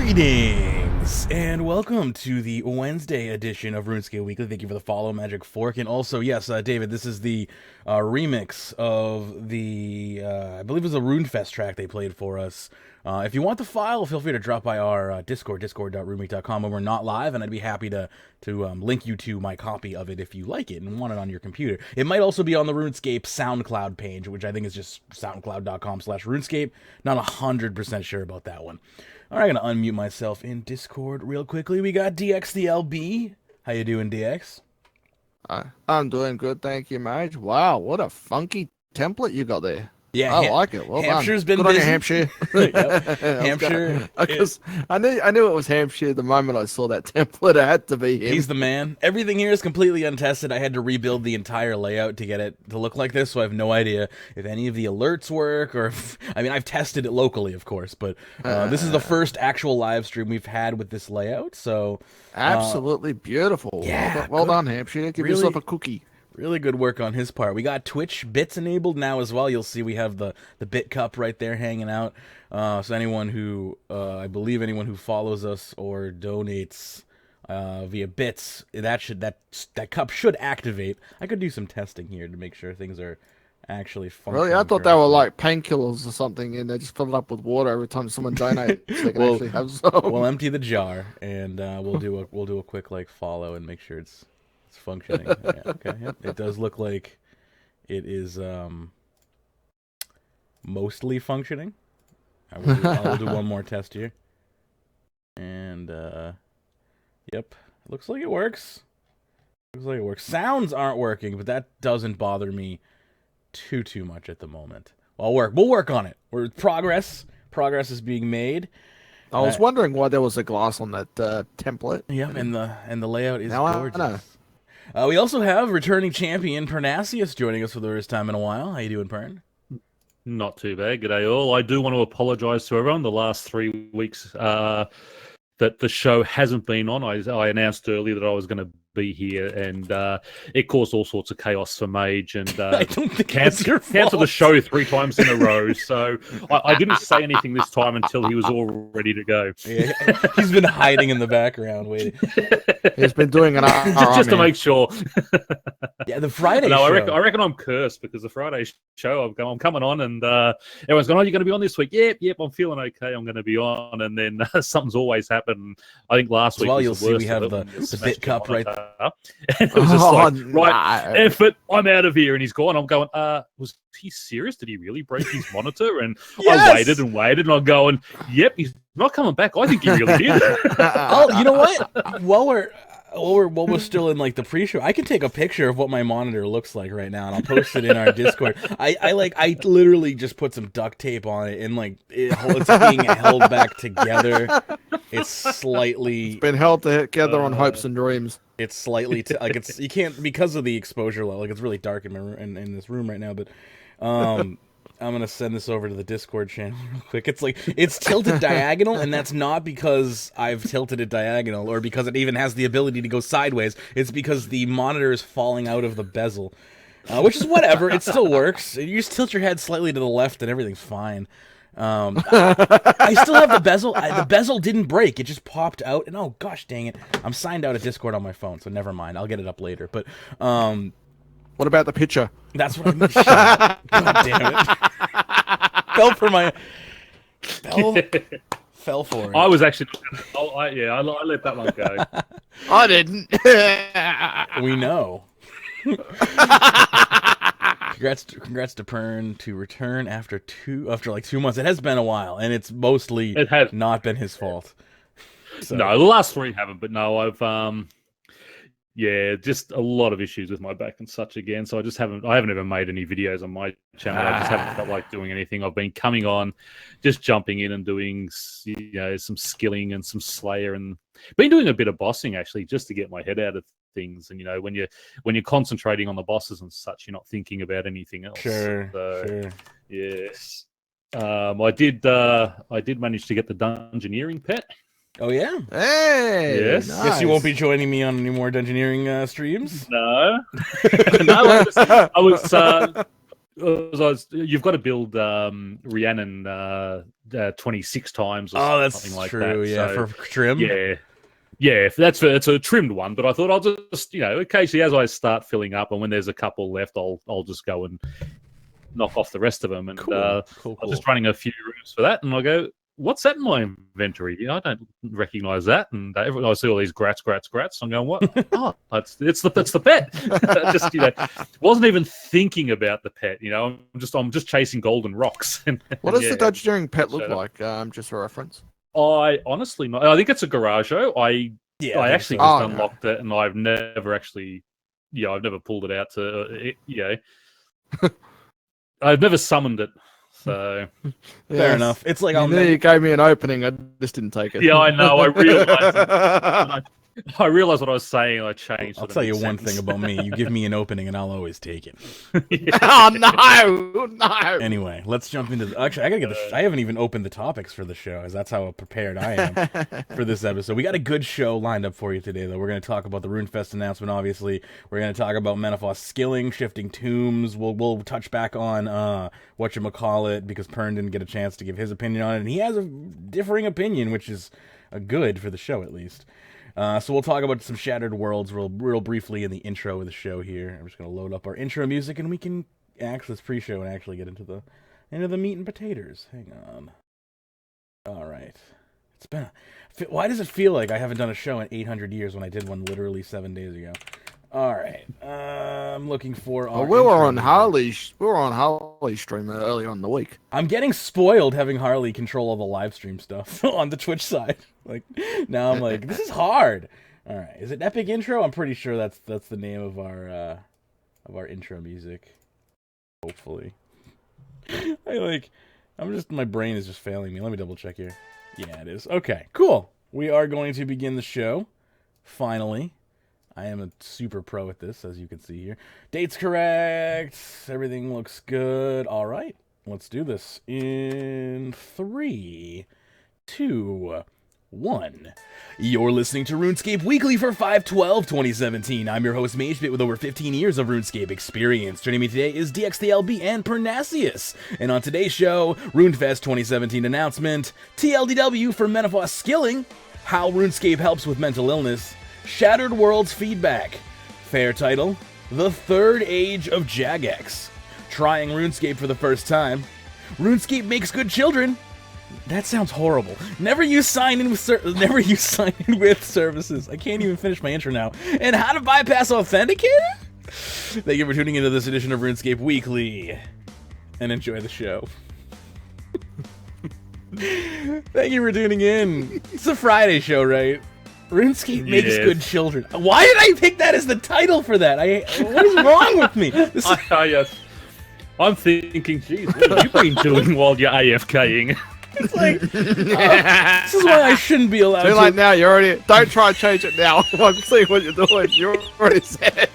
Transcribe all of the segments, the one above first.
Greetings and welcome to the Wednesday edition of Runescape Weekly. Thank you for the follow, Magic Fork, and also, yes, David, this is the remix of the, I believe it was a Runefest track they played for us. If you want the file, feel free to drop by our Discord, discord.runeweek.com, when we're not live, and I'd be happy to link you to my copy of it if you like it and want it on your computer. It might also be on the RuneScape SoundCloud page, which I think is just soundcloud.com/RuneScape. Not 100% sure about that one. All right, I'm gonna unmute myself in Discord real quickly. We got dxthelb. How you doing, DX? I'm doing good, thank you, Mage. Wow, what a funky template you got there. Yeah, I like it. Well Hampshire's done. been Good busy. on you, Hampshire. Yep. Hampshire. Because I knew it was Hampshire the moment I saw that template. It had to be him. He's the man. Everything here is completely untested. I had to rebuild the entire layout to get it to look like this, so I have no idea if any of the alerts work or if, I mean, I've tested it locally, of course, but this is the first actual live stream we've had with this layout, so... Absolutely beautiful. Yeah, well done, Hampshire. Give yourself a cookie. Really good work on his part. We got Twitch bits enabled now as well. You'll see we have the bit cup right there hanging out. So anyone who, I believe anyone who follows us or donates via bits, that cup should activate. I could do some testing here to make sure things are actually functioning. Really? I thought they were like painkillers or something, and they just fill it up with water every time someone donates. So they can actually have some. We'll empty the jar and we'll do a quick follow and make sure it's functioning. Yeah, okay, yep. It does look like it is mostly functioning. I will do one more test here. And yep, looks like it works. Sounds aren't working, but that doesn't bother me too much at the moment. We'll work on it. Progress is being made. I was wondering why there was a glass on that template. Yep, and the layout is now gorgeous. I know. We also have returning champion Pernasius joining us for the first time in a while. How you doing, Pern? Not too bad. G'day all. I do want to apologise to everyone. The last 3 weeks that the show hasn't been on. I announced earlier that I was going to be here, and it caused all sorts of chaos for Mage, and I don't think that's your fault. Cancelled the show 3 times in a row. So I didn't say anything this time until he was all ready to go. Yeah, he's been hiding in the background waiting. He's been doing an just to make sure. Yeah, the Friday show. I reckon I'm cursed because the Friday show I'm coming on, and everyone's going, "Oh, you're going to be on this week?" Yep, I'm feeling okay. I'm going to be on, and then something's always happened. I think last week. Well, was you'll the see worst we have the bit cup right. And it was just right, effort, I'm out of here. And he's gone. I'm going, was he serious? Did he really break his monitor? And Yes! I waited, and I'm going, yep, he's not coming back. I think he really did. Oh, you know what? While we're still in the pre-show, I can take a picture of what my monitor looks like right now, and I'll post it in our Discord. I literally just put some duct tape on it, and it's being held back together. It's slightly. It's been held together on hopes and dreams. It's slightly you can't, because of the exposure level. It's really dark in my room, in this room right now, but I'm gonna send this over to the Discord channel real quick. It's tilted diagonal, and that's not because I've tilted it diagonal or because it even has the ability to go sideways. It's because the monitor is falling out of the bezel, which is whatever. It still works. You just tilt your head slightly to the left, and everything's fine. I still have the bezel. The bezel didn't break. It just popped out. And oh gosh, dang it! I'm signed out of Discord on my phone, so never mind. I'll get it up later. But what about the picture? that's what I mean. God damn it! Fell for it. I was actually. I let that one go. I didn't. We know. Congrats to Pern to return after 2 months. It has been a while, and it's mostly not been his fault. So. No, the last 3 haven't, but no, I've just a lot of issues with my back and such again. So I haven't even made any videos on my channel. I just haven't felt like doing anything. I've been coming on, just jumping in and doing some skilling and some Slayer, and been doing a bit of bossing actually, just to get my head out of things. And when you're concentrating on the bosses and such, you're not thinking about anything else. Sure. Yes. I did manage to get the Dungeoneering pet. Oh yeah. Hey. Yes. Nice. Guess you won't be joining me on any more Dungeoneering streams. No. No. I was you've got to build Rhiannon 26 times or Oh, that's something like true. that. Yeah, So, for trim. yeah. Yeah, it's a trimmed one, but I thought I'll just, occasionally as I start filling up, and when there's a couple left, I'll just go and knock off the rest of them. And Cool. I was just running a few rooms for that, and I go, "What's that in my inventory? I don't recognize that." And I see all these grats. I'm going, "What? Oh, it's the pet." Just wasn't even thinking about the pet. I'm just chasing golden rocks. What does the Dodgering pet look like? Just for reference. I honestly not. I think it's a Garageo. I actually just unlocked it, and I've never actually, I've never pulled it out to, I've never summoned it. So fair enough. It's like you gave me an opening. I just didn't take it. Yeah, I know. I realized. I realized what I was saying. I changed. I'll tell you one thing about me. You give me an opening, and I'll always take it. Oh no! Anyway, let's jump into. Actually, I gotta get I haven't even opened the topics for the show, as that's how prepared I am for this episode. We got a good show lined up for you today, though. We're going to talk about the RuneFest announcement. Obviously, we're going to talk about Menaphos skilling, shifting tombs. We'll touch back on whatchamacallit, because Pern didn't get a chance to give his opinion on it, and he has a differing opinion, which is good for the show at least. So we'll talk about some Shattered Worlds real briefly in the intro of the show here. I'm just going to load up our intro music, and we can access pre-show and actually get into the meat and potatoes. Hang on. All right. Why does it feel like I haven't done a show in 800 years when I did one literally 7 days ago? All right. I'm looking for. We were on Harley stream earlier on in the week. I'm getting spoiled having Harley control all the live stream stuff on the Twitch side. Like now, I'm like, this is hard. All right, is it Epic Intro? I'm pretty sure that's the name of our intro music. Hopefully, my brain is just failing me. Let me double check here. Yeah, it is. Okay, cool. We are going to begin the show. Finally. I am a super pro at this, as you can see here. Date's correct. Everything looks good. All right. Let's do this in 3, 2, 1. You're listening to RuneScape Weekly for 5/12/2017. I'm your host, Magebit, with over 15 years of RuneScape experience. Joining me today is dxthelb and Pernasius. And on today's show, RuneFest 2017 announcement, TLDW for Menaphos skilling, how RuneScape helps with mental illness, Shattered Worlds feedback. Fair title, The Third Age of Jagex. Trying RuneScape for the first time. RuneScape makes good children. That sounds horrible. Never use sign in with services. I can't even finish my intro now. And how to bypass authenticator? Thank you for tuning into this edition of RuneScape Weekly. And enjoy the show. Thank you for tuning in. It's a Friday show, right? RuneScape makes good children. Why did I pick that as the title for that? What is wrong with me? Yes. I'm thinking, geez, what have you been doing while you're AFKing? It's like, this is why I shouldn't be allowed to. Like now, you're already. Don't try and change it now. I'm seeing what you're doing. You're already said.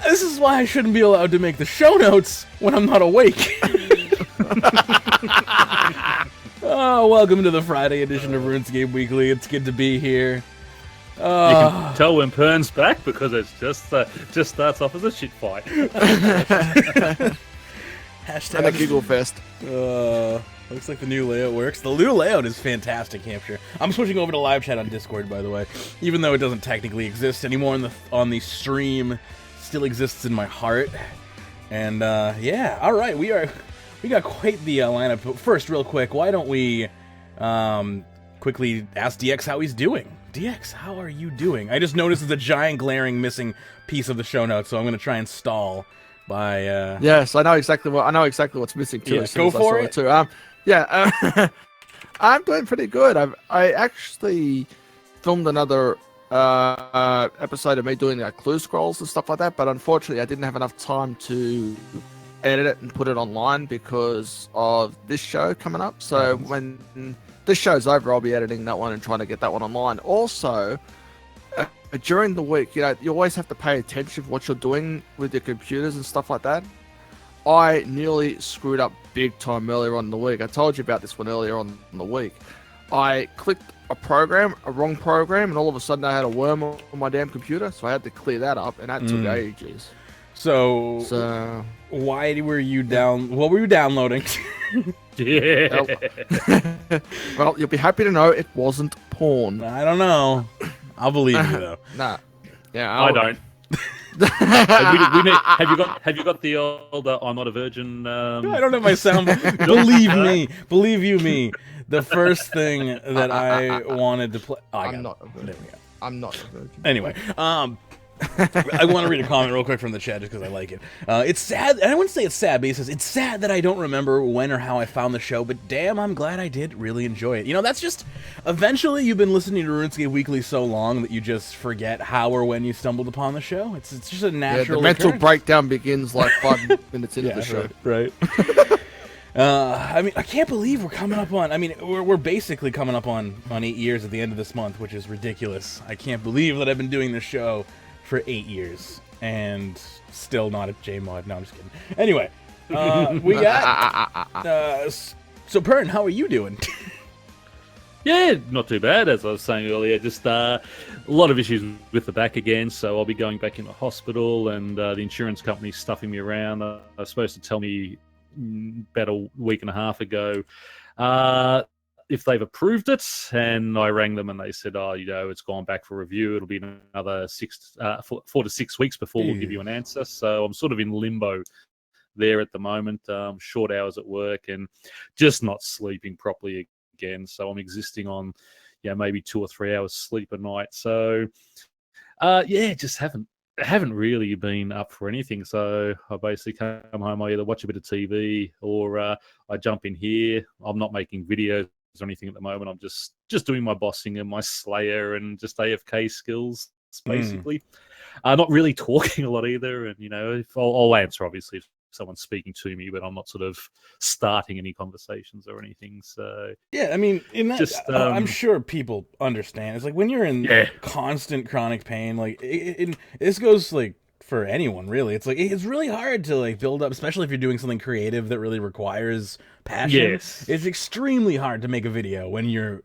This is why I shouldn't be allowed to make the show notes when I'm not awake. Oh, welcome to the Friday edition of RuneScape Weekly. It's good to be here. You can tell when Pern's back because it's just starts off as a shit fight. Hashtag and a giggle fest. Looks like the new layout works. The new layout is fantastic, Hampshire. I'm switching over to live chat on Discord, by the way, even though it doesn't technically exist anymore on the stream. Still exists in my heart. And yeah, all right, we got quite the lineup. But first, real quick, why don't we quickly ask DX how he's doing? DX, how are you doing? I just noticed there's a giant glaring missing piece of the show notes, so I'm going to try and stall by. Yes, I know exactly what's missing too. Yeah, go for it. Too. I'm doing pretty good. I actually filmed another episode of me doing clue scrolls and stuff like that, but unfortunately, I didn't have enough time to edit it and put it online because of this show coming up. So when this show's over, I'll be editing that one and trying to get that one online. Also, during the week, you always have to pay attention to what you're doing with your computers and stuff like that. I nearly screwed up big time earlier on in the week. I told you about this one earlier on in the week. I clicked a wrong program, and all of a sudden I had a worm on my damn computer, so I had to clear that up, and that took ages. So, So, why were you what were you downloading? Yeah. well, you'll be happy to know it wasn't porn. I don't know. I'll believe you though. Nah. Yeah, I don't. Have you got the old I'm not a virgin? I don't have my sound. Believe you me. The first thing that I wanted to play. Oh, I'm not a virgin. There we go. I'm not a virgin. Anyway, I want to read a comment real quick from the chat just because I like it. It's sad, and I wouldn't say it's sad, but he says, it's sad that I don't remember when or how I found the show, but damn, I'm glad I did really enjoy it. You know, that's just, eventually you've been listening to RuneScape Weekly so long that you just forget how or when you stumbled upon the show. It's just a natural the mental occurrence. breakdown begins like 5 minutes into the show. Right. I mean, I can't believe we're coming up on, we're basically coming up on 8 years at the end of this month, which is ridiculous. I can't believe that I've been doing this show for 8 years and still not at JMod. No, I'm just kidding. Anyway, we got so Pern, how are you doing? Yeah, not too bad. As I was saying earlier, just a lot of issues with the back again. So I'll be going back into hospital, and the insurance company's stuffing me around. They were supposed to tell me about a week and a half ago if they've approved it, and I rang them and they said, oh, you know, it's gone back for review. It'll be another 4 to 6 weeks before we'll give you an answer. So I'm sort of in limbo there at the moment. Short hours at work and just not sleeping properly again. So I'm existing on, maybe 2 or 3 hours sleep a night. So just haven't really been up for anything. So I basically come home, I either watch a bit of TV or I jump in here. I'm not making videos or anything at the moment. I'm just doing my bossing and my Slayer and just AFK skills, basically. Not really talking a lot either. And, if I'll answer, obviously, if someone's speaking to me, but I'm not sort of starting any conversations or anything. So yeah, I mean, in that, I'm sure people understand. It's like when you're in constant chronic pain, like this goes like for anyone really. It's like it's really hard to like build up, especially if you're doing something creative that really requires passion. Yes. It's extremely hard to make a video when you're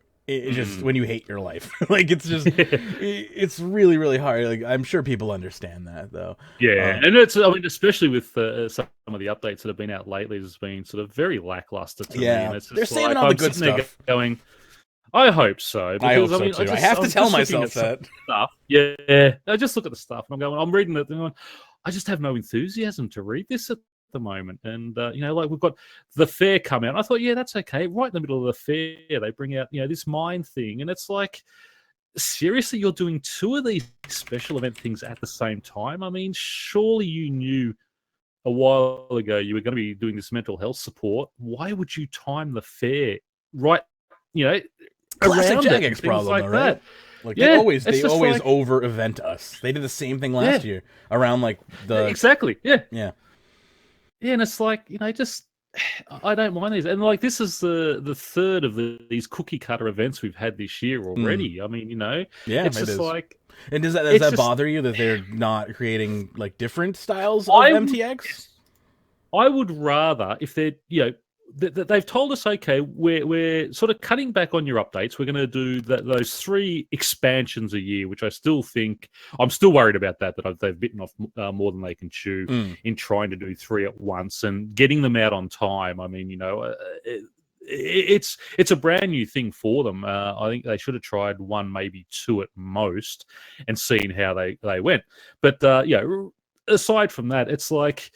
when you hate your life. Like it's just it's really, really hard. Like I'm sure people understand that though. Yeah, and it's especially with some of the updates that have been out lately, it's been sort of very lackluster to me. And it's just they're saving all the good stuff. Going, I hope so. Because, I hope so too. I have to tell myself that. Stuff. Yeah, I just look at the stuff and I'm reading it and I'm going, I just have no enthusiasm to read this at the moment. And like we've got the fair come out. I thought, that's okay. Right in the middle of the fair, they bring out this mine thing, and it's like, seriously, you're doing 2 of these special event things at the same time? I mean, surely you knew a while ago you were going to be doing this mental health support. Why would you time the fair right? Classic around Jagex problem, like though, right? that. Like they always like, over event us. They did the same thing last year around like the exactly yeah. Yeah, and it's like just I don't mind these, and like this is the third of these cookie cutter events we've had this year already. I mean, it's just like. And does that bother you that they're not creating like different styles of MTX? I would rather if they're they've told us, okay, we're sort of cutting back on your updates. We're going to do those 3 expansions a year, which I still think I'm still worried about that they've bitten off more than they can chew in trying to do 3 at once and getting them out on time. I mean, it's a brand new thing for them. I think they should have tried 1, maybe 2 at most, and seen how they went. But aside from that, it's like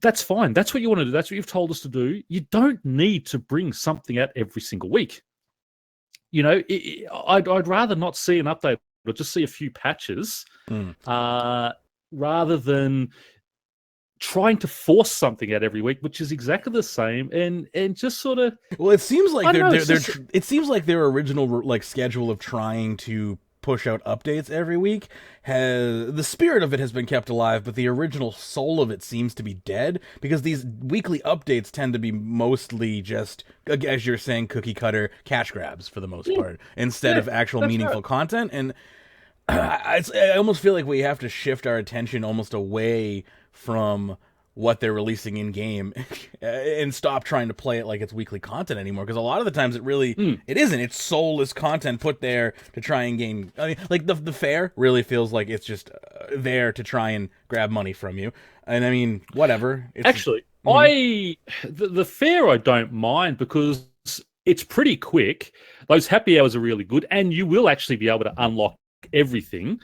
that's fine. That's what you want to do. That's what you've told us to do. You don't need to bring something out every single week. I'd rather not see an update or just see a few patches rather than trying to force something out every week, which is exactly the same, and just sort of. Well, it seems like it seems like their original like schedule of trying to push out updates every week the spirit of it has been kept alive, but the original soul of it seems to be dead, because these weekly updates tend to be mostly just, as you're saying, cookie cutter cash grabs for the most part, instead of actual meaningful content. And I almost feel like we have to shift our attention almost away from what they're releasing in game and stop trying to play it like it's weekly content anymore, because a lot of the times it really it isn't. It's soulless content put there to try and gain. I mean, like the fair really feels like it's just there to try and grab money from you. And I mean, whatever. Actually, the fair I don't mind because it's pretty quick. Those happy hours are really good, and you will actually be able to unlock everything.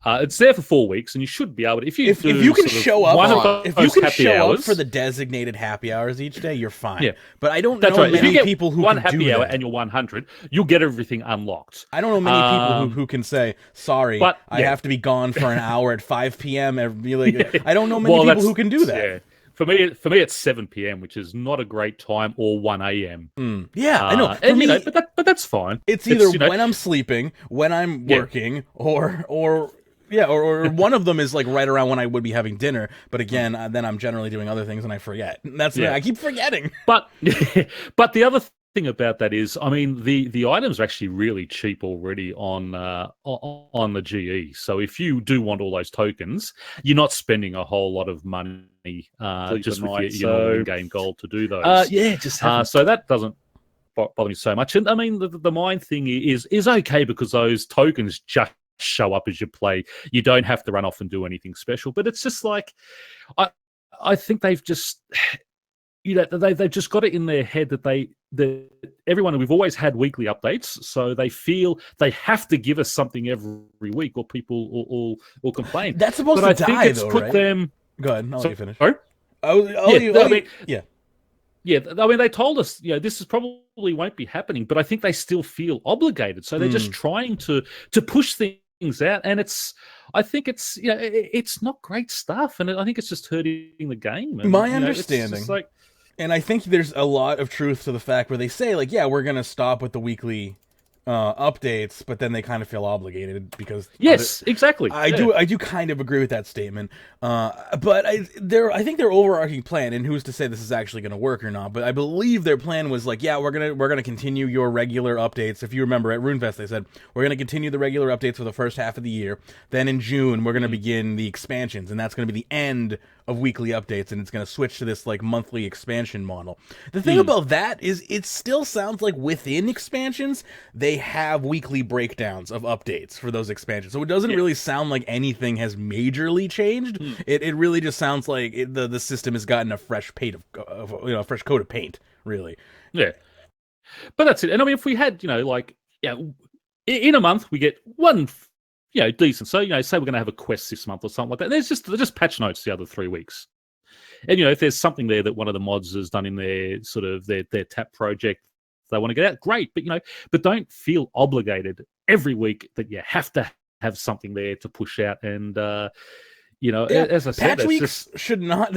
It's there for 4 weeks, and you should be able to. If you can show up, hours, for the designated happy hours each day, you're fine. Yeah. But I don't know many people who one can happy do hour that. and you're 100, you'll get everything unlocked. I don't know many people who can say, sorry, but, I have to be gone for an hour at 5 p.m. I don't know many people who can do that. Yeah. For me, it's 7 p.m., which is not a great time, or 1 a.m. Yeah, I know. For me, but that's fine. It's either when I'm sleeping, when I'm working, or one of them is like right around when I would be having dinner. But again, then I'm generally doing other things and I forget. I keep forgetting. But the other thing about that is, I mean, the items are actually really cheap already on the GE. So if you do want all those tokens, you're not spending a whole lot of money just with your in-game gold to do those. So that doesn't bother me so much. And I mean, the mine thing is okay because those tokens just show up as you play. You don't have to run off and do anything special. But it's just like, I think they've just, they've just got it in their head that everyone, we've always had weekly updates, so they feel they have to give us something every week, or people will complain. That's supposed to die, I think it's though, put right? them. Go ahead. I'll let you finish. Sorry? Yeah, I mean, they told us, this is probably won't be happening, but I think they still feel obligated, so they're just trying to push things out, and I think it's it's not great stuff, and I think it's just hurting the game. And, my understanding, and I think there's a lot of truth to the fact where they say like, yeah, we're gonna stop with the weekly updates, but then they kind of feel obligated because exactly. I do kind of agree with that statement, but I think their overarching plan, and who's to say this is actually going to work or not, but I believe their plan was like, yeah, we're gonna continue your regular updates. If you remember at RuneFest, they said we're gonna continue the regular updates for the first half of the year, then in June we're gonna begin the expansions, and that's gonna be the end of weekly updates, and it's going to switch to this like monthly expansion model. The thing about that is it still sounds like within expansions they have weekly breakdowns of updates for those expansions, so it doesn't really sound like anything has majorly changed. It really just sounds like the system has gotten a fresh a fresh coat of paint, really. But that's it. And I mean, if we had in a month we get one decent. So, say we're going to have a quest this month or something like that. They're just patch notes the other 3 weeks. And, if there's something there that one of the mods has done in their sort of their tap project they want to get out, great. But don't feel obligated every week that you have to have something there to push out. And, as I said, patch weeks should not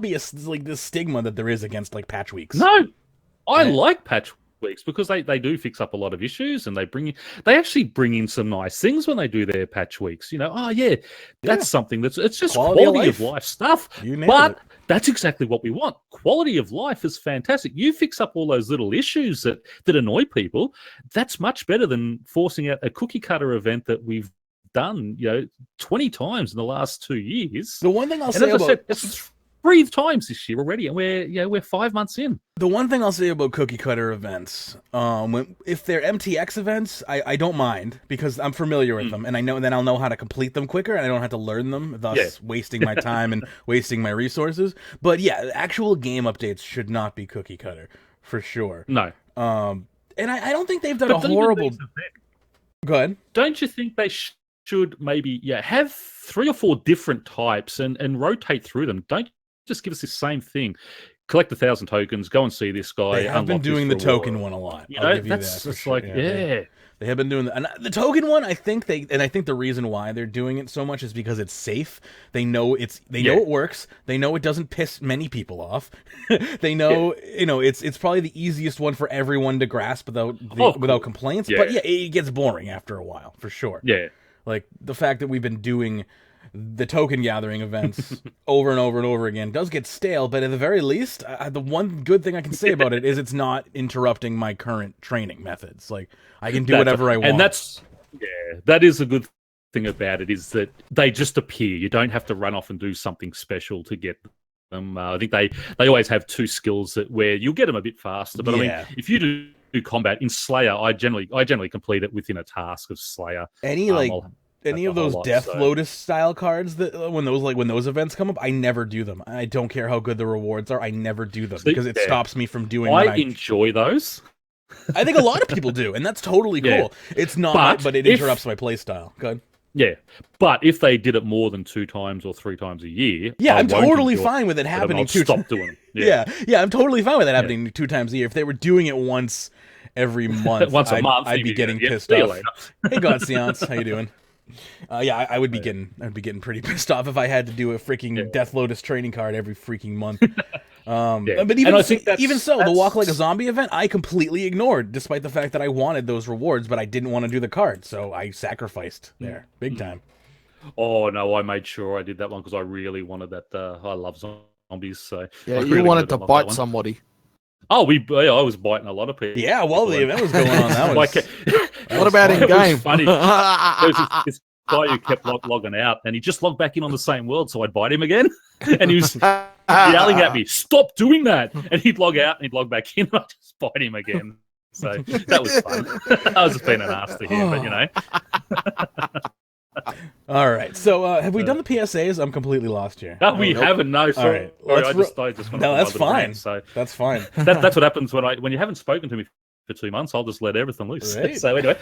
be this stigma that there is against like patch weeks. No, I like patch weeks because they do fix up a lot of issues, and they actually bring in some nice things when they do their patch weeks. That's something it's just quality of life stuff. But that's exactly what we want. Quality of life is fantastic. You fix up all those little issues that annoy people. That's much better than forcing out a cookie cutter event that we've done 20 times in the last 2 years. The one thing I'll say about it's 3 times this year already, and we're 5 months in. The one thing I'll say about cookie cutter events, if they're MTX events, I don't mind because I'm familiar with them, and I know then I'll know how to complete them quicker, and I don't have to learn them, thus wasting my time and wasting my resources. But yeah, actual game updates should not be cookie cutter for sure. No, and I don't think they've done a horrible. Go ahead. Don't you think they should maybe have 3 or 4 different types and rotate through them? Don't just give us the same thing. Collect 1,000 tokens. Go and see this guy. They have been doing the token one a lot. That's just like they have been doing the token one. I think the reason why they're doing it so much is because it's safe. They know it works. They know it doesn't piss many people off. They know it's probably the easiest one for everyone to grasp without complaints. But it gets boring after a while for sure. Like the fact that we've been doing the token gathering events over and over and over again does get stale, but at the very least, the one good thing I can say about it is it's not interrupting my current training methods. Like I can do whatever I want. And that is a good thing about it, is that they just appear. You don't have to run off and do something special to get them. I think they always have 2 skills where you'll get them a bit faster. But I mean, if you do combat in Slayer, I generally complete it within a task of Slayer. any of a whole those lot, Death so- Lotus style cards that when those events come up, I never do them. I don't care how good the rewards are. I never do them because it stops me from doing. I enjoy those. I think a lot of people do, and that's totally cool. Yeah. It's not, but it interrupts my play style. Good. Yeah, but if they did it more than 2 times or 3 times a year, Yeah, I I'm won't totally enjoy fine with it but happening I'll 2 stop doing it. Yeah, I'm totally fine with that happening 2 times a year. If they were doing it once every month, Once a month, I'd be getting pissed see you off. later. Hey, God Seance, how you doing? Yeah, I'd be getting pretty pissed off if I had to do a freaking Death Lotus training card every freaking month. But even so, the Walk Like a Zombie event, I completely ignored, despite the fact that I wanted those rewards, but I didn't want to do the card, so I sacrificed there, big time. Oh no, I made sure I did that one because I really wanted that. I love zombies, so Yeah, I you really wanted to unlock that bite one. somebody. Oh, I was biting a lot of people. Yeah, while the event was going on, that was. What about in It was game? funny. There was this guy who kept logging out, and he just logged back in on the same world, so I'd bite him again, and he was yelling at me, "Stop doing that!" And he'd log out and he'd log back in, and I'd just bite him again. So that was fun. I was just being an ass to him, but you know. All right, so have we done the PSAs? I'm completely lost here. No, we haven't. No, sorry. All right, I just went no, off that's my fine. rant, so That's fine. that's what happens when you haven't spoken to me for 2 months. I'll just let everything loose. Right. So anyway,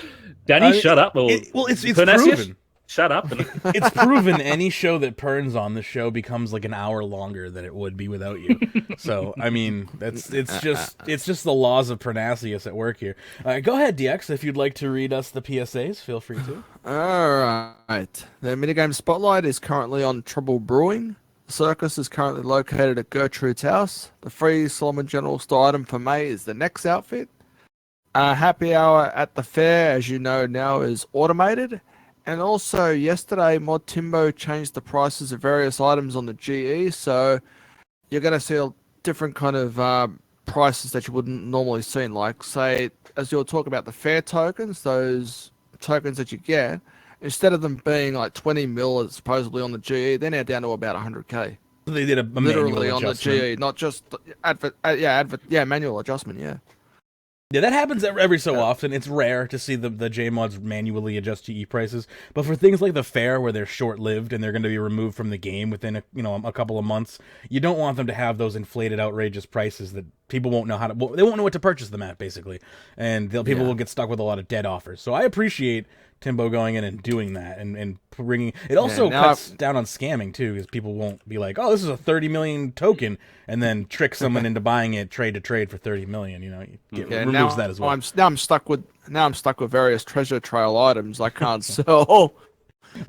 Danny, shut up. It's Pernasius, proven. Shut up. And It's proven any show that Pern's on the show becomes like an hour longer than it would be without you. So I mean, it's just the laws of Pernasius at work here. Go ahead, DX, if you'd like to read us the PSAs, feel free to. All right. The minigame spotlight is currently on Trouble Brewing. The circus is currently located at Gertrude's house. The free Solomon General Store item for May is the Nex Outfit. Happy Hour at the fair, as you know now, is automated. And also, yesterday, Mod Timbo changed the prices of various items on the GE, so you're going to see a different kind of prices that you wouldn't normally see. Like, say, as you'll talk about the fair tokens, those tokens that you get, instead of them being like 20 mil supposedly on the GE, they're now down to about 100k. They did a Literally manual on the adjustment. GE, not just manual adjustment, yeah. Yeah, that happens every so often. It's rare to see the JMods manually adjust GE prices, but for things like the fair where they're short-lived and they're going to be removed from the game within a couple of months, you don't want them to have those inflated, outrageous prices that people won't know they won't know what to purchase them at, basically, and people will get stuck with a lot of dead offers. So I appreciate Timbo going in and doing that and bringing it. Also cuts down on scamming too, because people won't be like, "Oh, this is a 30 million token," and then trick someone into buying it trade to trade for 30 million. Removes that as well. Now I'm stuck with various treasure trail items I can't sell.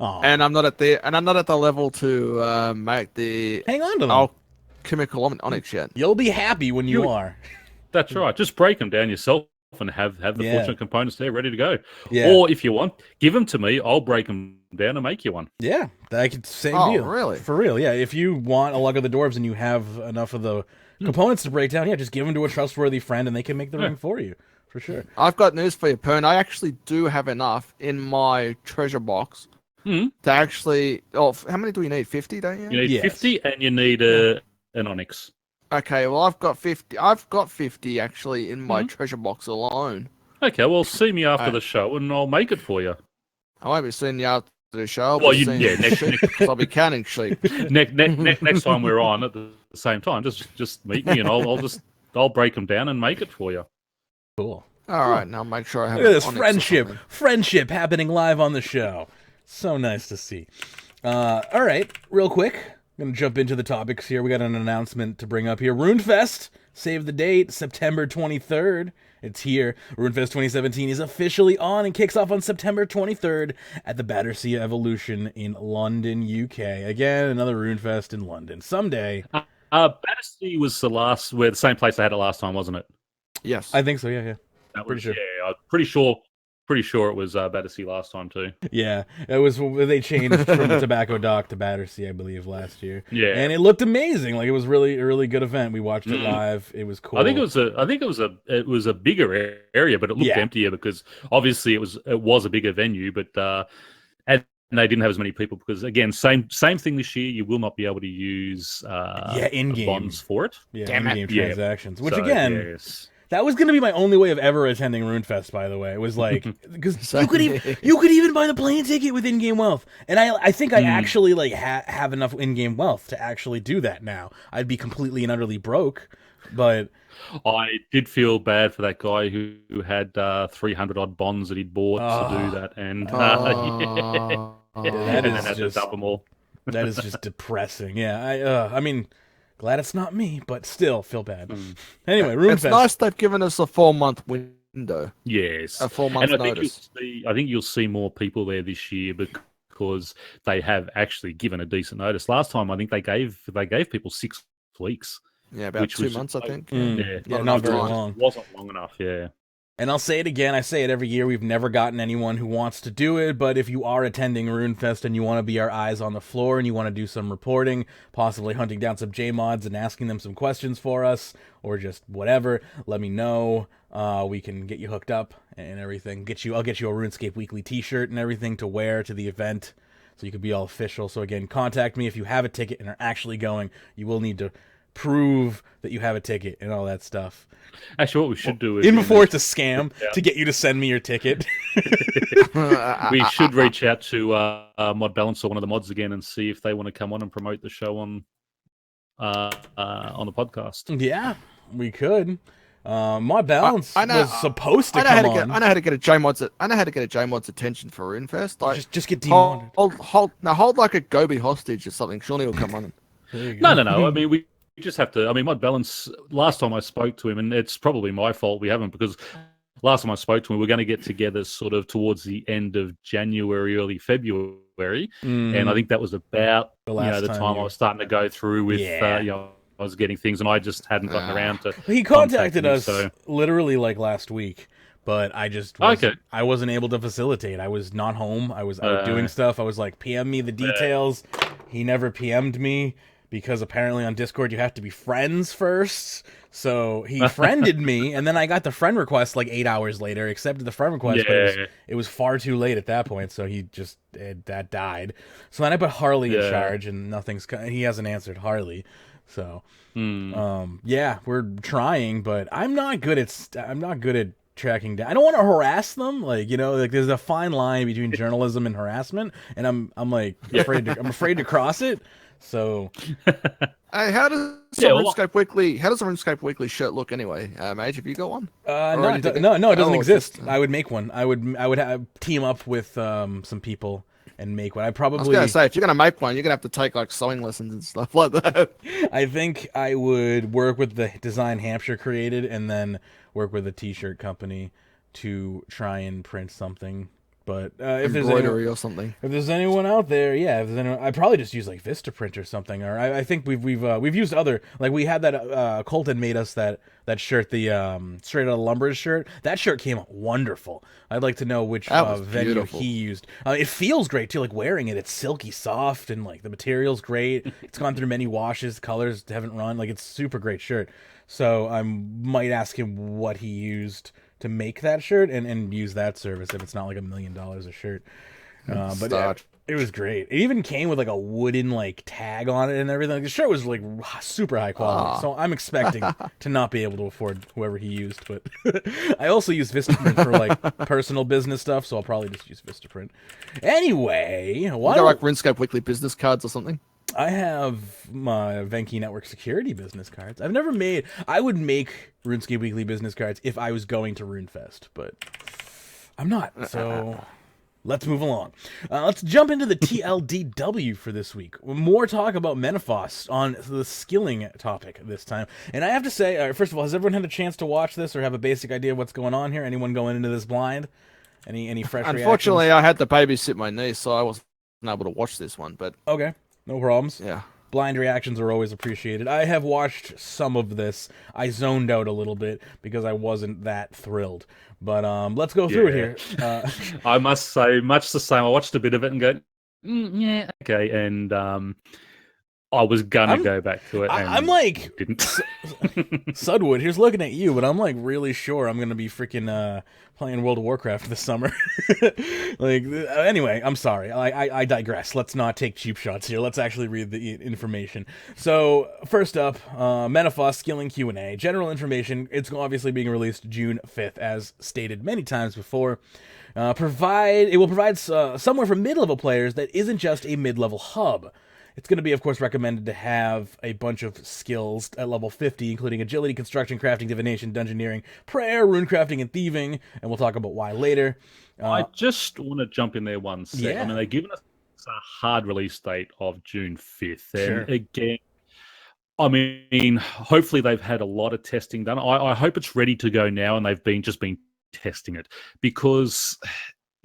And I'm not at the level to make the hang on to them. Chemical Onyx yet. You'll be happy when you are. That's right. Just break them down yourself and have the fortunate components there ready to go. Yeah. Or if you want, give them to me. I'll break them down and make you one. Yeah, same deal. Really? For real, yeah. If you want a Lug of the Dwarves and you have enough of the components to break down, just give them to a trustworthy friend and they can make the ring for you. For sure. I've got news for you, Pern. I actually do have enough in my treasure box to actually... Oh, how many do you need? 50, don't you? You need 50 and you need an Onyx. Okay, well, I've got 50. I've got 50 actually in my treasure box alone. Okay, well, see me after the show and I'll make it for you. I won't be seeing you after the show. I'll be counting sheep. Next time we're on at the same time, just meet me and I'll break them down and make it for you. Cool. All right, now make sure I have. Look at this friendship happening live on the show. So nice to see. All right, real quick. I'm going to jump into the topics here. We got an announcement to bring up here. RuneFest, save the date, September 23rd. It's here. RuneFest 2017 is officially on and kicks off on September 23rd at the Battersea Evolution in London, UK. Again, another RuneFest in London. Someday. Battersea was the same place I had it last time, wasn't it? Yes. I think so, yeah. Pretty sure. Yeah, I'm pretty sure it was Battersea last time too. Yeah, it was. They changed from Tobacco Dock to Battersea, I believe, last year. Yeah, and it looked amazing. Like it was really a really good event. We watched it live. It was cool. I think it was a bigger area, but it looked emptier because obviously it was a bigger venue, but and they didn't have as many people because again, same thing this year. You will not be able to use in-game bonds for it. In-game transactions, which again. Yes. That was gonna be my only way of ever attending RuneFest, by the way. It was like because you could even buy the plane ticket with in-game wealth, and I think I actually like have enough in-game wealth to actually do that now. I'd be completely and utterly broke, but I did feel bad for that guy who had 300 odd bonds that he'd bought to do that, and that and is then had just to dump them all. that is just depressing. Yeah, I mean, glad it's not me, but still feel bad. Anyway, RuneFest. It's nice they've given us a 4-month window. Yes, A 4-month notice. I think you'll see more people there this year because they have actually given a decent notice. Last time, I think they gave people 6 weeks. Yeah, about 2 months, I think. Yeah, not very long. It wasn't long enough, yeah. And I'll say it again, I say it every year, we've never gotten anyone who wants to do it, but if you are attending RuneFest and you want to be our eyes on the floor and you want to do some reporting, possibly hunting down some J-mods and asking them some questions for us, or just whatever, let me know. We can get you hooked up and everything. I'll get you a RuneScape Weekly t-shirt and everything to wear to the event, so you can be all official. So again, contact me if you have a ticket and are actually going. You will need to prove that you have a ticket and all that stuff. Actually, what we should do is... Even before it's a scam, to get you to send me your ticket. We should reach out to Mod Balance or one of the mods again and see if they want to come on and promote the show on the podcast. Yeah, we could. Mod Balance was supposed to come on. I know how to get a J-mod's attention for RuneFest. Like, just get demodded. Hold like a Gobi hostage or something. Surely he'll come on. No. I mean, we just have to. I mean, Mod Balance. Last time I spoke to him, and it's probably my fault we haven't, because last time I spoke to him, we were going to get together sort of towards the end of January, early February, and I think that was about the time I was starting to go through with I was getting things, and I just hadn't gotten around to. He contacted us literally like last week, but I just I wasn't able to facilitate. I was not home. I was out doing stuff. I was like, PM me the details. He never PM'd me, because apparently on Discord you have to be friends first. So he friended me, and then I got the friend request like 8 hours later, accepted the friend request, but it was far too late at that point, so that died. So then I put Harley in charge, and he hasn't answered Harley. So we're trying, but I'm not good at tracking down. I don't want to harass them, like there's a fine line between journalism and harassment, and I'm afraid to cross it. So, hey, how does the RuneScape Weekly shirt look anyway, Mage? Have you got one? No, it doesn't exist. I would make one. I would team up with some people and make one. I was gonna say, if you're gonna make one, you're gonna have to take like sewing lessons and stuff like that. I think I would work with the design Hampshire created, and then work with a t-shirt company to try and print something. But if there's embroidery or something, if there's anyone out there, I'd probably just use like Vistaprint or something. Or I think we've used other, like we had that Colton made us that shirt, the straight out of Lumbridge shirt. That shirt came out wonderful. I'd like to know which venue he used. It feels great too, like wearing it. It's silky soft, and like the material's great. It's gone through many washes, colors haven't run. Like it's super great shirt. So I might ask him what he used to make that shirt and use that service if it's not like $1 million a shirt. But it was great. It even came with like a wooden like tag on it and everything. Like, the shirt was like super high quality. So I'm expecting to not be able to afford whoever he used. But I also use Vistaprint for like personal business stuff, so I'll probably just use Vistaprint. Anyway, why don't like RuneScape Weekly business cards or something? I have my Venki Network security business cards. I would make RuneScape Weekly business cards if I was going to RuneFest, but I'm not. So let's move along. Let's jump into the TLDW for this week. More talk about Menaphos on the skilling topic this time. And I have to say, first of all, has everyone had a chance to watch this or have a basic idea of what's going on here? Anyone going into this blind? Any fresh Unfortunately, reactions? I had to babysit my niece, so I wasn't able to watch this one. But okay. No problems. Yeah. Blind reactions are always appreciated. I have watched some of this. I zoned out a little bit because I wasn't that thrilled. But let's go through it here. I must say, much the same. I watched a bit of it and go, yeah, okay. And I was gonna go back to it. I'm like, didn't. Sudwood, here's looking at you, but I'm like really sure I'm gonna be freaking playing World of Warcraft this summer. Like, anyway, I'm sorry. I digress. Let's not take cheap shots here. Let's actually read the information. So first up, Menaphos skilling Q&A. General information. It's obviously being released June 5th, as stated many times before. It will provide somewhere for mid-level players that isn't just a mid-level hub. It's going to be, of course, recommended to have a bunch of skills at level 50, including agility, construction, crafting, divination, dungeoneering, prayer, runecrafting, and thieving, and we'll talk about why later. I just want to jump in there one sec. Yeah. I mean, they've given us a hard release date of June 5th. Sure. And again, I mean, hopefully they've had a lot of testing done. I hope it's ready to go now, and they've just been testing it, because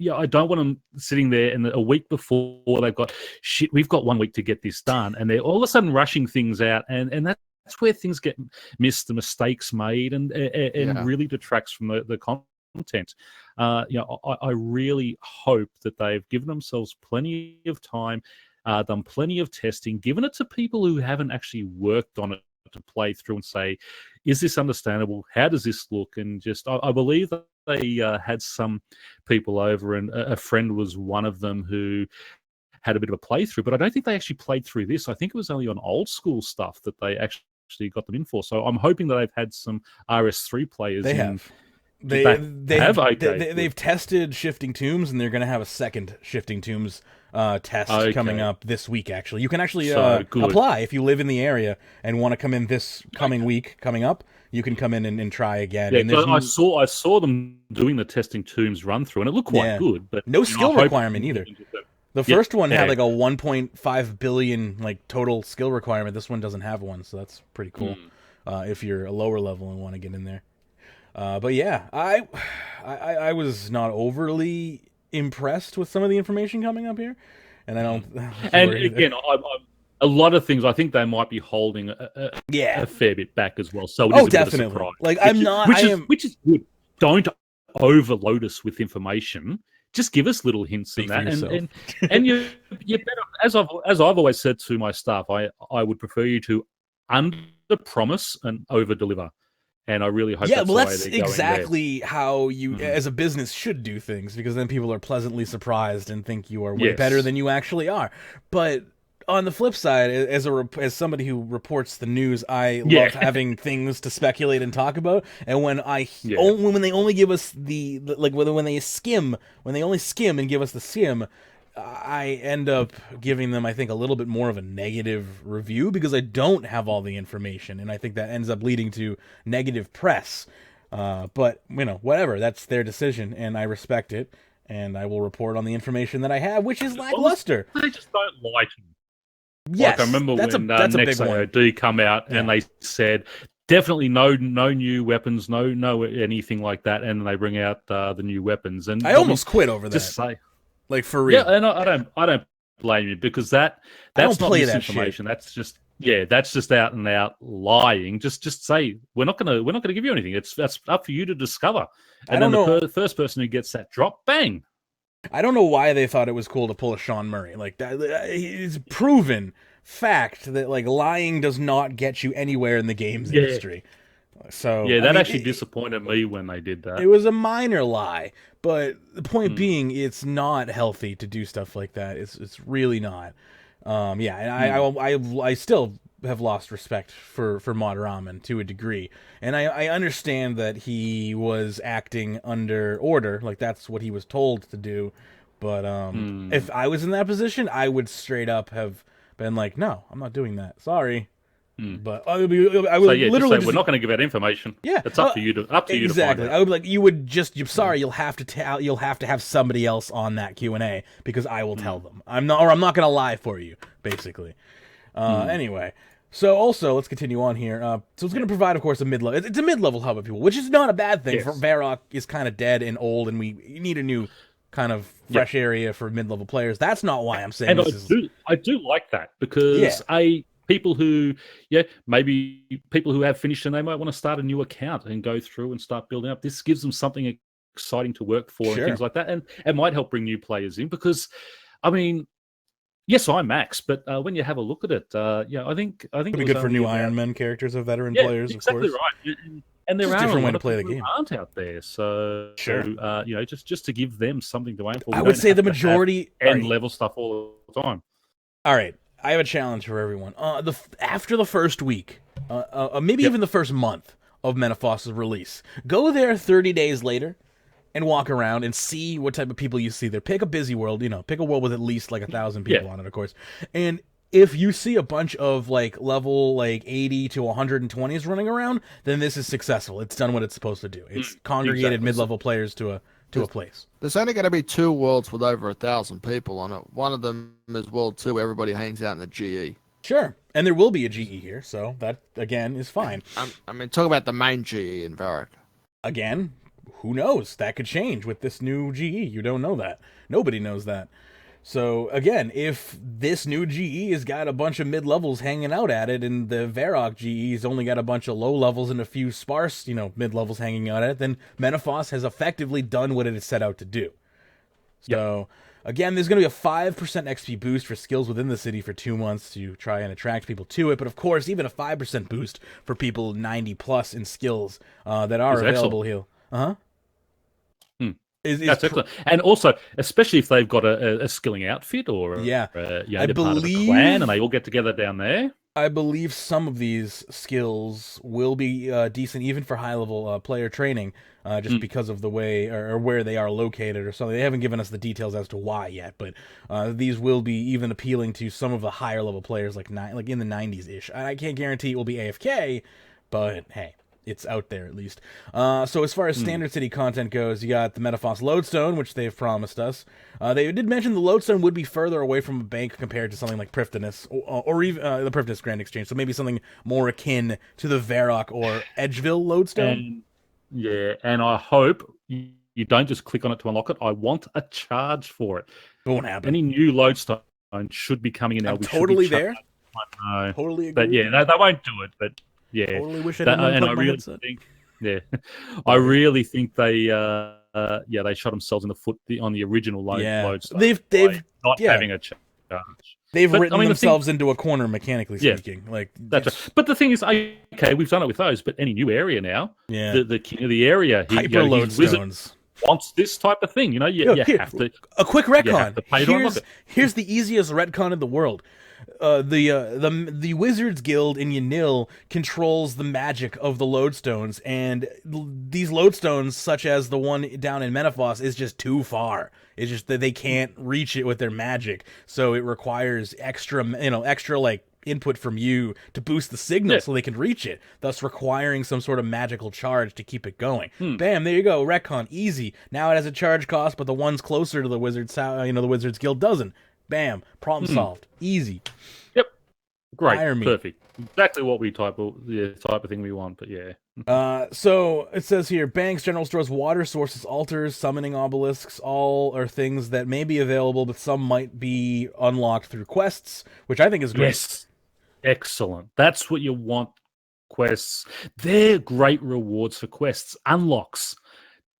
yeah, I don't want them sitting there and a week before they've got shit. We've got 1 week to get this done, and they're all of a sudden rushing things out, and that's where things get missed, the mistakes made, and really detracts from the content. I really hope that they've given themselves plenty of time, done plenty of testing, given it to people who haven't actually worked on it to play through and say, is this understandable? How does this look? And just, I believe that they had some people over, and a friend was one of them who had a bit of a playthrough, but I don't think they actually played through this. I think it was only on old school stuff that they actually got them in for. So I'm hoping that they've had some RS3 players. They have. They've tested Shifting Tombs, and they're going to have a second Shifting Tombs test coming up this week. Actually, you can actually apply if you live in the area and want to come in this coming week coming up. You can come in and try again. Yeah, and I saw them doing the Testing Tombs run through, and it looked quite good. But no skill requirement either. The first one had like a 1.5 billion total skill requirement. This one doesn't have one, so that's pretty cool. If you're a lower level and want to get in there. But yeah, I was not overly impressed with some of the information coming up here, and I don't. And again, a lot of things I think they might be holding a fair bit back as well. So it is a definitely. bit of a surprise. Like which is good. Don't overload us with information. Just give us little hints in that, and you better, as I've always said to my staff, I would prefer you to under promise and over deliver. And I really hope that's exactly how you, as a business, should do things, because then people are pleasantly surprised and think you are way better than you actually are. But on the flip side, as somebody who reports the news, I love having things to speculate and talk about. And when when they only give us when they only skim and give us the skim, I end up giving them, I think, a little bit more of a negative review, because I don't have all the information, and I think that ends up leading to negative press. But, whatever, that's their decision, and I respect it, and I will report on the information that I have, which is lackluster. They just don't like them. Yes, I remember when Nex Outfit come out, and they said, definitely no new weapons, no anything like that, and they bring out the new weapons. And I almost quit over that. Just say... Like, for real. Yeah, and I don't blame you, because that's not misinformation. That's just out and out lying. Just say we're not gonna give you anything. That's up for you to discover. And then the first person who gets that drop, bang. I don't know why they thought it was cool to pull a Sean Murray like that. It's proven fact that lying does not get you anywhere in the games industry. So that actually disappointed me when they did that. It was a minor lie, but the point being, it's not healthy to do stuff like that. It's really not. And I still have lost respect for Moderamen to a degree, and I understand that he was acting under order, like that's what he was told to do. But if I was in that position, I would straight up have been like, no, I'm not doing that. Sorry. But I would literally say, we're not going to give out information. Yeah, it's up to you to exactly. To find out. I would you'll have to have somebody else on that Q&A, because I will tell them. I'm not going to lie for you, basically. Anyway, so also let's continue on here. So it's going to provide, of course, a mid-level. It's a mid-level hub of people, which is not a bad thing. For Varrock is kind of dead and old, and we need a new kind of fresh area for mid-level players. That's not why I'm saying I do like that, because people who, maybe people who have finished and they might want to start a new account and go through and start building up. This gives them something exciting to work for and things like that. And it might help bring new players in, because, I mean, Yes, I'm Max, but when you have a look at it, yeah, I think It'd it be was good for only new about- Iron Man characters of veteran Yeah, players, of exactly course. right. And there Just a are different a way lot to of play the people game. who aren't out there, so Sure. you know, just to give them something to aim for. I would say the majority end level stuff all the time. All right, I have a challenge for everyone. After the first week, maybe even the first month of Menaphos' release, go there 30 days later and walk around and see what type of people you see there. Pick a busy world, pick a world with at least like 1,000 people on it, of course. And if you see a bunch of like level like 80 to 120s running around, then this is successful. It's done what it's supposed to do. It's congregated mid-level players to a place. There's only going to be 2 worlds with over 1,000 people on it. One of them is World 2, where everybody hangs out in the GE. Sure, and there will be a GE here, so that again is fine. I mean, talk about the main GE in Varrock. Again, who knows? That could change with this new GE. You don't know that. Nobody knows that. So, again, if this new GE has got a bunch of mid-levels hanging out at it, and the Varrock GE's only got a bunch of low-levels and a few sparse, mid-levels hanging out at it, then Menaphos has effectively done what it is set out to do. So, again, there's going to be a 5% XP boost for skills within the city for 2 months to try and attract people to it. But, of course, even a 5% boost for people 90-plus in skills that are available here. Uh-huh. That's excellent. And also, especially if they've got a skilling outfit or I they're part of a clan and they all get together down there. I believe some of these skills will be decent even for high-level player training, just because of the way or where they are located or something. They haven't given us the details as to why yet, but these will be even appealing to some of the higher-level players, like in the 90s-ish. I can't guarantee it will be AFK, but hey. It's out there, at least. So as far as standard city content goes, you got the Menaphos Lodestone, which they've promised us. They did mention the Lodestone would be further away from a bank compared to something like Prifddinas, or even the Prifddinas Grand Exchange, so maybe something more akin to the Varrock or Edgeville Lodestone. And I hope you don't just click on it to unlock it. I want a charge for it. It won't happen. Any new Lodestone should be coming in now. I'm totally there. I know. Totally agree. But yeah, they won't do it, but... Yeah, totally wish I didn't unplug my headset. I really think they shot themselves in the foot on the original Lodestone. They've not having a charge. They've written themselves into a corner, mechanically speaking. Like that's right. But the thing is, okay, we've done it with those, but any new area now, the king of the area, Hyper Lodestones wants this type of thing. You have to. A quick retcon. Here's the easiest retcon in the world. The Wizards Guild in Yanil controls the magic of the Lodestones, and these Lodestones, such as the one down in Menaphos, is just too far. It's just that they can't reach it with their magic, so it requires extra like input from you to boost the signal so they can reach it, thus requiring some sort of magical charge to keep it going. Bam, there you go, retcon, easy. Now it has a charge cost, but the one's closer to the Wizards, the Wizards Guild doesn't. Bam, problem solved, easy. Yep, great, perfect, exactly what we type of thing we want. But so it says here, banks, general stores, water sources, altars, summoning obelisks, all are things that may be available, but some might be unlocked through quests, which I think is great. Yes, excellent. That's what you want. Quests, they're great rewards for quests, unlocks.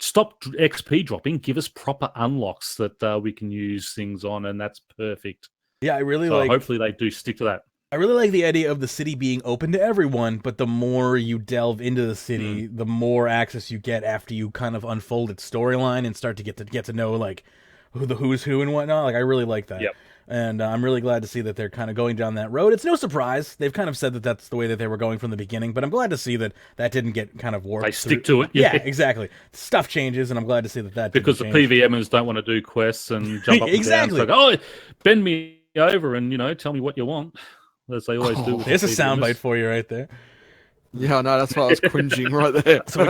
Stop XP dropping. Give us proper unlocks that we can use things on, and that's perfect. Yeah, I really hopefully they do stick to that. I really like the idea of the city being open to everyone, but the more you delve into the city, the more access you get after you kind of unfold its storyline and start to get to know like who the who's who and whatnot. Like I really like that. Yep. And I'm really glad to see that they're kind of going down that road. It's no surprise. They've kind of said that that's the way that they were going from the beginning, but I'm glad to see that didn't get kind of warped. They stick to it. Yeah, exactly. Stuff changes, and I'm glad to see that because the PVMers don't want to do quests and jump up exactly. and down. So, bend me over and, tell me what you want, as they always do. There's a soundbite for you right there. Yeah, no, that's why I was cringing right there. So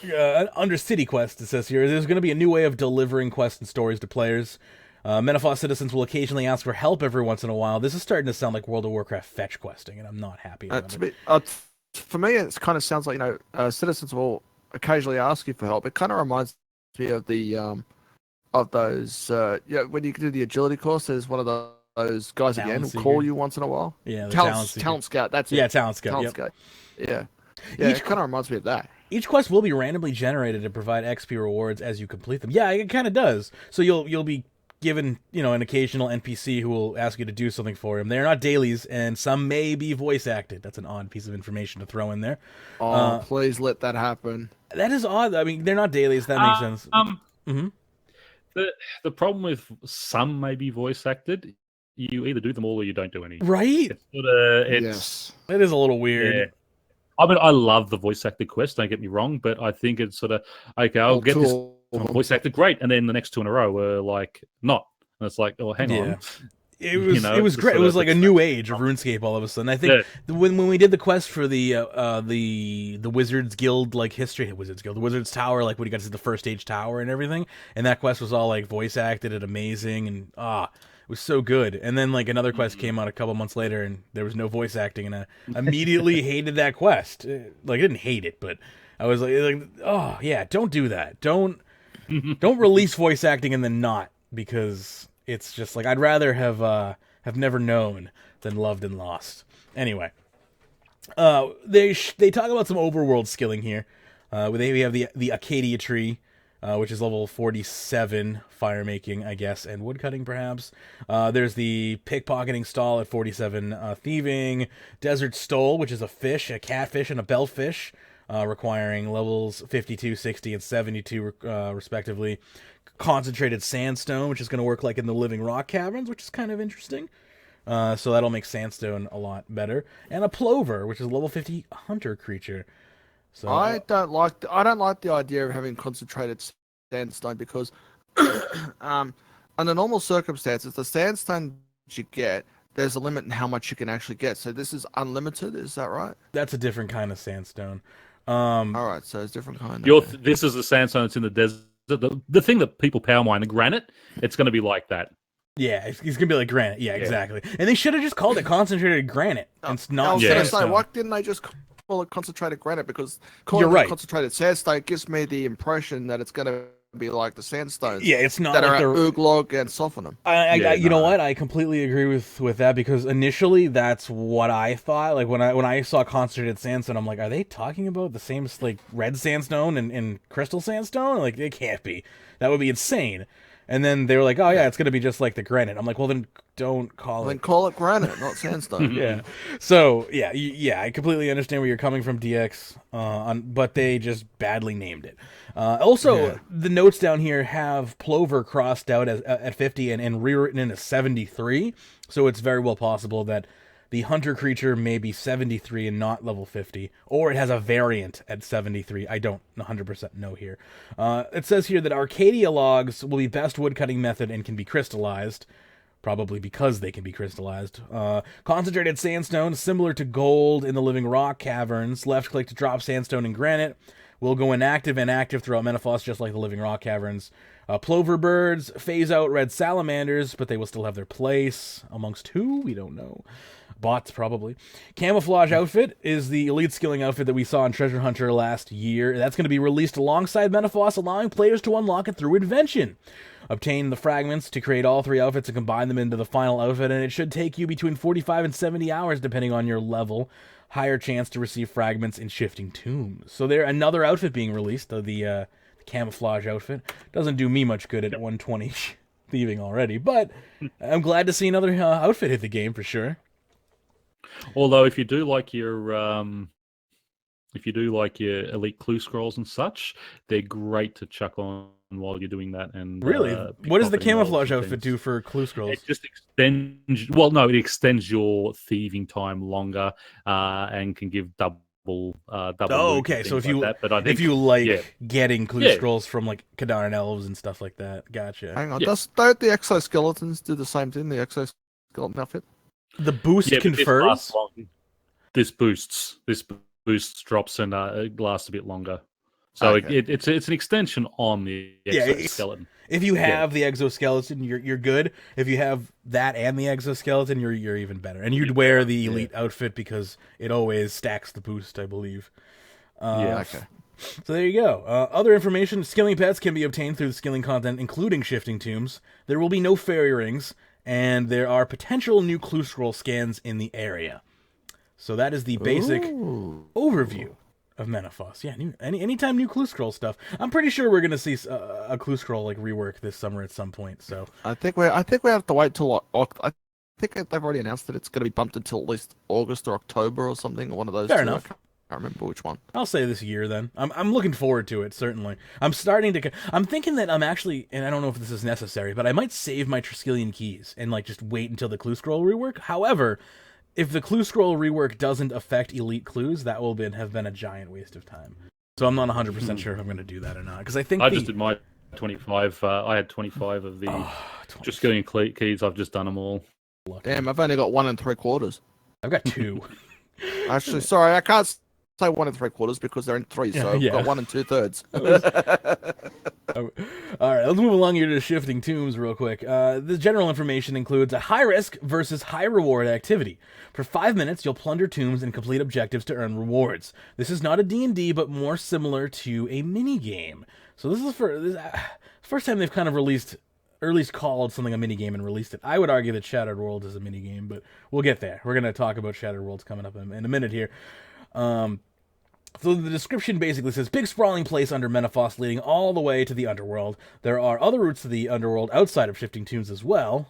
we got under City Quest, it says here, there's going to be a new way of delivering quests and stories to players. Menaphos citizens will occasionally ask for help every once in a while. This is starting to sound like World of Warcraft fetch questing, and I'm not happy about it. For me, it kind of sounds like, citizens will occasionally ask you for help. It kind of reminds me of the of those, when you do the agility course, there's one of those guys again who call you once in a while. Yeah, Talent Scout, that's it. Yeah, Talent Scout. Yeah. Yeah, it kind of reminds me of that. Each quest will be randomly generated to provide XP rewards as you complete them. Yeah, it kind of does. So you'll be given, an occasional NPC who will ask you to do something for him. They're not dailies, and some may be voice acted. That's an odd piece of information to throw in there. Oh, please let that happen. That is odd. I mean, they're not dailies. That makes sense. Mm-hmm. The problem with some may be voice acted, you either do them all or you don't do any. Right? Yes. It is a little weird. Yeah. I mean, I love the voice acted quest, don't get me wrong, but I think it's sort of, okay, I'll get this voice acted, great, and then the next 2 in a row were like, not. And it's like, oh, hang on. It was great. It was like a new age of RuneScape all of a sudden. I think when we did the quest for the Wizards Guild history, the Wizards Tower, when you got to see the first stage tower and everything, and that quest was all voice acted and amazing, and it was so good. And then another quest came out a couple months later, and there was no voice acting, and I immediately hated that quest. I didn't hate it, but I was oh yeah, don't do that. Don't release voice acting and then not, because it's just I'd rather have never known than loved and lost. Anyway, they talk about some overworld skilling here. We have the Acadia tree, which is level 47, fire making, I guess, and woodcutting perhaps. There's the pickpocketing stall at 47, thieving, desert stole, which is a fish, a catfish, and a bellfish, requiring levels 52, 60, and 72 respectively. Concentrated sandstone, which is going to work in the living rock caverns, which is kind of interesting. So that'll make sandstone a lot better. And a plover, which is a level 50 hunter creature. So I don't like the idea of having concentrated sandstone, because under normal circumstances, the sandstone you get, there's a limit in how much you can actually get. So this is unlimited, is that right? That's a different kind of sandstone. All right, so it's different kind. This is the sandstone that's in the desert. The thing that people power mine, the granite, it's going to be like that. Yeah, it's going to be like granite. Yeah, exactly. And they should have just called it concentrated granite. It's not I was going to sandstone. say, why didn't they just call it concentrated granite? Because calling it concentrated sandstone gives me the impression that it's going to be like the sandstones. Yeah, it's not that like are at Uglog and Sophanum. You know what? I completely agree with that, because initially that's what I thought. When I saw concentrated sandstone, I'm like, are they talking about the same as red sandstone and crystal sandstone? It can't be. That would be insane. And then they were like, oh yeah, it's going to be just like the granite. I'm like, well then don't call it. Then call it granite, not sandstone. Yeah. So yeah, I completely understand where you're coming from, DX. But they just badly named it. The notes down here have plover crossed out at 50 and rewritten in as 73. So it's very well possible that the hunter creature may be 73 and not level 50, or it has a variant at 73. I don't 100% know here. It says here that Arcadia logs will be best woodcutting method and can be crystallized, probably because they can be crystallized. Concentrated sandstone, similar to gold in the living rock caverns. Left click to drop sandstone and granite. Will go inactive and active throughout Menaphos, just like the living rock caverns. Plover birds phase out red salamanders, but they will still have their place. Amongst who? We don't know. Bots, probably. Camouflage outfit is the elite skilling outfit that we saw in Treasure Hunter last year. That's going to be released alongside Menaphos, allowing players to unlock it through Invention. Obtain the fragments to create all 3 outfits and combine them into the final outfit, and it should take you between 45 and 70 hours, depending on your level. Higher chance to receive fragments in Shifting Tombs. So there, another outfit being released, the camouflage outfit. Doesn't do me much good at 120 thieving already, but I'm glad to see another outfit hit the game for sure. Although, if you do like your elite clue scrolls and such, they're great to chuck on while you're doing that. And really, what does the camouflage outfit do for clue scrolls? It just extends. Well, no, it extends your thieving time longer and can give double. Oh, okay. So if you getting clue scrolls from Kadaran elves and stuff like that, gotcha. Hang on, don't the exoskeletons do the same thing? The exoskeleton outfit. The boost confers. This boosts drops and it lasts a bit longer. So it's an extension on the exoskeleton. If you have the exoskeleton, you're good. If you have that and the exoskeleton, you're even better. And you'd wear the elite outfit because it always stacks the boost, I believe. So there you go. Other information: skilling pets can be obtained through the skilling content, including Shifting Tombs. There will be no fairy rings, and there are potential new clue scroll scans in the area. So that is the basic overview of Menaphos. Yeah, anytime new clue scroll stuff. I'm pretty sure we're gonna see a clue scroll like rework this summer at some point. So I think we have to wait till I think they've already announced that it's going to be bumped until at least August or October or something. One of those. Fair two. enough. I can't remember which one. I'll say this year then. I'm looking forward to it, certainly. I'm thinking that I'm actually, and I don't know if this is necessary, but I might save my Triskelion keys and like just wait until the clue scroll rework. However, if the clue scroll rework doesn't affect elite clues, that will have been a giant waste of time. So I'm not 100% sure if I'm going to do that or not, because I think just did my 25. I had 25 of the Triskelion keys. I've just done them all. Damn, I've only got 1 3/4. I've got 2. Actually, sorry, I can't say 1 3/4 because they're in 3, so I've got 1 2/3. All right, let's move along here to shifting tombs real quick. The general information includes a high-risk versus high-reward activity. For 5 minutes, you'll plunder tombs and complete objectives to earn rewards. This is not a D&D, but more similar to a minigame. So this is the first time they've kind of released, or at least called something a minigame and released it. I would argue that Shattered World is a minigame, but we'll get there. We're going to talk about Shattered Worlds coming up in a minute here. So the description basically says, big sprawling place under Menaphos leading all the way to the underworld. There are other routes to the underworld outside of shifting tombs as well.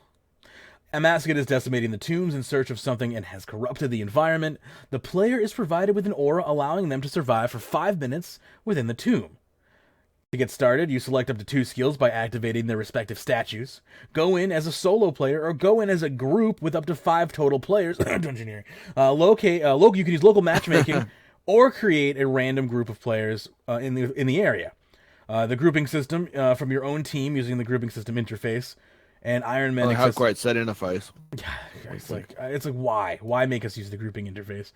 A Magebit is decimating the tombs in search of something and has corrupted the environment. The player is provided with an aura allowing them to survive for 5 minutes within the tomb. To get started, you select up to 2 skills by activating their respective statues. Go in as a solo player or go in as a group with up to 5 total players. Dungeoneering. You can use local matchmaking or create a random group of players in the area. The grouping system from your own team using the grouping system interface. And Iron Man. How great that interface! It's like why make us use the grouping interface?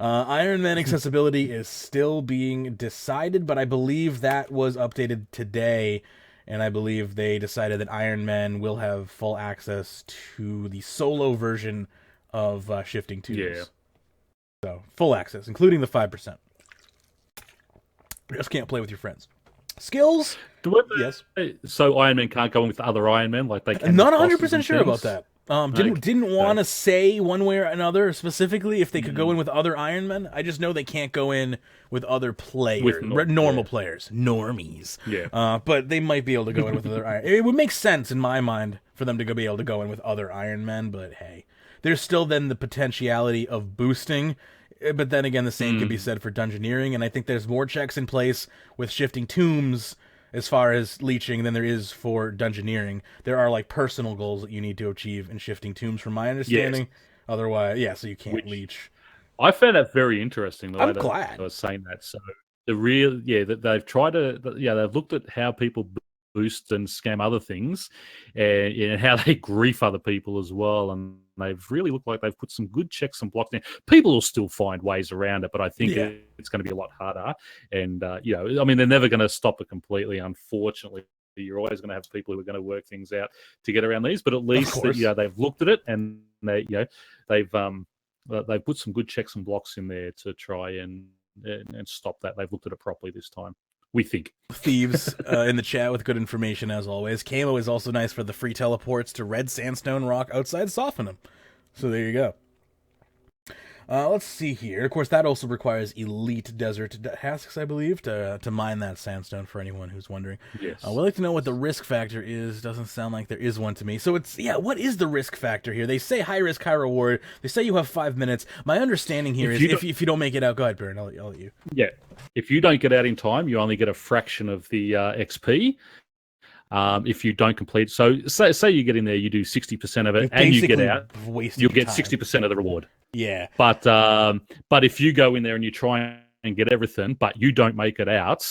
Iron Man accessibility is still being decided, but I believe that was updated today, and I believe they decided that Iron Man will have full access to the solo version of Shifting Tombs. Yeah. So full access, including the 5%. You just can't play with your friends. Skills. Yes. So Iron Man can't go in with other Iron Men like they can. I'm not 100% sure about that. Didn't want to say one way or another specifically if they could go in with other Iron Men. I just know they can't go in with other players, normal players, normies. Yeah. But they might be able to go in with other Iron. It would make sense in my mind for them to be able to go in with other Iron Men. But hey, there's still then the potentiality of boosting. But then again, the same can be said for Dungeoneering, and I think there's more checks in place with Shifting Tombs as far as leeching than there is for Dungeoneering. There are like personal goals that you need to achieve in Shifting Tombs, from my understanding. Yes. Otherwise, so you can't leech. I found that very interesting. I'm glad I was saying that. So that they've tried to, they've looked at how people boost and scam other things, and how they grief other people as well, and they've really looked like they've put some good checks and blocks in. People will still find ways around it, but I think it's going to be a lot harder. And they're never going to stop it completely. Unfortunately, you're always going to have people who are going to work things out to get around these. But at least they've looked at it, and they've put some good checks and blocks in there to try and stop that. They've looked at it properly this time, we think. Thieves in the chat with good information as always. Camo is also nice for the free teleports to red sandstone rock outside Softenham. So there you go. Let's see here. Of course, that also requires elite desert tasks, I believe, to mine that sandstone, for anyone who's wondering. Yes. We'd like to know what the risk factor is. Doesn't sound like there is one to me. So what is the risk factor here? They say high risk, high reward. They say you have 5 minutes. My understanding here is if you don't make it out, go ahead, Baron. I'll let you. Yeah. If you don't get out in time, you only get a fraction of the XP. If you don't complete, so say you get in there, you do 60% of it, and you get out, you'll get 60% of the reward. Yeah. But if you go in there and you try and get everything, but you don't make it out,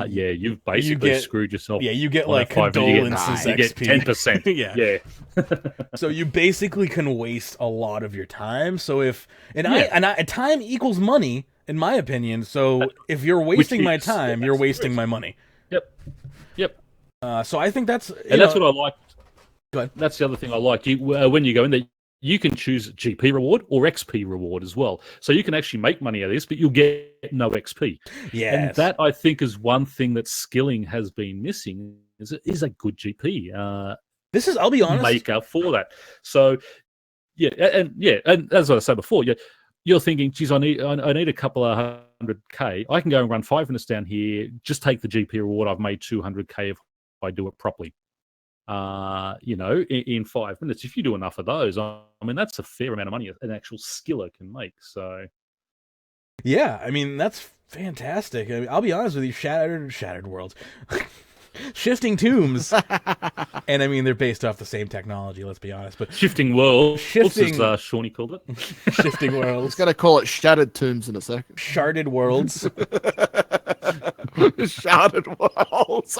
you've basically screwed yourself. Yeah, you get like condolences. You get 10%. Yeah. So you basically can waste a lot of your time. So time equals money, in my opinion. So if you're wasting my time, you're wasting my money. Yep. So I think that's that's what I like. Go ahead. That's the other thing I like. When you go in there, you can choose GP reward or XP reward as well. So you can actually make money out of this, but you'll get no XP. Yes. And that, I think, is one thing that skilling has been missing, is a good GP. I'll be honest, maker for that. So, and as I said before, you're thinking, geez, I need a couple of 100K. I can go and run 5 minutes down here, just take the GP reward. I've made 200K if I do it properly. In 5 minutes. If you do enough of those, I mean, that's a fair amount of money an actual skiller can make. So, yeah, I mean, that's fantastic. I mean, I'll be honest with you, Shattered Worlds. Shifting Tombs, and I mean they're based off the same technology. Let's be honest, but Shifting Worlds, as Shawnee called it. Shifting Worlds. It's gonna call it Shattered Tombs in a second. Sharded Worlds. Sharded Worlds.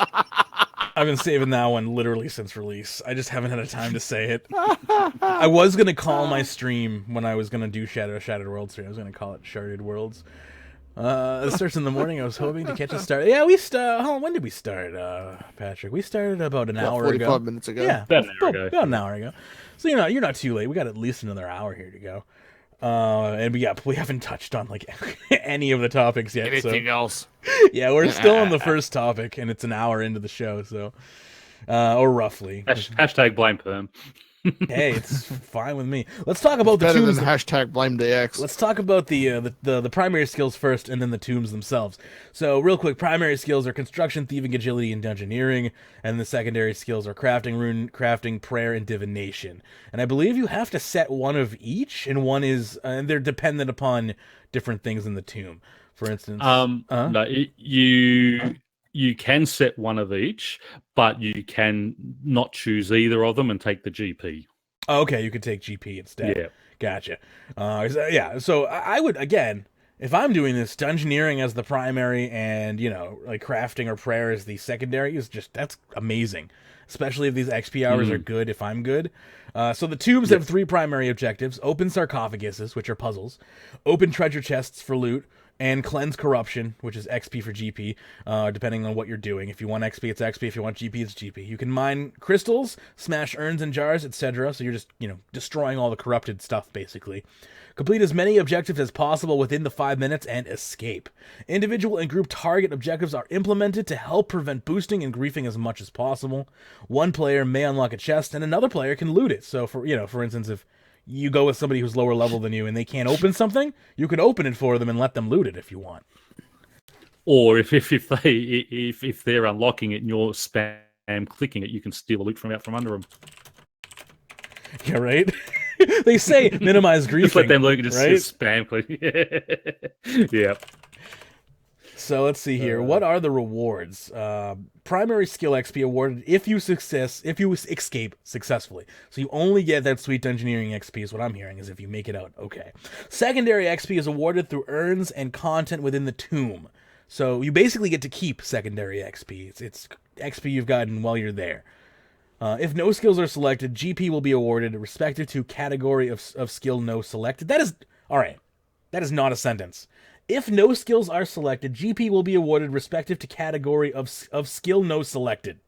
I've been saving that one literally since release. I just haven't had a time to say it. I was gonna call my stream when I was gonna do Shattered Worlds stream. I was gonna call it Sharded Worlds. It starts in the morning. I was hoping to catch a start. Yeah, when did we start, Patrick? We started about an hour ago. 45 minutes ago. Yeah, about an hour ago. So you're not too late. We got at least another hour here to go. And we haven't touched on like any of the topics yet. Anything else? Yeah, we're still on the first topic, and it's an hour into the show. So, or roughly. Hashtag blame Perm. Hey, it's fine with me. Let's talk about the better tombs. Than hashtag blame DX. Let's talk about the primary skills first, and then the tombs themselves. So, real quick, primary skills are construction, thieving, agility, and dungeoneering, and the secondary skills are crafting, rune crafting, prayer, and divination. And I believe you have to set one of each, and one is, and they're dependent upon different things in the tomb. For instance, no, you can set one of each, but you can not choose either of them and take the GP. Oh, okay, you could take GP instead. Yeah. Gotcha. So I would, again, if I'm doing this, dungeoneering as the primary and, like crafting or prayer as the secondary that's amazing. Especially if these XP hours are good, if I'm good. So the tombs have 3 primary objectives: open sarcophaguses, which are puzzles, open treasure chests for loot, and cleanse corruption, which is XP for GP, depending on what you're doing. If you want XP, it's XP. If you want GP, it's GP. You can mine crystals, smash urns and jars, etc. So you're just, destroying all the corrupted stuff, basically. Complete as many objectives as possible within the 5 minutes and escape. Individual and group target objectives are implemented to help prevent boosting and griefing as much as possible. One player may unlock a chest, and another player can loot it. So, for instance, if you go with somebody who's lower level than you and they can't open something, you can open it for them and let them loot it if you want. Or if they're unlocking it and you're spam clicking it, you can steal the loot from out from under them. Yeah, right? They say minimize griefing. Just let them look and just right? spam click. Yeah. So let's see here. What are the rewards? Primary skill XP awarded if you escape successfully. So you only get that sweet dungeoneering XP is what I'm hearing, is if you make it out. Okay. Secondary XP is awarded through urns and content within the tomb. So you basically get to keep secondary XP. It's XP you've gotten while you're there. If no skills are selected, GP will be awarded respective to category of skill no selected. That is... Alright. That is not a sentence. If no skills are selected, GP will be awarded respective to category of skill no selected.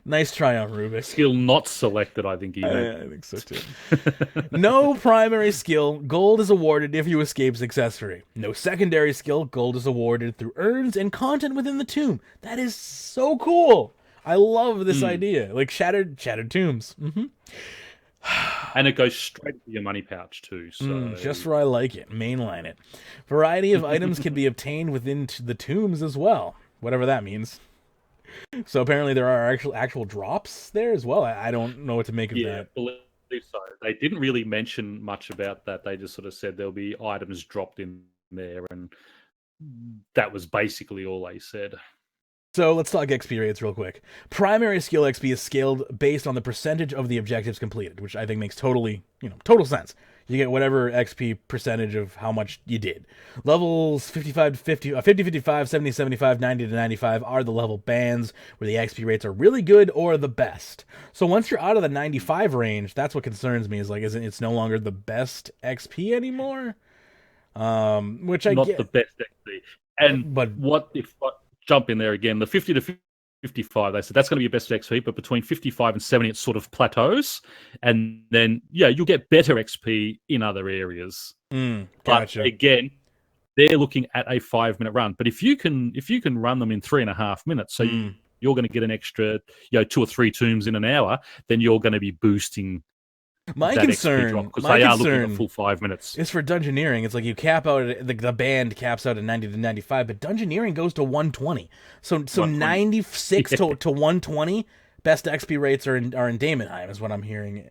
Nice try on Rubik. Skill not selected, I think. I think so too. No primary skill, gold is awarded if you escape successfully. No secondary skill, gold is awarded through urns and content within the tomb. That is so cool. I love this idea. Like shattered tombs. Mm-hmm. And it goes straight to your money pouch too. So just where I like it. Mainline it. Variety of items can be obtained within the tombs as well. Whatever that means. So apparently there are actual drops there as well. I don't know what to make of that. I believe so. They didn't really mention much about that. They just sort of said there'll be items dropped in there, and that was basically all they said. So let's talk XP rates real quick. Primary skill XP is scaled based on the percentage of the objectives completed, which I think makes total sense. You get whatever XP percentage of how much you did. Levels 55 to 50, 50 55, 70 75, 90 to 95 are the level bands where the XP rates are really good or the best. So once you're out of the 95 range, that's what concerns me, is like, it's no longer the best XP anymore. Which I not get. The best XP. But what if jump in there again, the 50 to 55, they said that's going to be your best XP, but between 55 and 70 it sort of plateaus, and then you'll get better XP in other areas. Gotcha. But again, they're looking at a 5-minute run, but if you can run them in 3.5 minutes, so you're going to get an extra 2 or 3 tombs in an hour, then you're going to be boosting My that XP drop, concern, because my they are looking concern at full 5 minutes. is for Dungeoneering. It's like you cap out the band caps out at 90 to 95, but Dungeoneering goes to 120. So 120. 96 to 120 best XP rates are in Daemonheim is what I'm hearing.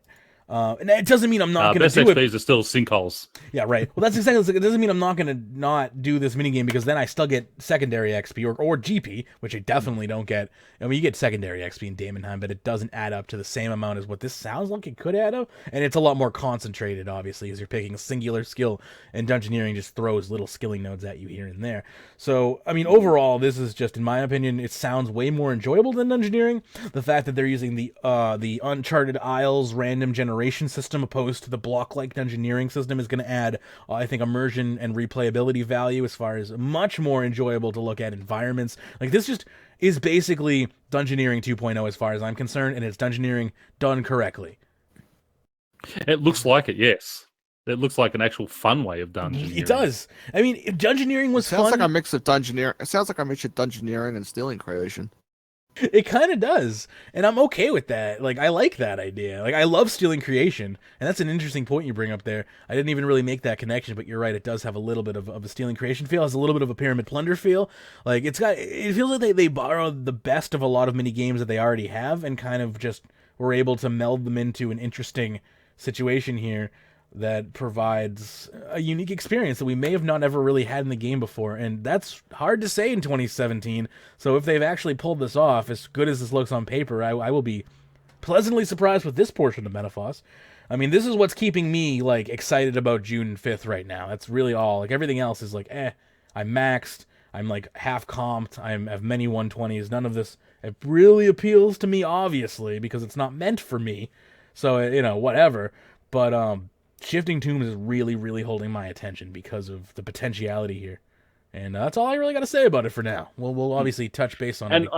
And it doesn't mean I'm not going Best to do it. XPs are still sinkholes. Yeah, right. Well, that's exactly. It doesn't mean I'm not going to not do this minigame, because then I still get secondary XP or GP, which I definitely don't get. I mean, you get secondary XP in Daemonheim, but it doesn't add up to the same amount as what this sounds like it could add up. And it's a lot more concentrated, obviously, as you're picking a singular skill, and Dungeoneering just throws little skilling nodes at you here and there. So, I mean, overall, this is just, in my opinion, it sounds way more enjoyable than Dungeoneering. The fact that they're using the Uncharted Isles random generation system opposed to the block-like Dungeoneering system is going to add, I think, immersion and replayability value as far as much more enjoyable to look at environments. Like, this just is basically Dungeoneering 2.0 as far as I'm concerned, and it's Dungeoneering done correctly. It looks like it, yes. It looks like an actual fun way of Dungeoneering. It does. I mean, if Dungeoneering was Sounds fun, like a mix of Dungeoneering. It sounds like a mix of Dungeoneering and stealing creation. it kind of does, and I'm okay with that. Like, I like that idea. Like, I love stealing creation, and that's an interesting point you bring up there. I didn't even really make that connection, but you're right. It does have a little bit of a stealing creation feel. It has a little bit of a pyramid plunder feel. Like, it feels like they borrowed the best of a lot of mini games that they already have, and kind of just were able to meld them into an interesting situation here that provides a unique experience that we may have not ever really had in the game before, and that's hard to say in 2017. So if they've actually pulled this off, as good as this looks on paper, I will be pleasantly surprised with this portion of Menaphos. I mean, this is what's keeping me, like, excited about June 5th right now. That's really all. Like, everything else is like, I'm maxed, I'm, like, half comped, I have many 120s. None of this, it really appeals to me, obviously, because it's not meant for me. So, whatever. But, Shifting Tombs is really, really holding my attention because of the potentiality here. And that's all I really got to say about it for now. We'll obviously touch base on it.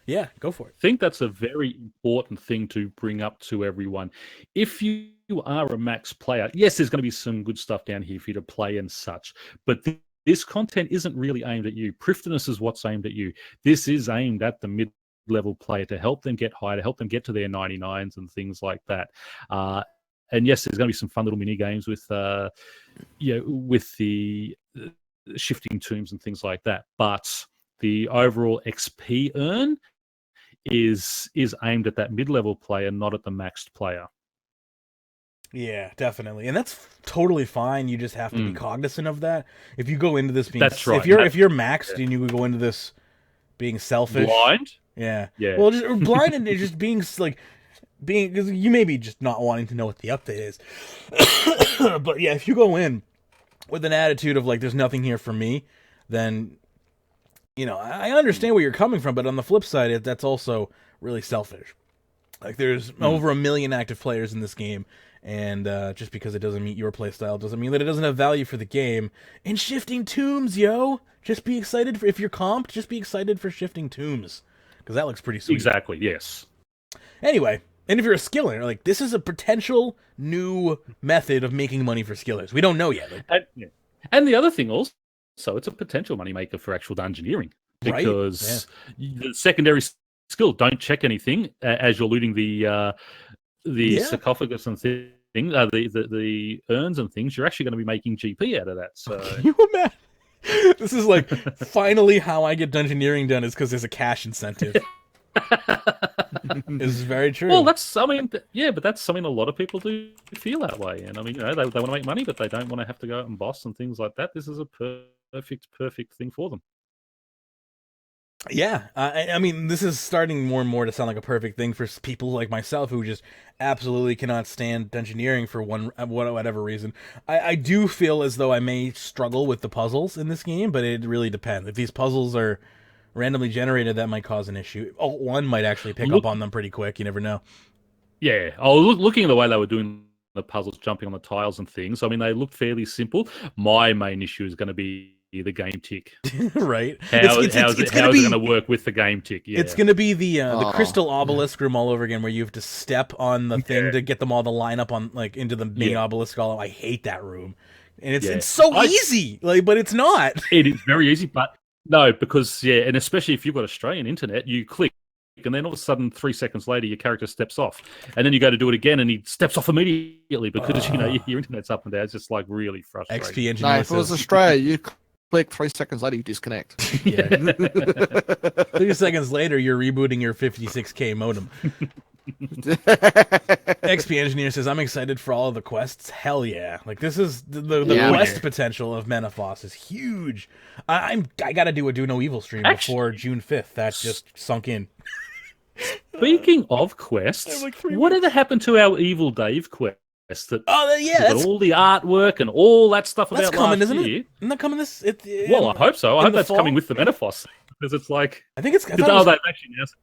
Yeah, go for it. I think that's a very important thing to bring up to everyone. If you are a max player, yes, there's going to be some good stuff down here for you to play and such, but this content isn't really aimed at you. Prifdiness is what's aimed at you. This is aimed at the mid-level player to help them get higher, to help them get to their 99s and things like that. And yes, there's going to be some fun little mini games with the shifting tombs and things like that. But the overall XP earn is aimed at that mid-level player, not at the maxed player. Yeah, definitely, and that's totally fine. You just have to be cognizant of that. If you go into this being, that's right. If you're maxed and you go into this being selfish, blind, yeah. Well, just blind and just being like. Because you may be just not wanting to know what the update is. But yeah, if you go in with an attitude of like, there's nothing here for me, then, I understand where you're coming from, but on the flip side, that's also really selfish. Like, there's over 1 million active players in this game, and just because it doesn't meet your playstyle doesn't mean that it doesn't have value for the game. And Shifting Tombs, yo! Just be excited if you're comped, just be excited for Shifting Tombs. Because that looks pretty sweet. Exactly, yes. Anyway, and if you're a skiller, like, this is a potential new method of making money for skillers. We don't know yet. And the other thing also, it's a potential moneymaker for actual Dungeoneering. Because the secondary skill, don't check anything as you're looting the sarcophagus and things, the urns and things. You're actually going to be making GP out of that. So can you imagine? This is like, finally how I get Dungeoneering done is because there's a cash incentive. This is very true. Well, but that's something a lot of people do feel that way. And I mean, they want to make money, but they don't want to have to go out and boss and things like that. This is a perfect thing for them. Yeah, I mean, this is starting more and more to sound like a perfect thing for people like myself who just absolutely cannot stand Dungeoneering for whatever reason. I do feel as though I may struggle with the puzzles in this game, but it really depends. If these puzzles are randomly generated, that might cause an issue. Alt 1 might actually pick up on them pretty quick. You never know. Yeah. Looking at the way they were doing the puzzles, jumping on the tiles and things, I mean, they look fairly simple. My main issue is going to be the game tick. Right. How is it going to work with the game tick? Yeah. It's going to be the crystal obelisk room all over again, where you have to step on the thing to get them all to line up on, like, into the main obelisk. I hate that room. And it's so easy, but it's not. It is very easy, but no, because and especially if you've got Australian internet, you click and then all of a sudden, 3 seconds later, your character steps off, and then you go to do it again, and he steps off immediately because your internet's up and down. It's just like really frustrating. XP engineer No, if it was Australia, you click 3 seconds later, you disconnect. Yeah. 3 seconds later, you're rebooting your 56K modem. XP engineer says, "I'm excited for all of the quests. Hell yeah! Like this is the quest potential of Menaphos is huge. I gotta do a Do No Evil stream before June 5th. That just sunk in." Speaking of quests, whatever happened to our Evil Dave quest? That that's all the artwork and all that stuff that's about coming, last isn't year. it? Isn't that coming this? Well, I hope so. I hope that's fall? coming with the Menaphos because it's like I think it's. they've actually announced.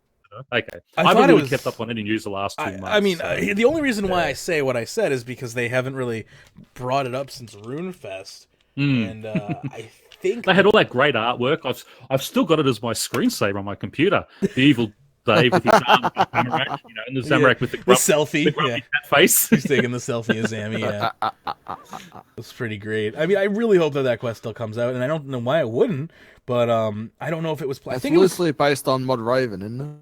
Okay, I haven't really kept up on any news the last 2 months. I mean, the only reason why I say what I said is because they haven't really brought it up since RuneFest, and I think they had all that great artwork. I've still got it as my screensaver on my computer. The Evil Dave with his arm, and the Zamorak, and the Zamorak with the selfie, the grumpy cat face. He's taking the selfie of Zammy. Yeah, it's pretty great. I mean, I really hope that quest still comes out, and I don't know why it wouldn't, but I don't know if it was. I think loosely based on Mod Raven, isn't it?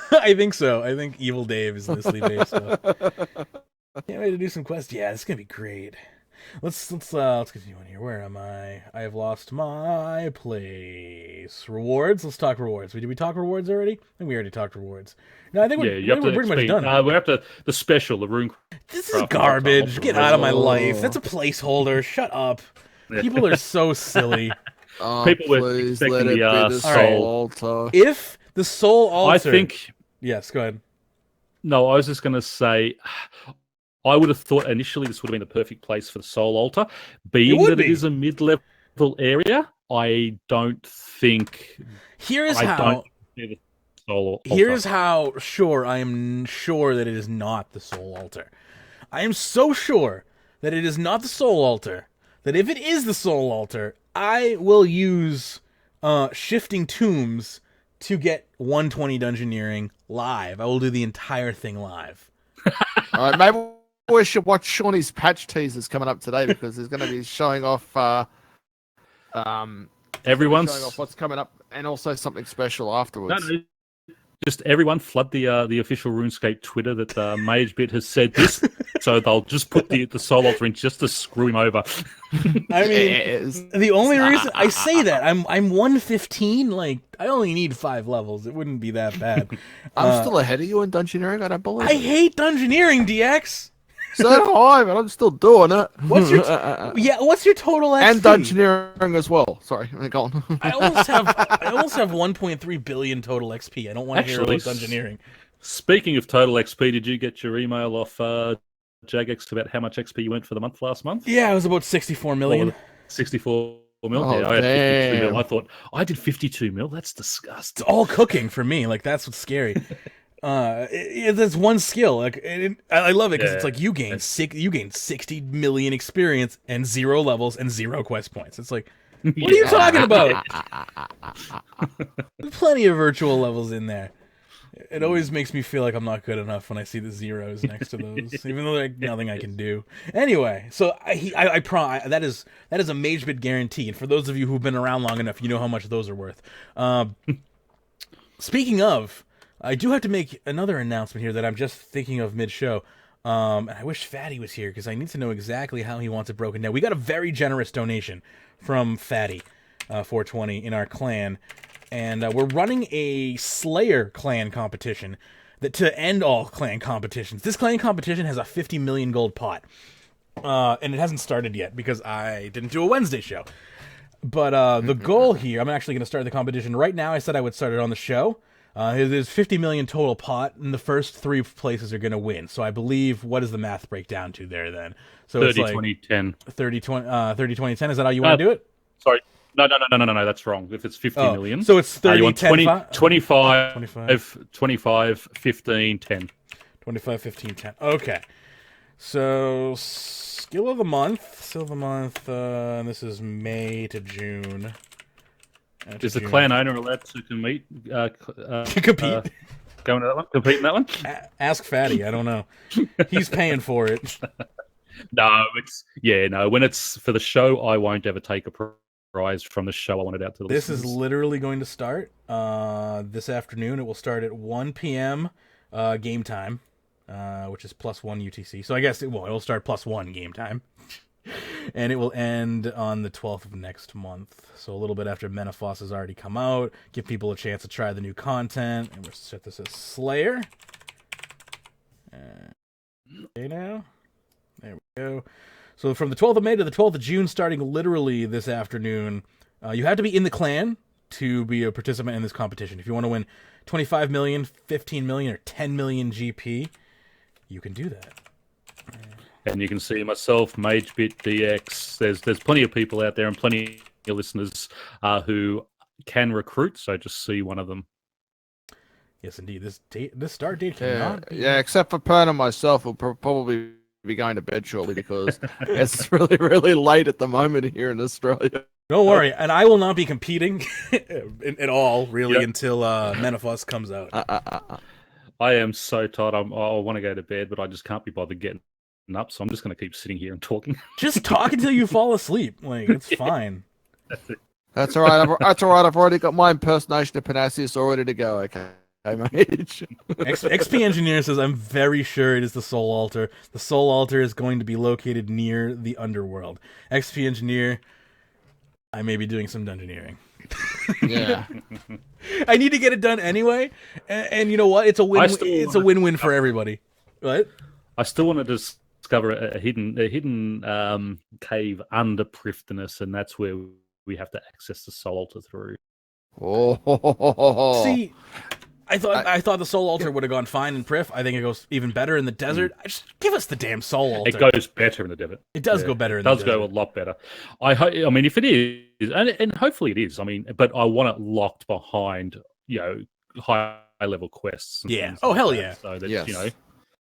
I think so. I think Evil Dave is loosely based. Can't wait to do some quests. Yeah, this is gonna be great. Let's continue on here. Where am I? I have lost my place. Rewards. Let's talk rewards. Did we talk rewards already? I think we already talked rewards. No, I think we're pretty much done. We're up to the special, the Rune. This is garbage. Get out of my life. That's a placeholder. Shut up. People are so silly. People were expecting the soul altar. If the soul altar, I think. Yes, go ahead. No, I was just going to say, I would have thought initially this would have been the perfect place for the soul altar, being that it is a mid-level area. I don't think. Here's how sure I am sure that it is not the soul altar. I am so sure that it is not the soul altar that if it is the soul altar, I will use shifting tombs to get 120 dungeoneering live. I will do the entire thing live. All right, maybe we should watch Shawnee's patch teasers coming up today because he's going to be showing off. Everyone's showing off what's coming up, and also something special afterwards. No, just everyone flood the official RuneScape Twitter that Magebit has said this, so they'll just put the soul altar in just to screw him over. I mean, the only reason I say that I'm 115. Like I only need 5 levels. It wouldn't be that bad. I'm still ahead of you in dungeoneering. I don't believe. I hate dungeoneering, DX. So do I, but I'm still doing it. What's your what's your total XP? And dungeoneering as well. Sorry, go on. I almost have 1.3 billion total XP. I don't want to hear about dungeoneering. Speaking of total XP, did you get your email off Jagex about how much XP you went for the month last month? Yeah, it was about 64 million. 64 mil. Oh, yeah, I had 52 mil. I thought I did 52 mil. That's disgusting. It's all cooking for me. Like that's what's scary. There's one skill. Like I love it because it's like you gain 60 million experience and 0 levels and 0 quest points. It's like, what are you talking about? There's plenty of virtual levels in there. It always makes me feel like I'm not good enough when I see the zeros next to those, even though there's nothing I can do. Anyway, so that is a Magebit guarantee. And for those of you who've been around long enough, you know how much those are worth. Speaking of, I do have to make another announcement here that I'm just thinking of mid-show. And I wish Fatty was here because I need to know exactly how he wants it broken down. We got a very generous donation from Fatty, 420 in our clan. And we're running a Slayer clan competition to end all clan competitions. This clan competition has a 50 million gold pot. And it hasn't started yet because I didn't do a Wednesday show. But the goal here, I'm actually going to start the competition right now. I said I would start it on the show. There's 50 million total pot, and the first 3 places are going to win. So I believe, what does the math break down to there then? So 30, it's like 20, 10. 30, 20, 10. Is that how you want to do it? Sorry. No, that's wrong. If it's 50 million. So it's 30, you want 10, 25, 15, 10. 25, 15, 10. Okay. So, skill of the month. And this is May to June. Is the clan owner allowed to compete? Compete? Go into that one? Compete in that one? Ask Fatty. I don't know. He's paying for it. No, when it's for the show, I won't ever take a surprise from the show I wanted out to the This listeners. is literally going to start this afternoon. It will start at 1 p.m. Game time, which is +1 UTC. So I guess it'll start +1 game time. And it will end on the 12th of next month. So a little bit after Menaphos has already come out. Give people a chance to try the new content. And we'll set this as Slayer. Okay, now. There we go. So from the 12th of May to the 12th of June, starting literally this afternoon, you have to be in the clan to be a participant in this competition. If you want to win 25 million, 15 million, or 10 million GP, you can do that. And you can see myself, Magebit, DX. There's plenty of people out there and plenty of listeners who can recruit. So just see one of them. Yes, indeed. This start date cannot be... Yeah, except for Pern and myself, we'll probably be going to bed shortly because it's really, really late at the moment here in Australia. Don't worry, and I will not be competing at all, really, until Menaphos comes out. I am so tired. I want to go to bed, but I just can't be bothered getting up, so I'm just going to keep sitting here and talking. Just talk until you fall asleep. Like, it's fine. That's it. That's all right. That's all right. I've already got my impersonation of Panaceus all ready to go. Okay, mate. XP Engineer says, I'm very sure it is the Soul Altar. The Soul Altar is going to be located near the Underworld. XP Engineer, I may be doing some dungeoneering. Yeah. I need to get it done anyway, and you know what? It's a win. It's a win-win for everybody. What? I still want to discover a hidden cave under Prifdinus, and that's where we have to access the Soul Altar through. Oh. See, I thought the Soul Altar would have gone fine in Prif. I think it goes even better in the desert. Just give us the damn Soul Altar. It goes better in the desert. It does go better in the desert. It does go a lot better. I mean, if it is, and hopefully it is. I mean, but I want it locked behind, high level quests. Yeah. Oh hell yeah. So that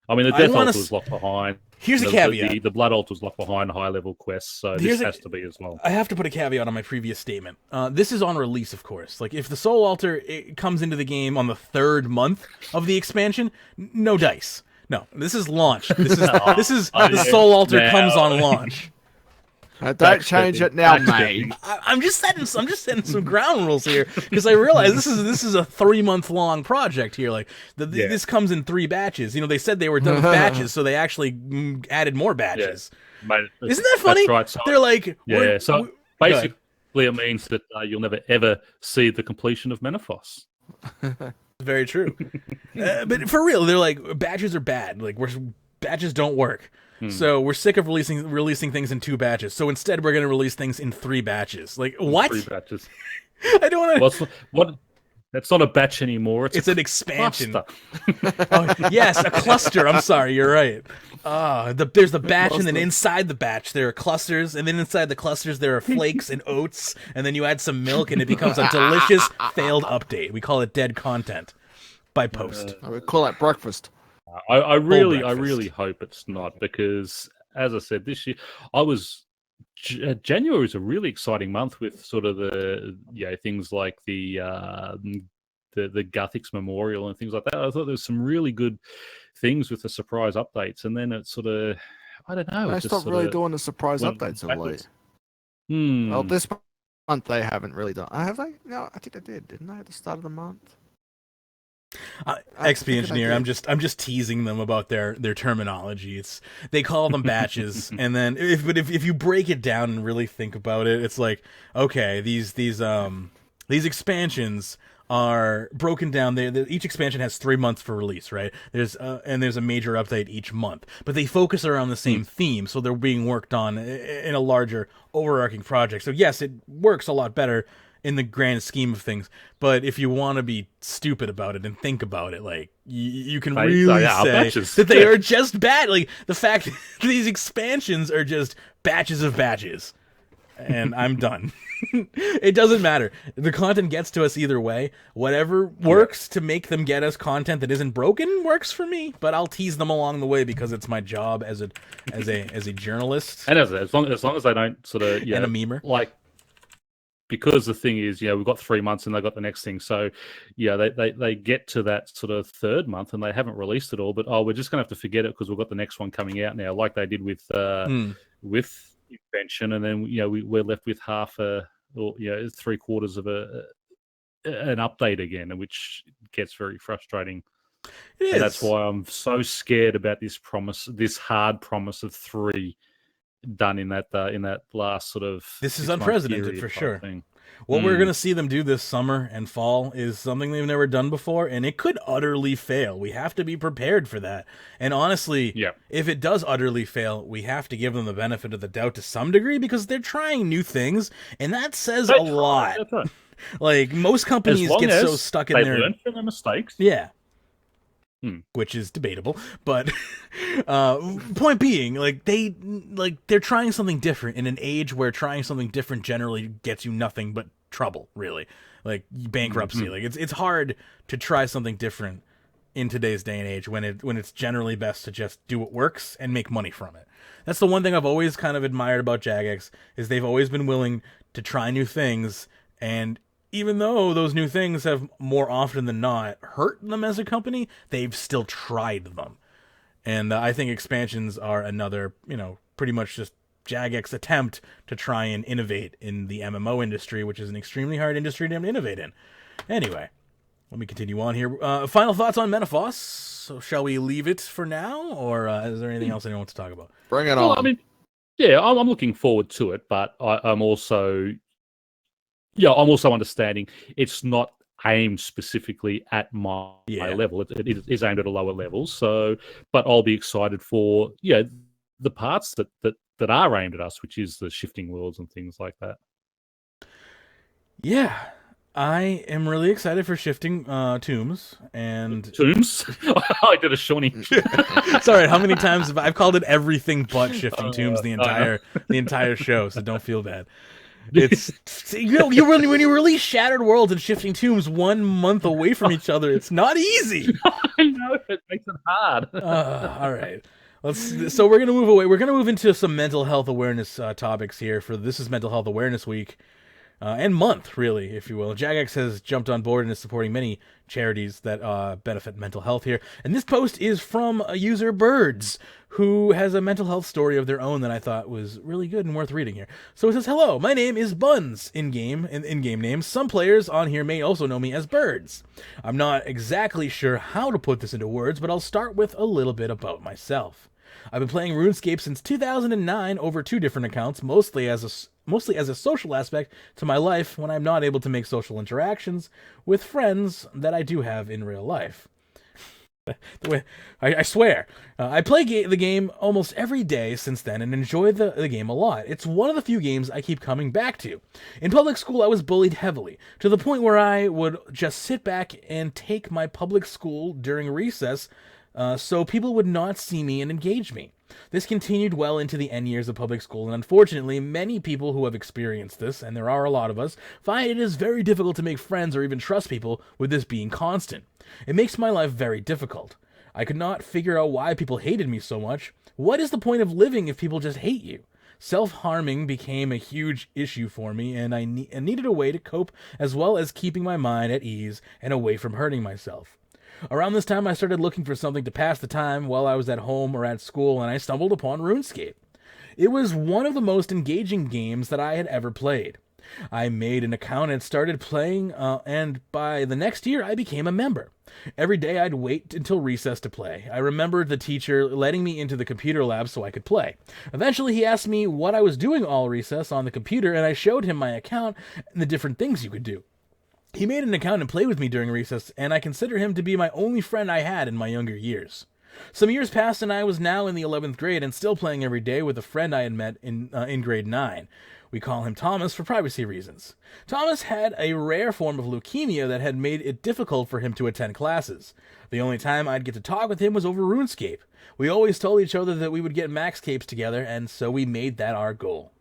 I mean, the Death Altar was locked behind. Here's a caveat. The Blood Altar was locked behind high-level quests, so this has to be as well. I have to put a caveat on my previous statement. This is on release, of course. Like, if the Soul Altar comes into the game on the 3rd month of the expansion, no dice. No, this is launch. This is the Soul Altar comes on launch. Don't change it now, mate. I'm just setting some ground rules here because I realize this is a 3-month-long project here. Like this comes in 3 batches. They said they were done with batches, so they actually added more batches. Yeah. Isn't that funny? Right. So, they're like, so basically it means that you'll never ever see the completion of Menaphos. Very true. But for real, they're like, batches are bad. Like batches don't work. So we're sick of releasing things in 2 batches. So instead, we're going to release things in 3 batches. Like what? 3 batches. I don't want to. What? That's not a batch anymore. It's an expansion. Yes, a cluster. I'm sorry, you're right. There's the batch, and then inside the batch there are clusters, and then inside the clusters there are flakes and oats, and then you add some milk, and it becomes a delicious failed update. We call it dead content by post. I would call that breakfast. I really hope it's not, because as I said, this year January was a really exciting month with sort of the things like the Guthix Memorial and things like that. I thought there was some really good things with the surprise updates, and then it's sort of, I don't know. They stopped really doing the surprise updates of late. Well, this month they haven't really done. Have they? No, I think they didn't they, at the start of the month? XP Engineer, I'm just teasing them about their terminology. They call them batches, and then if you break it down and really think about it, it's like, okay, these expansions are broken down. Each expansion has 3 months for release, right? There's a major update each month, but they focus around the same theme, so they're being worked on in a larger overarching project. So yes, it works a lot better in the grand scheme of things, but if you want to be stupid about it and think about it, like you can really say that they are just bad. Like the fact that these expansions are just batches of batches, and I'm done. It doesn't matter. The content gets to us either way. Whatever works to make them get us content that isn't broken works for me. But I'll tease them along the way because it's my job as a journalist and as long as they don't sort of and a memer like. Because the thing is, we've got 3 months and they've got the next thing. So, they get to that sort of 3rd month and they haven't released it all. But, we're just going to have to forget it because we've got the next one coming out now, like they did with Invention. And then, we're left with half a or 3/4 of an update again, which gets very frustrating. It is. And that's why I'm so scared about this hard promise of 3 done in that last sort of. This is 6-month unprecedented period for type sure. thing. What we're going to see them do this summer and fall is something they've never done before, and it could utterly fail. We have to be prepared for that. And honestly, if it does utterly fail, we have to give them the benefit of the doubt to some degree, because they're trying new things, and that says a lot. That's right. Like, most companies get so stuck in their... They learn from their mistakes. Yeah. Which is debatable, but point being, they're trying something different in an age where trying something different generally gets you nothing but trouble, really, like bankruptcy. Like it's hard to try something different in today's day and age when it's generally best to just do what works and make money from it. That's the one thing I've always kind of admired about Jagex, is they've always been willing to try new things, and even though those new things have more often than not hurt them as a company, they've still tried them. And I think expansions are another, pretty much just Jagex attempt to try and innovate in the MMO industry, which is an extremely hard industry to innovate in. Anyway, let me continue on here. Final thoughts on Menaphos. So shall we leave it for now, or is there anything else anyone wants to talk about? Bring it on. I mean, I'm looking forward to it, but I'm also understanding it's not aimed specifically at my level. It is aimed at a lower level. So, but I'll be excited for the parts that are aimed at us, which is the shifting worlds and things like that. Yeah, I am really excited for shifting tombs and tombs. I did a Shawnee. Sorry, how many times have I've called it everything but shifting tombs the entire show? So don't feel bad. It's when you release Shattered Worlds and Shifting Tombs 1 month away from each other, it's not easy. I know, it makes it hard. All right, so we're gonna move away. We're gonna move into some mental health awareness topics here. This is Mental Health Awareness Week. And month, really, if you will. Jagex has jumped on board and is supporting many charities that benefit mental health here. And this post is from a user Birds, who has a mental health story of their own that I thought was really good and worth reading here. So it says, "Hello, my name is Buns, in-game name. Some players on here may also know me as Birds. I'm not exactly sure how to put this into words, but I'll start with a little bit about myself. I've been playing RuneScape since 2009 over 2 different accounts, mostly as a social aspect to my life when I'm not able to make social interactions with friends that I do have in real life. I swear. I play the game almost every day since then and enjoy the game a lot. It's one of the few games I keep coming back to. In public school, I was bullied heavily, to the point where I would just sit back and take my public school during recess so people would not see me and engage me. This continued well into the end years of public school, and unfortunately, many people who have experienced this, and there are a lot of us, find it is very difficult to make friends or even trust people with this being constant. It makes my life very difficult. I could not figure out why people hated me so much. What is the point of living if people just hate you? Self-harming became a huge issue for me, and I needed a way to cope as well as keeping my mind at ease and away from hurting myself. Around this time, I started looking for something to pass the time while I was at home or at school, and I stumbled upon RuneScape. It was one of the most engaging games that I had ever played. I made an account and started playing, and by the next year, I became a member. Every day, I'd wait until recess to play. I remembered the teacher letting me into the computer lab so I could play. Eventually, he asked me what I was doing all recess on the computer, and I showed him my account and the different things you could do. He made an account and played with me during recess, and I consider him to be my only friend I had in my younger years. Some years passed, and I was now in the 11th grade and still playing every day with a friend I had met in grade 9. We call him Thomas for privacy reasons. Thomas had a rare form of leukemia that had made it difficult for him to attend classes. The only time I'd get to talk with him was over RuneScape. We always told each other that we would get max capes together, and so we made that our goal.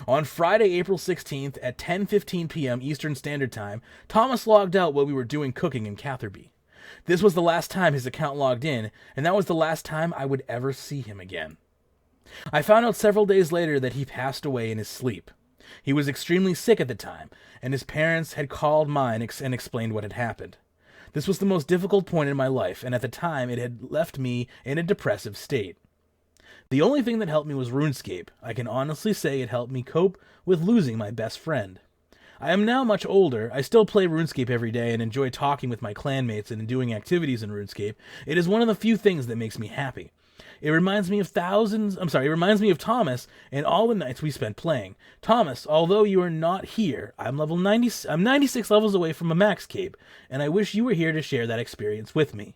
On Friday, April 16th at 10:15 p.m. Eastern Standard Time, Thomas logged out while we were doing cooking in Catherby. This was the last time his account logged in, and that was the last time I would ever see him again. I found out several days later that he passed away in his sleep. He was extremely sick at the time, and his parents had called mine and explained what had happened. This was the most difficult point in my life, and at the time it had left me in a depressive state. The only thing that helped me was RuneScape. I can honestly say it helped me cope with losing my best friend. I am now much older. I still play RuneScape every day and enjoy talking with my clanmates and doing activities in RuneScape. It is one of the few things that makes me happy. It reminds me of Thomas and all the nights we spent playing. Thomas, although you are not here, I'm 96 levels away from a max cape, and I wish you were here to share that experience with me.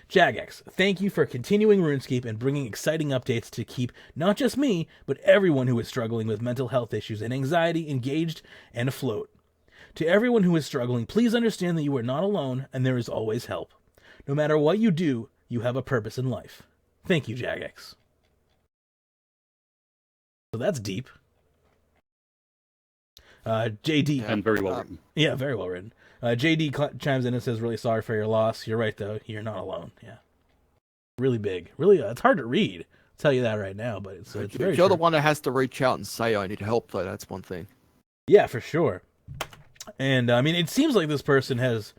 Jagex, thank you for continuing RuneScape and bringing exciting updates to keep not just me, but everyone who is struggling with mental health issues and anxiety engaged and afloat. To everyone who is struggling, please understand that you are not alone and there is always help. No matter what you do, you have a purpose in life. Thank you, Jagex. So that's deep. JD. And very well written. Yeah, very well written. JD chimes in and says, really sorry for your loss. You're right, though. You're not alone. Yeah. Really big. Really, it's hard to read. I'll tell you that right now, but it's very You're true. the one that has to reach out and say, I need help, though. That's one thing. Yeah, for sure. And, I mean, it seems like this person has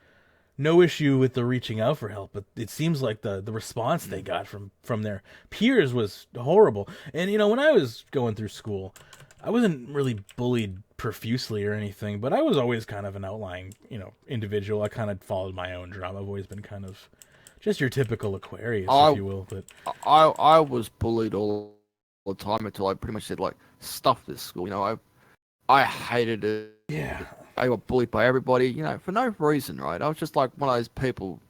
no issue with the reaching out for help, but it seems like the response they got from their peers was horrible. And, you know, when I was going through school, I wasn't really bullied profusely or anything, but I was always kind of an outlying, you know, individual. I kind of followed my own drum. I've always been kind of just your typical Aquarius, if you will. But I was bullied all the time until I pretty much said, like, stuff this school. You know, I hated it. yeah, I got bullied by everybody, you know, for no reason, right? I was just like one of those people.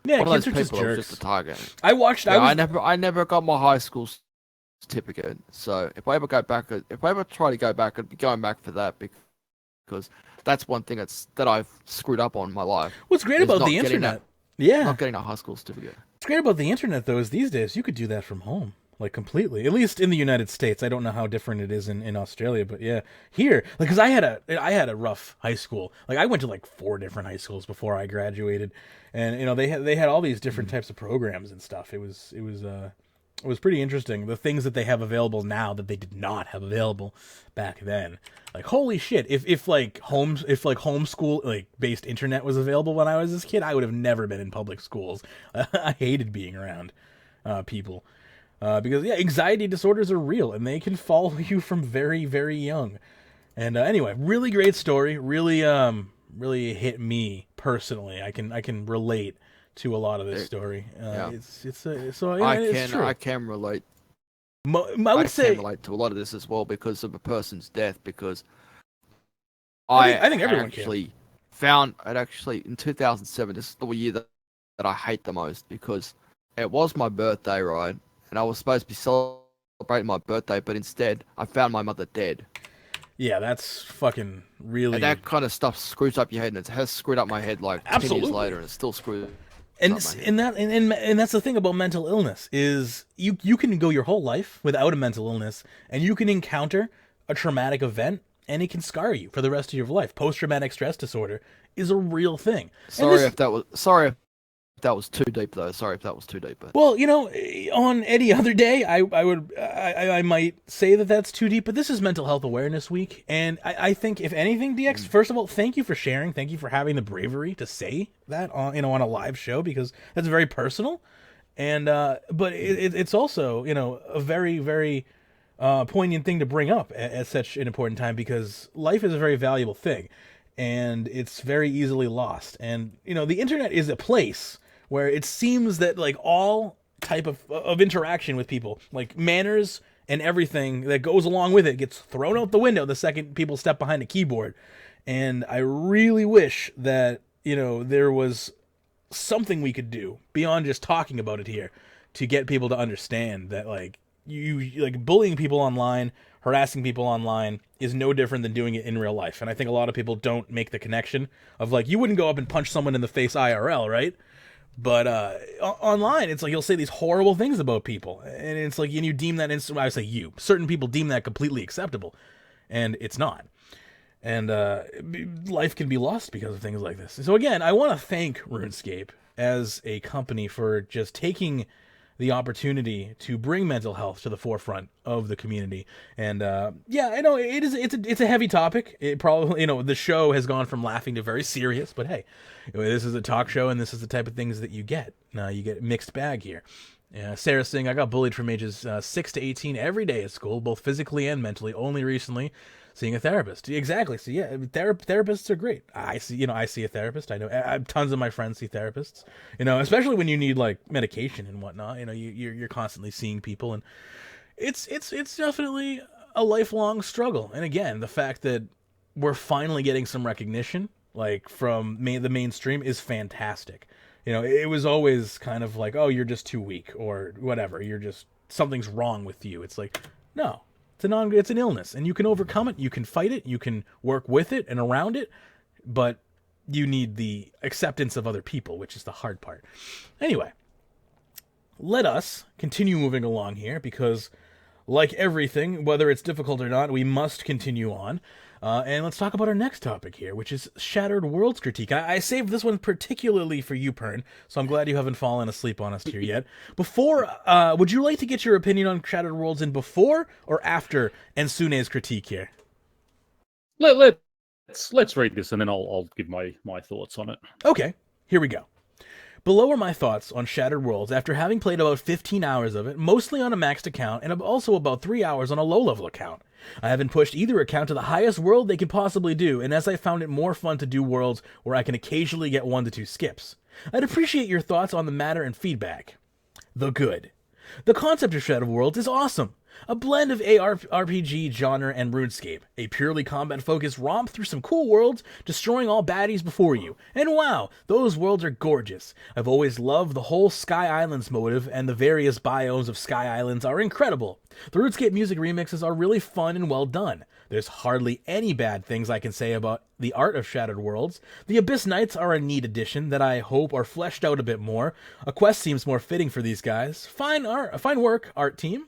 yeah, One of kids those are just people that was jerks. just a target. I watched. Yeah, I never got my high school certificate. So if I ever try to go back, I'd be going back for that because that's one thing that I've screwed up on in my life. What's great is about not the getting internet? Not getting a high school certificate. What's great about the internet, though, is these days you could do that from home, like completely. At least in the United States. I don't know how different it is in Australia, but yeah, here, like, because I had a rough high school. Like, I went to like 4 different high schools before I graduated, and you know they had all these different types of programs and stuff. It was pretty interesting. The things that they have available now that they did not have available back then. Like, holy shit! If homeschool like based internet was available when I was this kid, I would have never been in public schools. I hated being around people because yeah, anxiety disorders are real and they can follow you from very, very young. And anyway, really great story. Really hit me personally. I can relate to a lot of this story. Yeah. It's true. I can relate. I I would say can relate to a lot of this as well because of a person's death. Because I think everyone actually found it in 2007. This is the year that I hate the most because it was my birthday, right? And I was supposed to be celebrating my birthday, but instead I found my mother dead. yeah, that's fucking really. And that kind of stuff screws up your head, and it has screwed up my head like 10 Absolutely. years later, and it's still screwed. And that's the thing about mental illness is you can go your whole life without a mental illness, and you can encounter a traumatic event, and it can scar you for the rest of your life. Post-traumatic stress disorder is a real thing. Sorry if that was too deep, though. Sorry if that was too deep. But... Well, you know, on any other day, I might say that that's too deep, but this is Mental Health Awareness Week, and I think, if anything, DX, first of all, thank you for sharing, thank you for having the bravery to say that on a live show, because that's very personal, and but it's also, you know, a very, very poignant thing to bring up at such an important time, because life is a very valuable thing, and it's very easily lost, and, you know, the internet is a place where it seems that, like, all type of interaction with people, like manners and everything that goes along with it, gets thrown out the window the second people step behind a keyboard. And I really wish that, you know, there was something we could do beyond just talking about it here to get people to understand that, like, like, bullying people online, harassing people online is no different than doing it in real life. And I think a lot of people don't make the connection of, like, you wouldn't go up and punch someone in the face IRL, right? But online, it's like you'll say these horrible things about people, and it's like, and you deem that I say certain people deem that completely acceptable, and it's not. And life can be lost because of things like this. So again, I want to thank RuneScape as a company for just taking the opportunity to bring mental health to the forefront of the community. And yeah, I know it's a heavy topic. It probably, you know, the show has gone from laughing to very serious, but hey, this is a talk show, and this is the type of things that you get. You get a mixed bag here. Yeah, Sarah saying, I got bullied from ages 6 to 18 every day at school, both physically and mentally, only recently seeing a therapist. Exactly. So yeah, therapists are great. I see a therapist. I know tons of my friends see therapists, especially when you need like medication and whatnot. You're constantly seeing people, and it's definitely a lifelong struggle. And again, the fact that we're finally getting some recognition, like from the mainstream, is fantastic. It was always kind of like, oh, you're just too weak or whatever. Something's wrong with you. It's like, no, it's an illness, and you can overcome it. You can fight it. You can work with it and around it, but you need the acceptance of other people, which is the hard part. Anyway, let us continue moving along here because, like everything, whether it's difficult or not, we must continue on. And let's talk about our next topic here, which is Shattered Worlds critique. I saved this one particularly for you, Pern, so I'm glad you haven't fallen asleep on us here yet. Before, would you like to get your opinion on Shattered Worlds in before or after Ensune's critique here? Let's read this, and then I'll give my thoughts on it. Okay, here we go. Below are my thoughts on Shattered Worlds after having played about 15 hours of it, mostly on a maxed account, and also about 3 hours on a low-level account. I haven't pushed either account to the highest world they could possibly do, and as I found it more fun to do worlds where I can occasionally get 1 to 2 skips. I'd appreciate your thoughts on the matter and feedback. The good. The concept of Shattered Worlds is awesome. A blend of RPG genre and RuneScape. A purely combat-focused romp through some cool worlds, destroying all baddies before you. And wow, those worlds are gorgeous. I've always loved the whole Sky Islands motive, and the various biomes of Sky Islands are incredible. The RuneScape music remixes are really fun and well done. There's hardly any bad things I can say about the art of Shattered Worlds. The Abyss Knights are a neat addition that I hope are fleshed out a bit more. A quest seems more fitting for these guys. Fine work, art team.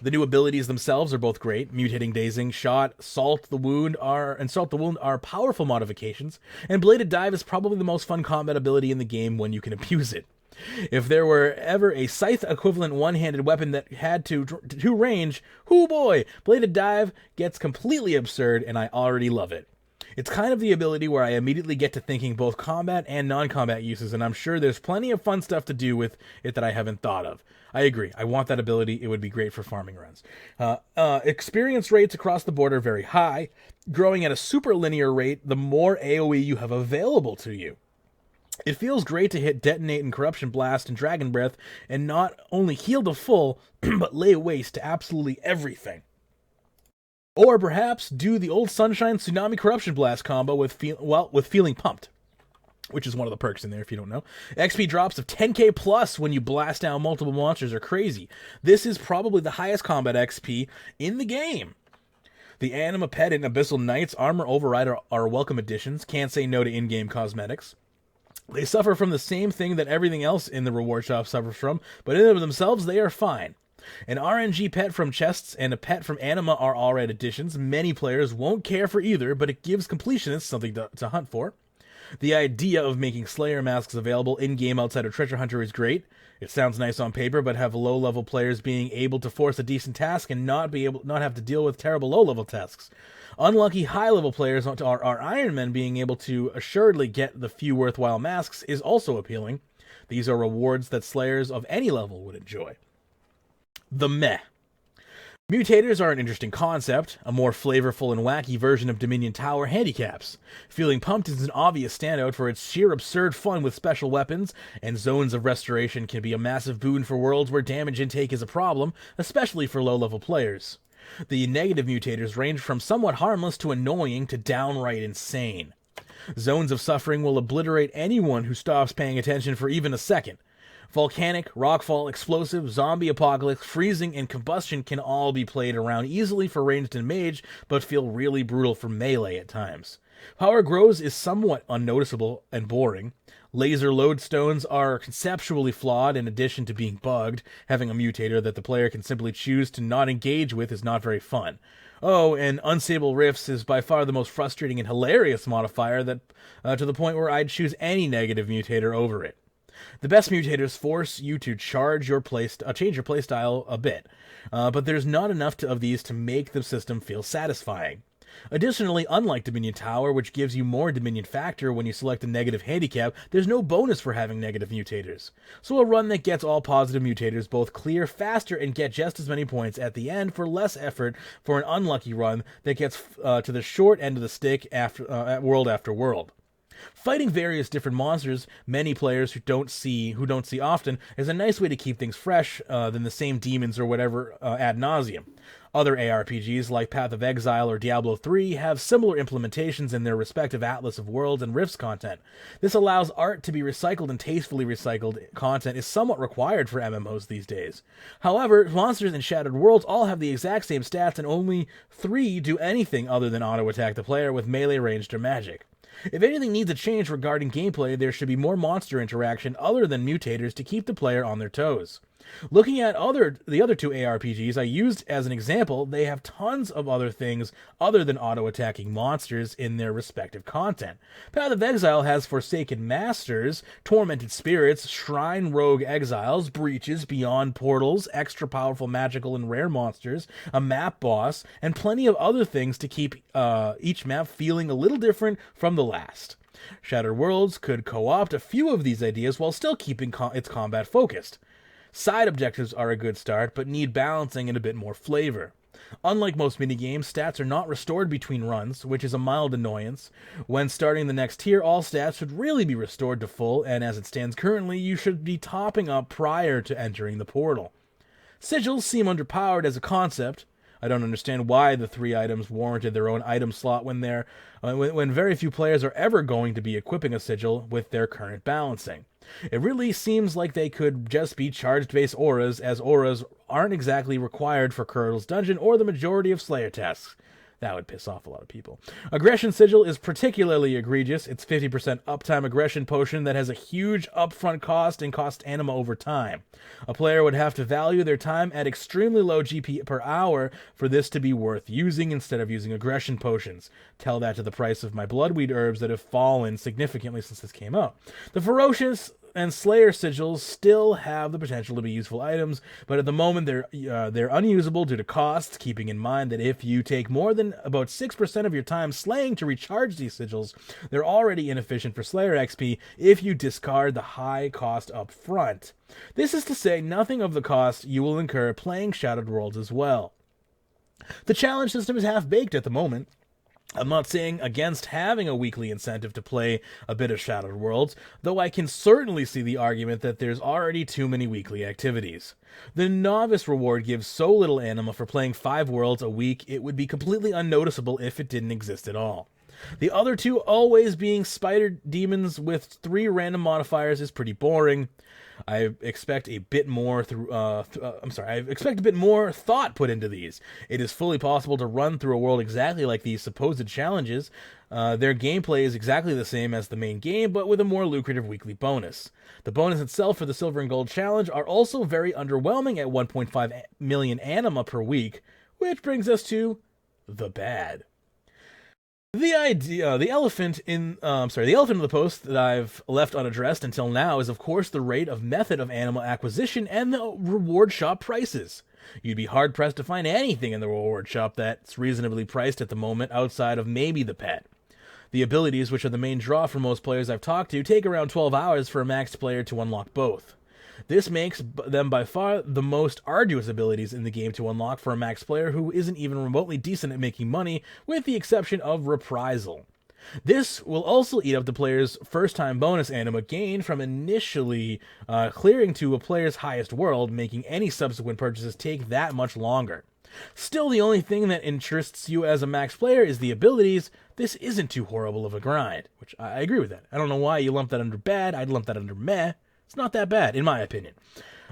The new abilities themselves are both great. Mutating Dazing, Shot, Salt the Wound are powerful modifications, and Bladed Dive is probably the most fun combat ability in the game when you can abuse it. If there were ever a scythe-equivalent one-handed weapon that had to range, hoo boy, Bladed Dive gets completely absurd, and I already love it. It's kind of the ability where I immediately get to thinking both combat and non-combat uses, and I'm sure there's plenty of fun stuff to do with it that I haven't thought of. I agree. I want that ability. It would be great for farming runs. Experience rates across the board are very high, growing at a super linear rate the more AoE you have available to you. It feels great to hit Detonate and Corruption Blast and Dragon Breath and not only heal to full, but lay waste to absolutely everything. Or perhaps do the old Sunshine Tsunami Corruption Blast combo with Feeling Pumped, which is one of the perks in there if you don't know. XP drops of 10k plus when you blast down multiple monsters are crazy. This is probably the highest combat XP in the game. The Anima Pet and Abyssal Knights Armor Override are welcome additions. Can't say no to in-game cosmetics. They suffer from the same thing that everything else in the reward shop suffers from, but in and of themselves they are fine. An RNG pet from chests and a pet from Anima are alright additions. Many players won't care for either, but it gives completionists something to hunt for. The idea of making Slayer masks available in-game outside of Treasure Hunter is great. It sounds nice on paper, but have low-level players being able to force a decent task and not have to deal with terrible low-level tasks. Unlucky high-level players are Iron Men being able to assuredly get the few worthwhile masks is also appealing. These are rewards that Slayers of any level would enjoy. The meh. Mutators are an interesting concept, a more flavorful and wacky version of Dominion Tower handicaps. Feeling Pumped is an obvious standout for its sheer absurd fun with special weapons, and Zones of Restoration can be a massive boon for worlds where damage intake is a problem, especially for low-level players. The negative mutators range from somewhat harmless to annoying to downright insane. Zones of Suffering will obliterate anyone who stops paying attention for even a second. Volcanic, Rockfall, Explosive, Zombie Apocalypse, Freezing, and Combustion can all be played around easily for ranged and mage, but feel really brutal for melee at times. Power Grows is somewhat unnoticeable and boring. Laser Lodestones are conceptually flawed in addition to being bugged. Having a mutator that the player can simply choose to not engage with is not very fun. Oh, and Unstable Rifts is by far the most frustrating and hilarious modifier that to the point where I'd choose any negative mutator over it. The best mutators force you to change your playstyle a bit, but there's not enough of these to make the system feel satisfying. Additionally, unlike Dominion Tower, which gives you more Dominion Factor when you select a negative handicap, there's no bonus for having negative mutators. So a run that gets all positive mutators both clear faster and get just as many points at the end for less effort for an unlucky run that gets to the short end of the stick at world after world. Fighting various different monsters, many players who don't see often, is a nice way to keep things fresh than the same demons or whatever ad nauseum. Other ARPGs like Path of Exile or Diablo 3 have similar implementations in their respective Atlas of Worlds and Rifts content. This allows art to be recycled, and tastefully recycled content is somewhat required for MMOs these days. However, monsters in Shattered Worlds all have the exact same stats, and only 3 do anything other than auto-attack the player with melee ranged or magic. If anything needs a change regarding gameplay, there should be more monster interaction other than mutators to keep the player on their toes. Looking at the other two ARPGs I used as an example, they have tons of other things other than auto-attacking monsters in their respective content. Path of Exile has Forsaken Masters, Tormented Spirits, Shrine Rogue Exiles, Breaches, Beyond Portals, extra powerful magical and rare monsters, a map boss, and plenty of other things to keep each map feeling a little different from the last. Shattered Worlds could co-opt a few of these ideas while still keeping its combat focused. Side objectives are a good start, but need balancing and a bit more flavor. Unlike most minigames, stats are not restored between runs, which is a mild annoyance. When starting the next tier, all stats should really be restored to full, and as it stands currently, you should be topping up prior to entering the portal. Sigils seem underpowered as a concept. I don't understand why the 3 items warranted their own item slot when very few players are ever going to be equipping a sigil with their current balancing. It really seems like they could just be charged-based auras, as auras aren't exactly required for Curdle's Dungeon or the majority of Slayer tasks. That would piss off a lot of people. Aggression Sigil is particularly egregious. It's 50% uptime aggression potion that has a huge upfront cost and costs anima over time. A player would have to value their time at extremely low GP per hour for this to be worth using instead of using aggression potions. Tell that to the price of my bloodweed herbs that have fallen significantly since this came out. The Ferocious and Slayer sigils still have the potential to be useful items, but at the moment they're unusable due to costs, keeping in mind that if you take more than about 6% of your time slaying to recharge these sigils, they're already inefficient for Slayer XP if you discard the high cost up front. This is to say nothing of the cost you will incur playing Shattered Worlds as well. The challenge system is half-baked at the moment. I'm not saying against having a weekly incentive to play a bit of Shattered Worlds, though I can certainly see the argument that there's already too many weekly activities. The Novice reward gives so little anima for playing 5 worlds a week, it would be completely unnoticeable if it didn't exist at all. The other 2 always being spider demons with 3 random modifiers is pretty boring. I expect a bit more thought put into these. It is fully possible to run through a world exactly like these supposed challenges. Their gameplay is exactly the same as the main game, but with a more lucrative weekly bonus. The bonus itself for the Silver and Gold Challenge are also very underwhelming at 1.5 million anima per week, which brings us to the bad. The elephant in the post that I've left unaddressed until now is, of course, the rate of method of animal acquisition and the reward shop prices. You'd be hard-pressed to find anything in the reward shop that's reasonably priced at the moment outside of maybe the pet. The abilities, which are the main draw for most players I've talked to, take around 12 hours for a maxed player to unlock both. This makes them by far the most arduous abilities in the game to unlock for a max player who isn't even remotely decent at making money, with the exception of Reprisal. This will also eat up the player's first-time bonus anima gain from initially clearing to a player's highest world, making any subsequent purchases take that much longer. Still, the only thing that interests you as a max player is the abilities. This isn't too horrible of a grind, which I agree with that. I don't know why you lump that under bad. I'd lump that under meh. It's not that bad, in my opinion.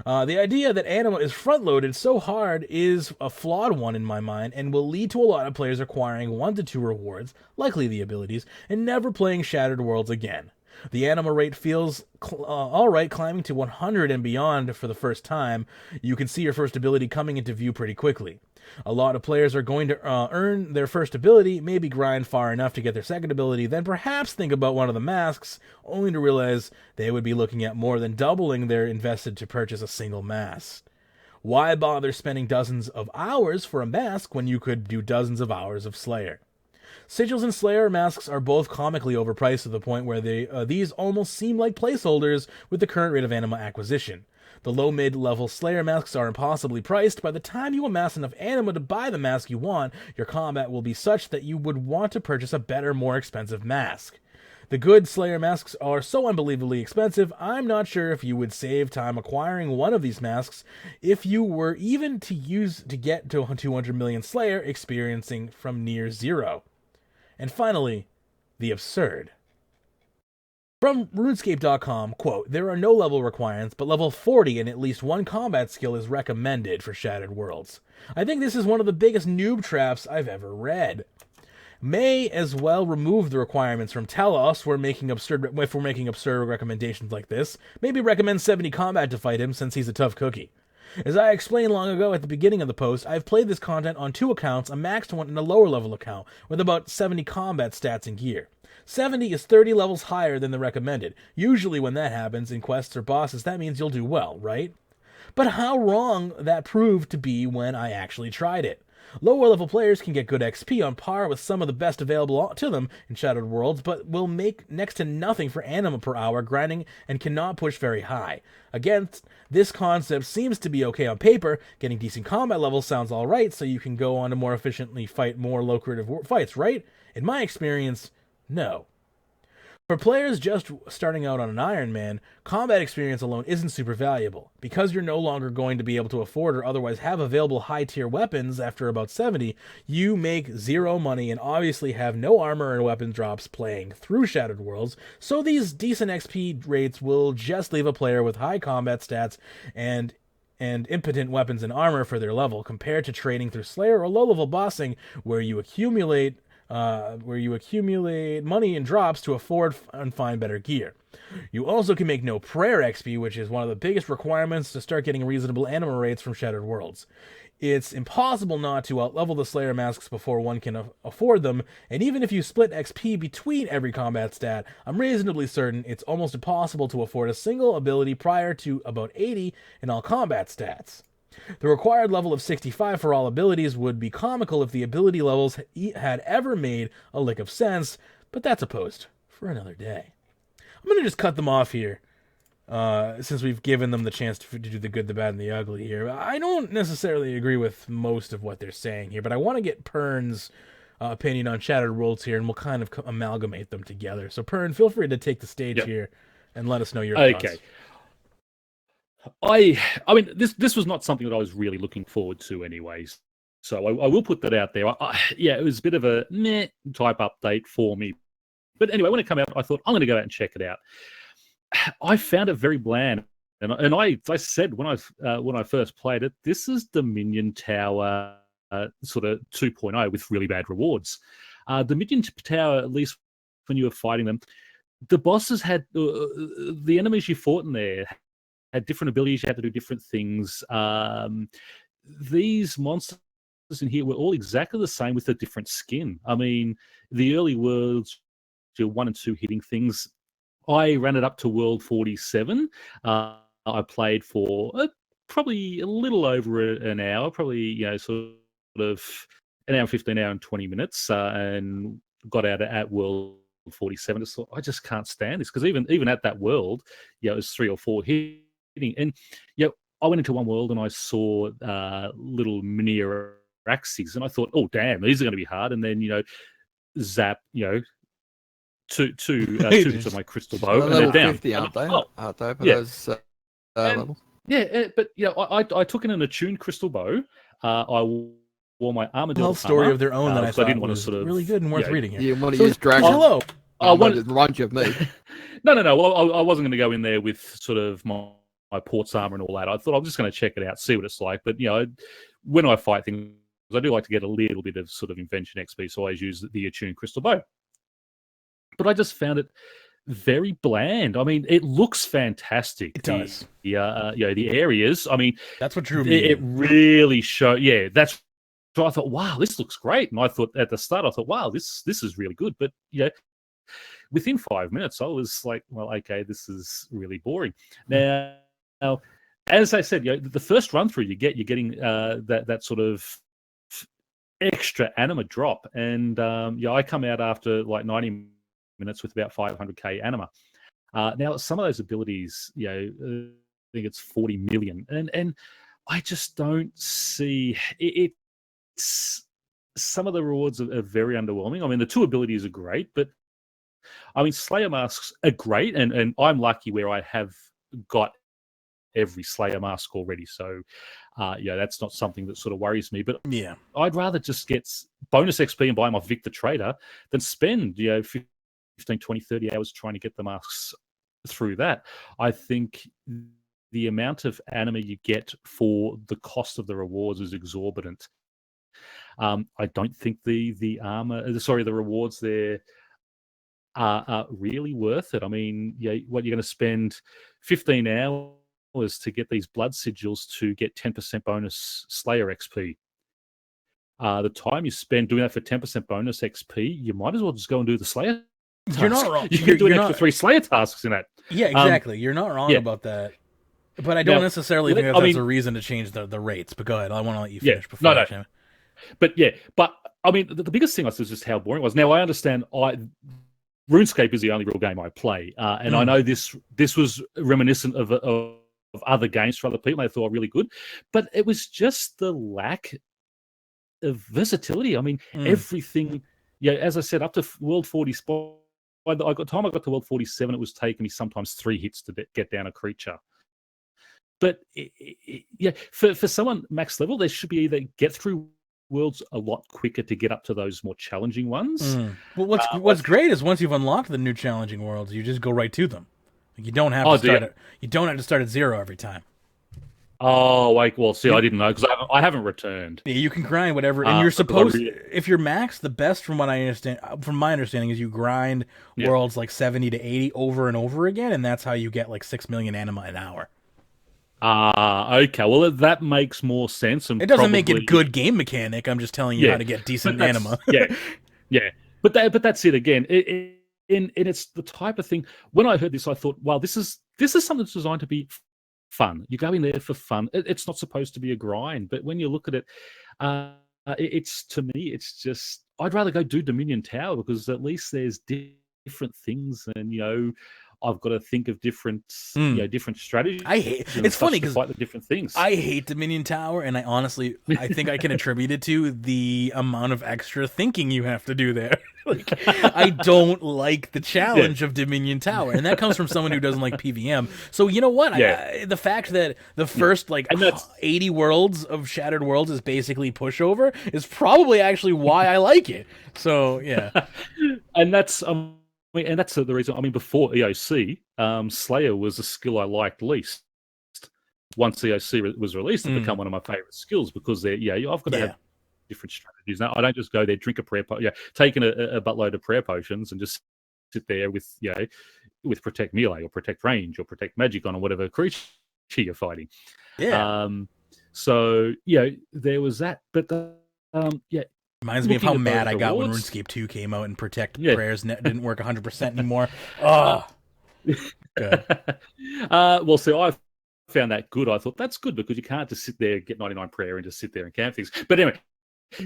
The idea that anima is front-loaded so hard is a flawed one in my mind, and will lead to a lot of players acquiring 1 to 2 rewards, likely the abilities, and never playing Shattered Worlds again. The anima rate feels alright, climbing to 100 and beyond for the first time. You can see your first ability coming into view pretty quickly. A lot of players are going to earn their first ability, maybe grind far enough to get their second ability, then perhaps think about one of the masks, only to realize they would be looking at more than doubling their invested to purchase a single mask. Why bother spending dozens of hours for a mask when you could do dozens of hours of Slayer? Sigils and Slayer masks are both comically overpriced to the point where these almost seem like placeholders with the current rate of anima acquisition. The low-mid level Slayer masks are impossibly priced. By the time you amass enough anima to buy the mask you want, your combat will be such that you would want to purchase a better, more expensive mask. The good Slayer masks are so unbelievably expensive, I'm not sure if you would save time acquiring one of these masks if you were even to get to 200 million Slayer experiencing from near zero. And finally, the absurd. From RuneScape.com, quote, there are no level requirements, but level 40 and at least one combat skill is recommended for Shattered Worlds. I think this is one of the biggest noob traps I've ever read. May as well remove the requirements from Telos if we're making absurd recommendations like this. Maybe recommend 70 combat to fight him since he's a tough cookie. As I explained long ago at the beginning of the post, I've played this content on 2 accounts, a maxed one and a lower level account, with about 70 combat stats and gear. 70 is 30 levels higher than the recommended. Usually when that happens in quests or bosses, that means you'll do well, right? But how wrong that proved to be when I actually tried it. Lower level players can get good XP on par with some of the best available to them in Shattered Worlds, but will make next to nothing for anima per hour grinding and cannot push very high. Against this concept seems to be okay on paper. Getting decent combat levels sounds alright, so you can go on to more efficiently fight more lucrative fights, right? In my experience, no. For players just starting out on an Iron Man, combat experience alone isn't super valuable. Because you're no longer going to be able to afford or otherwise have available high-tier weapons after about 70, you make zero money and obviously have no armor and weapon drops playing through Shattered Worlds, so these decent XP rates will just leave a player with high combat stats and impotent weapons and armor for their level, compared to trading through Slayer or low-level bossing where you accumulate money and drops to afford and find better gear. You also can make no prayer XP, which is one of the biggest requirements to start getting reasonable anima rates from Shattered Worlds. It's impossible not to outlevel the Slayer masks before one can afford them, and even if you split XP between every combat stat, I'm reasonably certain it's almost impossible to afford a single ability prior to about 80 in all combat stats. The required level of 65 for all abilities would be comical if the ability levels had ever made a lick of sense, but that's a post for another day. I'm going to just cut them off here, since we've given them the chance to do the good, the bad, and the ugly here. I don't necessarily agree with most of what they're saying here, but I want to get Pern's opinion on Shattered Worlds here, and we'll kind of amalgamate them together. So, Pern, feel free to take the stage here and let us know your thoughts. Okay. I mean, this was not something that I was really looking forward to anyways. So I will put that out there. Yeah, it was a bit of a meh type update for me. But anyway, when it came out, I thought, I'm going to go out and check it out. I found it very bland. And I said when I first played it, this is Dominion Tower sort of 2.0 with really bad rewards. Dominion Tower, at least when you were fighting them, the bosses had the enemies you fought in there had different abilities. You had to do different things. These monsters in here were all exactly the same with a different skin. I mean, the early worlds, your 1 and 2 hitting things. I ran it up to World 47. I played for probably a little over an hour, probably sort of an hour, 15 hour and 20 minutes, and got out at World 47. I just can't stand this, because even at that world, it was 3 or 4 hitting. And I went into one world and I saw little mini Araxes, and I thought, oh damn, these are going to be hard. And then zap, two hits of my crystal bow, and they're down. 50, aren't they? Aren't they? For those levels? Yeah, but I took in an attuned crystal bow. I wore my armadillo whole story armor, of their own that I thought didn't want to was sort of really good and worth reading here. You want to use dragon? Hello. I wanted to remind you of me. No. Well, I wasn't going to go in there with sort of my port's armor and all that. I thought I'm just going to check it out, see what it's like. But when I fight things, I do like to get a little bit of sort of invention XP, so I always use the attuned crystal bow. But I just found it very bland. I mean, it looks fantastic. It does. The areas. I mean, that's what drew me. It really showed. Yeah, that's. So I thought, wow, this looks great. And I thought at the start, wow, this is really good. But within 5 minutes, I was like, well, okay, this is really boring. Now, as I said, the first run through you're getting that sort of extra anima drop, and I come out after like 90 minutes with about 500k anima. Now, some of those abilities, I think it's 40 million, and I just don't see it. It's some of the rewards are very underwhelming. I mean, the 2 abilities are great, but I mean, Slayer masks are great, and I'm lucky where I have got every Slayer mask already. So, that's not something that sort of worries me. But Yeah, I'd rather just get bonus XP and buy my Victor Trader than spend 15, 20, 30 hours trying to get the masks through that. I think the amount of anima you get for the cost of the rewards is exorbitant. I don't think the rewards there are really worth it. I mean, what you're going to spend 15 hours to get these blood sigils to get 10% bonus Slayer XP. The time you spend doing that for 10% bonus XP, you might as well just go and do the Slayer task. you're not wrong. You can do an extra 3 Slayer tasks in that. Yeah, exactly. You're not wrong about that. But I don't necessarily think that's a reason to change the rates. But go ahead. I want to let you finish before I change. But I mean, the biggest thing was just how boring it was. Now I understand. RuneScape is the only real game I play, and I know this was reminiscent of other games for other people. They thought were really good, but it was just the lack of versatility. I mean, everything. As I said, up to World 40 spot. By the time I got to World 47, it was taking me sometimes 3 hits to get down a creature. But for someone max level, there should be either get through worlds a lot quicker to get up to those more challenging ones. Well, what's great is once you've unlocked the new challenging worlds, you just go right to them. You don't have to start. You don't have to start at 0 every time. Oh, wait. Well, see, I didn't know because I haven't returned. Yeah, you can grind whatever, and you're supposed. If you're max, the best from what I understand, from my understanding, is you grind worlds like 70 to 80 over and over again, and that's how you get like 6 million anima an hour. Okay. Well, that makes more sense. And it doesn't make it good game mechanic. I'm just telling you how to get decent anima. yeah. But that's it again. And it's the type of thing. When I heard this, I thought, wow, this is something that's designed to be fun. You go in there for fun. It's not supposed to be a grind. But when you look at it, it's to me, it's just I'd rather go do Dominion Tower because at least there's different things, and I've got to think of different, different strategies. It's funny because fight the different things. I hate Dominion Tower, and I think I can attribute it to the amount of extra thinking you have to do there. I don't like the challenge of Dominion Tower, and that comes from someone who doesn't like PVM. So you know what? The fact that the first 80 worlds of Shattered Worlds is basically pushover is probably actually why I like it. So yeah, and that's and that's the reason. I mean, before EOC, Slayer was a skill I liked least. Once EOC was released, it became one of my favorite skills because I've got to have different strategies. Now, I don't just go there, drink a prayer potion, taking a buttload of prayer potions and just sit there with protect melee or protect range or protect magic on or whatever creature you're fighting. Yeah. So there was that, but reminds me of how mad I got when RuneScape 2 came out and Protect Prayers didn't work 100% anymore. Oh, good. Well, so I found that good. I thought that's good because you can't just sit there, get 99 prayer and just sit there and camp things. But anyway,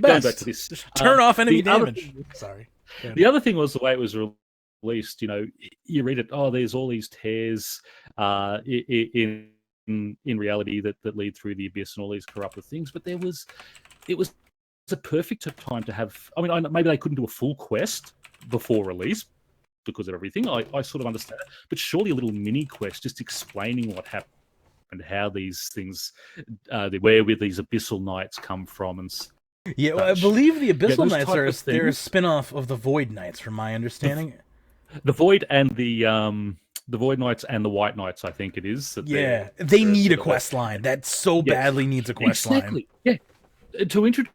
going back to this. Just turn off enemy damage. Sorry. The other thing was the way it was released. You read it, there's all these tears in reality that lead through the abyss and all these corruptive things. But it was a perfect time to have. I mean, maybe they couldn't do a full quest before release because of everything. I sort of understand it, but surely a little mini quest just explaining what happened and how these things, where these abyssal knights come from, and well, I believe the abyssal knights they're a spin-off of the Void Knights, from my understanding. The Void and the Void Knights and the White Knights, I think it is. They need a quest line. That so badly needs a quest line. Yeah, to introduce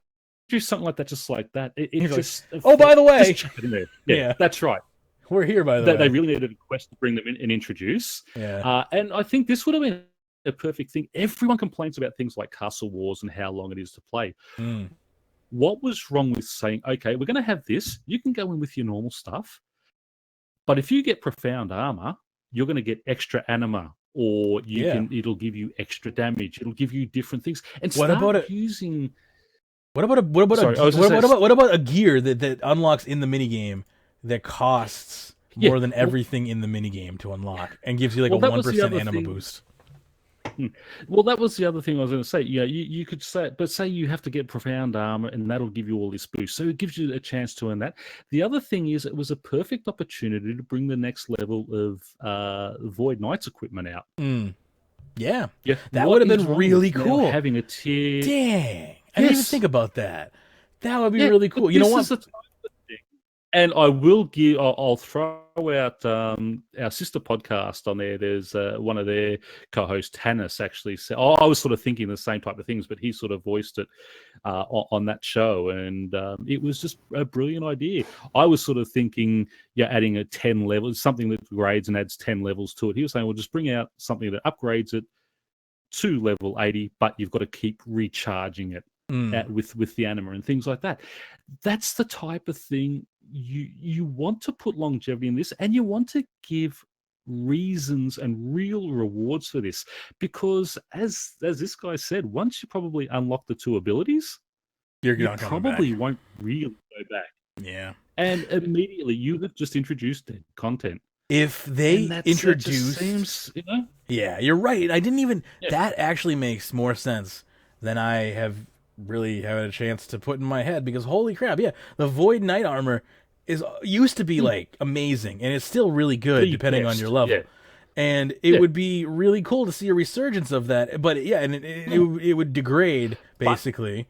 something like that, just like that. By the way, just chuck it in there. Yeah, that's right. We're here, by the way. They really needed a quest to bring them in and introduce. Yeah. And I think this would have been a perfect thing. Everyone complains about things like Castle Wars and how long it is to play. What was wrong with saying, okay, we're going to have this. You can go in with your normal stuff. But if you get Profound Armor, you're going to get extra anima, or it'll give you extra damage. It'll give you different things. And what about it? using What about Sorry, I was gonna say- what about a gear that unlocks in the minigame that costs Yeah, more than well- everything in the minigame to unlock and gives you like Well, a that was the 1% other anima thing. boost? Well, that was the other thing I was going to say. Yeah, you could say, but say you have to get profound armor, and that'll give you all this boost. So it gives you a chance to earn that. The other thing is, it was a perfect opportunity to bring the next level of Void Knights equipment out. Yeah, Yeah, that what would have is been wrong really with now cool. having a tier. Dang, I didn't even Yes. think about that. That would be Yeah, really but cool. You know this what? is the type of thing. And I will give. I'll throw out our sister podcast on there. There's one of their co-hosts, Hannes, actually said. Oh, I was sort of thinking the same type of things, but he sort of voiced it on that show, and it was just a brilliant idea. I was sort of thinking, adding a 10 levels, something that grades and adds 10 levels to it. He was saying, well, just bring out something that upgrades it to level 80, but you've got to keep recharging it with the anima and things like that. That's the type of thing you want to put longevity in this, and you want to give reasons and real rewards for this, because as this guy said, once you probably unlock the two abilities, You're you not coming probably back. won't really go back. Yeah. And immediately you have just introduced the content. If they And that introduce, just seems, yeah, you're right. I didn't even. Yeah. That actually makes more sense than I have really had a chance to put in my head. Because holy crap, yeah, the Void Knight armor used to be like amazing, and it's still really good The depending on best, your level. yeah. And it Yeah. would be really cool to see a resurgence of that. But yeah, and it would degrade basically.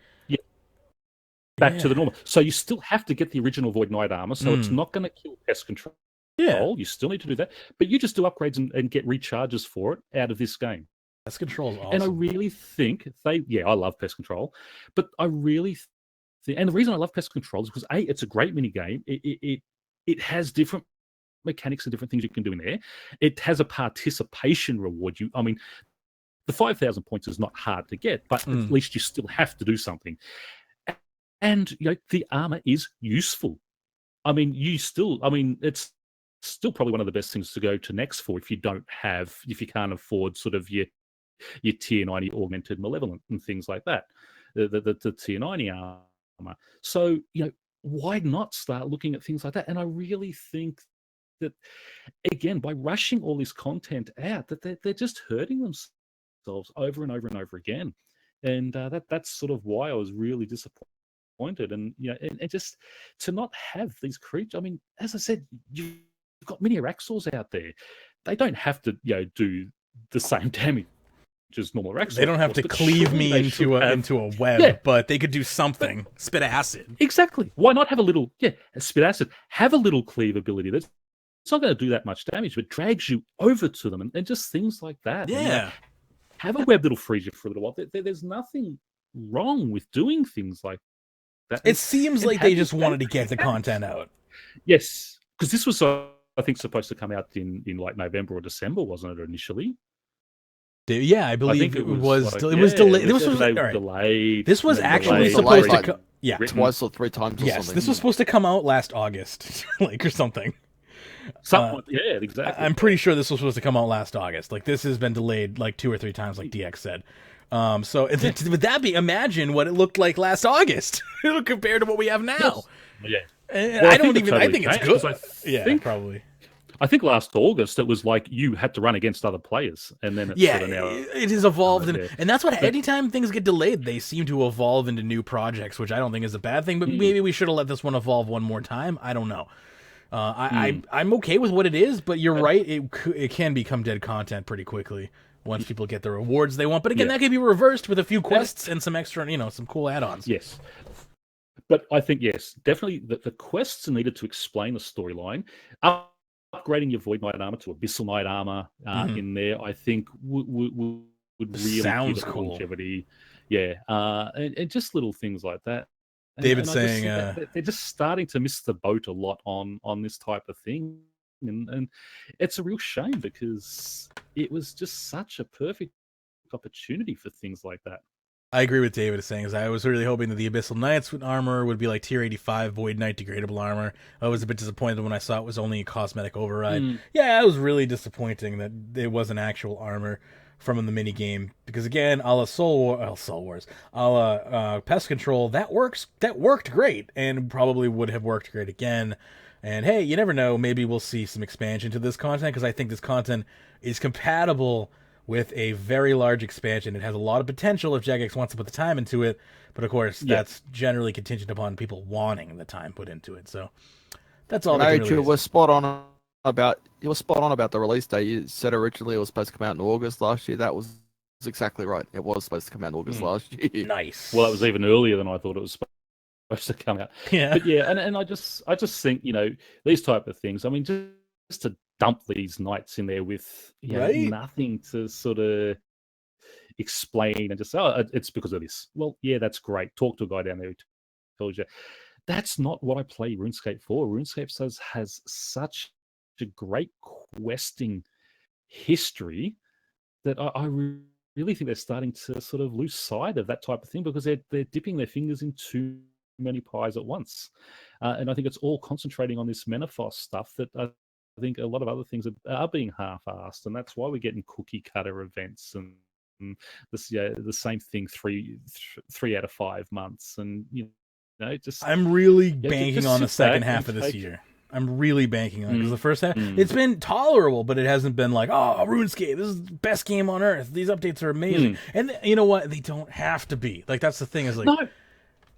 Back to the normal. So you still have to get the original Void Knight armor, so it's not going to kill pest control. Yeah, You still need to do that, but you just do upgrades and get recharges for it out of this game. pest control is awesome. And I really think I love pest control, but I really think, and the reason I love pest control is because it's a great mini game. It has different mechanics and different things you can do in there. It has a participation reward. The 5,000 points is not hard to get, but at least you still have to do something. And the armor is useful. It's still probably one of the best things to go to Nex for if you can't afford sort of your tier 90 augmented malevolent and things like that, the tier 90 armor. So why not start looking at things like that? And I really think that, again, by rushing all this content out, that they're just hurting themselves over and over and over again. And that's sort of why I was really disappointed. And and just to not have these creatures. As I said, you've got mini Araxors out there. They don't have to do the same damage as normal Araxors. They don't have to cleave me into a web, but they could do something. Spit acid. Exactly. Why not have a little spit acid? Have a little cleave ability. It's not going to do that much damage, but drags you over to them and just things like that. Yeah. And, have a web that'll freeze you for a little while. There's nothing wrong with doing things like that. It seems like they just wanted to get the content out. Yes, because this was, I think, supposed to come out in like November or December, wasn't it, initially? Yeah, I believe it was delayed. Delayed. This was actually delayed. supposed Like, to come. twice or three times or Yes, something. this was supposed to come out last August, or something. Exactly. I'm pretty sure this was supposed to come out last August. Like, this has been delayed like 2 or 3 times, like DX said. So would that be? Imagine what it looked like last August compared to what we have now. Yeah. And I think it's good. Probably. I think last August it was like you had to run against other players, and then it's sort of now, it has evolved, and that's what. Anytime things get delayed, they seem to evolve into new projects, which I don't think is a bad thing. But maybe we should have let this one evolve one more time. I don't know. I'm okay with what it is, but you're right. It can become dead content pretty quickly once people get the rewards they want. But again, that can be reversed with a few quests and some extra, some cool add-ons. Yes. But I think, yes, definitely the quests are needed to explain the storyline. Upgrading your Void Knight armor to Abyssal Knight armor in there, I think would really sounds give it cool. Longevity. Yeah, and just little things like that. David's saying they're just starting to miss the boat a lot on this type of thing, and it's a real shame because it was just such a perfect opportunity for things like that. I agree with David saying, is I was really hoping that the Abyssal Knight's armor would be like tier 85 Void Knight degradable armor. I was a bit disappointed when I saw it was only a cosmetic override. Yeah, it was really disappointing that it was an actual armor. from the mini game, because again, a la Soul Wars, a la Pest Control, that worked great, and probably would have worked great again. And hey, you never know, maybe we'll see some expansion to this content, because I think this content is compatible with a very large expansion. It has a lot of potential if Jagex wants to put the time into it, but of course, that's generally contingent upon people wanting the time put into it. So that's all. You were spot on about the release date. You said originally it was supposed to come out in August last year. That was exactly right. It was supposed to come out in August last year. Nice. Well, that was even earlier than I thought it was supposed to come out. Yeah. But yeah, and I just think, these type of things. I mean, just to dump these nights in there with nothing to sort of explain and just it's because of this. Well, yeah, that's great. Talk to a guy down there who tells you. That's not what I play RuneScape for. RuneScape has such a great questing history that I really think they're starting to sort of lose sight of that type of thing, because they're dipping their fingers in too many pies at once. And I think it's all concentrating on this Menaphos stuff that I think a lot of other things are being half-assed, and that's why we're getting cookie cutter events and this, the same thing 3 out of 5 months, and I'm really banking on the second half of this year. I'm really banking on it, because the first half it's been tolerable, but it hasn't been like, oh, RuneScape, this is the best game on earth. These updates are amazing, and you know what? They don't have to be. Like, that's the thing, is like. No.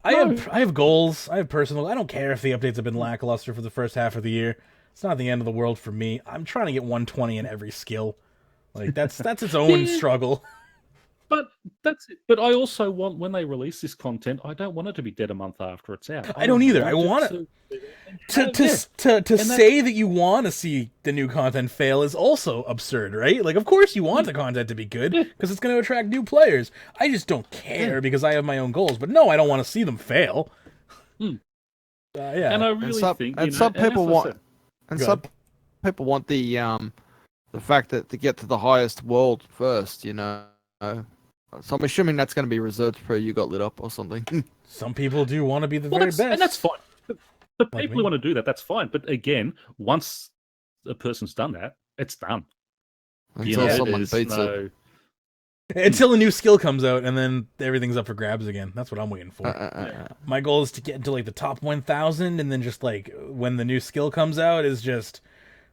I have goals. I have personal. I don't care if the updates have been lackluster for the first half of the year. It's not the end of the world for me. I'm trying to get 120 in every skill. Like, that's its own struggle. But that's it. But I also want, when they release this content, I don't want it to be dead a month after it's out. I don't either. I want it to say that you want to see the new content fail is also absurd, right? Like, of course you want the content to be good, because it's going to attract new players. I just don't care because I have my own goals. But no, I don't want to see them fail. Yeah, and I really think, some people want the fact that to get to the highest world first, So I'm assuming that's going to be reserved for you got lit up or something. Some people do want to be the very best. And that's fine. But people who want to do that, that's fine. But again, once a person's done that, it's done. Until someone beats it. Until a new skill comes out, and then everything's up for grabs again. That's what I'm waiting for. My goal is to get into like the top 1,000, and then just like when the new skill comes out, is just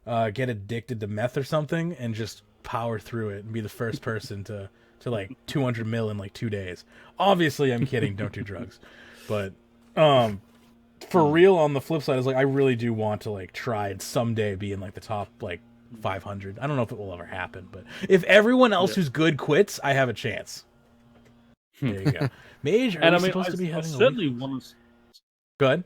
get addicted to meth or something, and just power through it and be the first person to like 200 mil in like 2 days. Obviously, I'm kidding. Don't do drugs. But for real, on the flip side, is like I really do want to like try and someday be in like the top like 500. I don't know if it will ever happen, but if everyone else who's good quits, I have a chance. There you go. Mage, are we supposed to be having Go ahead.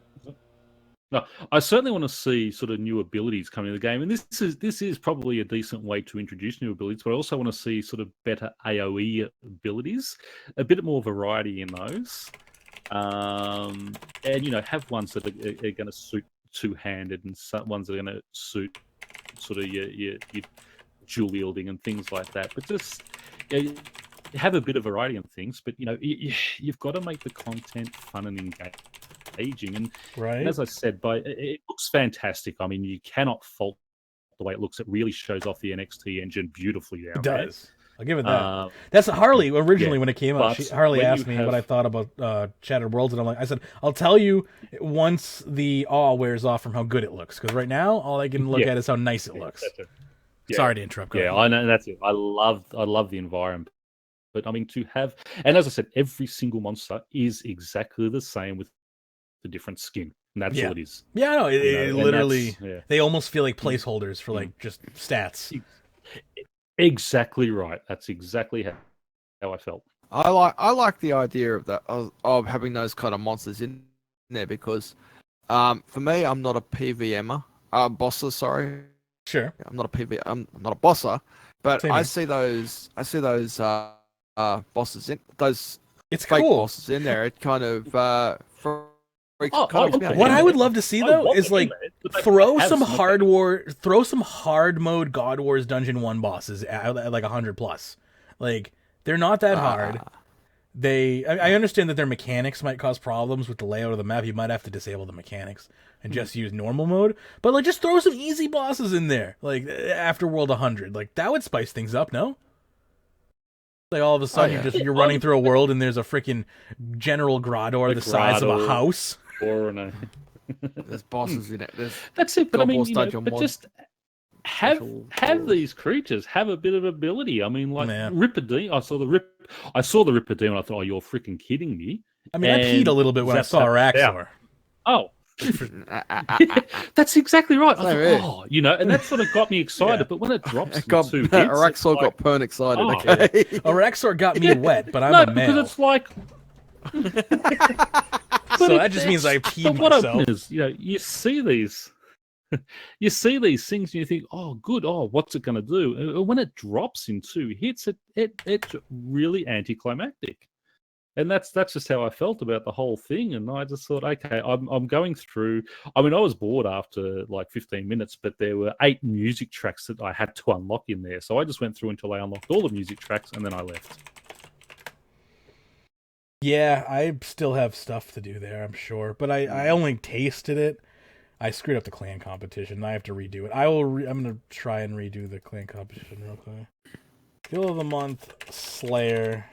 No, I certainly want to see sort of new abilities coming in the game, and this is probably a decent way to introduce new abilities. But I also want to see sort of better AOE abilities, a bit more variety in those, and have ones that are going to suit two-handed, and some ones that are going to suit sort of your dual wielding and things like that. But just have a bit of variety in things. But you've got to make the content fun and engaging. And as I said, it looks fantastic. I mean, you cannot fault the way it looks. It really shows off the NXT engine beautifully down there. It does. I'll give it that. That's Harley originally when it came out. Harley asked me what I thought about Shattered Worlds, and I said, I'll tell you once the awe wears off from how good it looks. Because right now, all I can look at is how nice it looks. Sorry to interrupt. I know, that's it. I love the environment. But I mean, to have, and as I said, every single monster is exactly the same with the different skin, and that's all it is. Yeah, no, it literally they almost feel like placeholders for like just stats. Exactly right. That's exactly how I felt. I like the idea of that of having those kind of monsters in there, because for me, I'm not a PVMer, bosser. Sorry, sure, I'm not a bosser, but Same I here. see those bosses in those. It's fake cool. bosses in there. It kind of what I would love to see though is like throw some hard mode God Wars Dungeon 1 bosses at like 100+. Like, they're not that hard. I understand that their mechanics might cause problems with the layout of the map. You might have to disable the mechanics and just use normal mode. But like, just throw some easy bosses in there, like after World 100. Like, that would spice things up, no? Like all of a sudden you're running through a world and there's a freaking General Grador the size of a house. There's bosses in it. That's it. But I mean, but just have these creatures have a bit of ability. I mean, like Ripper. I saw the Ripper and I thought, oh, you're freaking kidding me. I mean, I peed a little bit when I saw Araxor. Oh. That's exactly right. I thought, and that sort of got me excited. But when it drops two hits, Araxor got Pern excited. Okay, Araxor got me wet, but I'm a male. Because it's like. So that just means I peed myself. Is, you see these things and you think, oh, good. Oh, what's it going to do? When it drops in 2 hits, it's really anticlimactic. And that's just how I felt about the whole thing. And I just thought, okay, I'm going through. I mean, I was bored after like 15 minutes, but there were 8 music tracks that I had to unlock in there. So I just went through until I unlocked all the music tracks, and then I left. Yeah, I still have stuff to do there, I'm sure. But I only tasted it. I screwed up the clan competition. I have to redo it. I'm going to try and redo the clan competition real quick. Kill of the month, Slayer.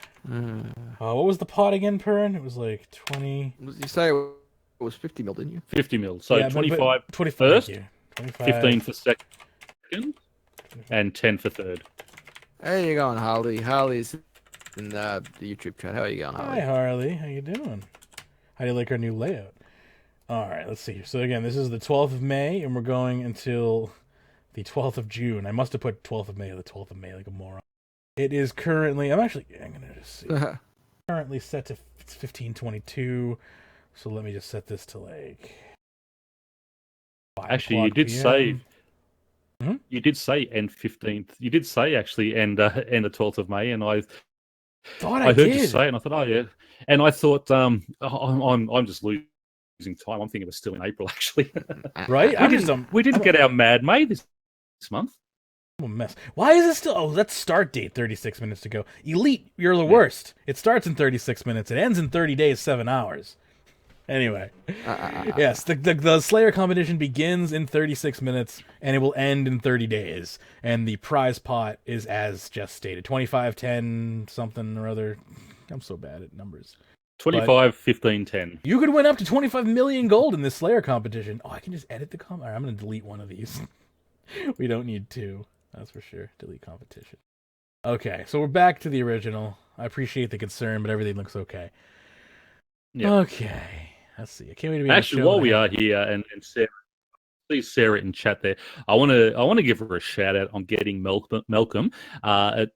What was the pot again, Pern? It was like 20. You say it was 50 mil, didn't you? 50 mil. So 25 first, 15 for second, and 10 for third. How you going, Harley? Harley's in the YouTube chat. How are you going, Harley? Hi, Harley. How you doing? How do you like our new layout? All right, let's see here. So again, this is the 12th of May, and we're going until the 12th of June. I must have put 12th of May or the 12th of May like a moron. It is currently, I'm going to just see. Currently set to 15:22. So let me just set this to like 5 Actually, you did PM. say you did say end 15th. You did say actually end the 12th of May, and I thought I heard did. you say it, and I thought, oh yeah. And I thought I'm just losing time. I'm thinking it was still in April actually. Right? We didn't get our Mad May this month. I'm a mess. Why is it still? Oh, that's start date 36 minutes to go. Elite, you're the worst. It starts in 36 minutes. It ends in 30 days, 7 hours. Anyway, yes, the Slayer competition begins in 36 minutes and it will end in 30 days. And the prize pot is as just stated, 25, 10, something or other. I'm so bad at numbers. 25, 15, 10. You could win up to 25 million gold in this Slayer competition. Oh, I can just edit the comment. All right, I'm going to delete one of these. We don't need 2. That's for sure. Delete competition. Okay, so we're back to the original. I appreciate the concern, but everything looks okay. Yeah. Okay. Let's see. I can't wait to be actually while we are here, and Sarah, please Sarah in chat there. I want to give her a shout out on getting Malcolm at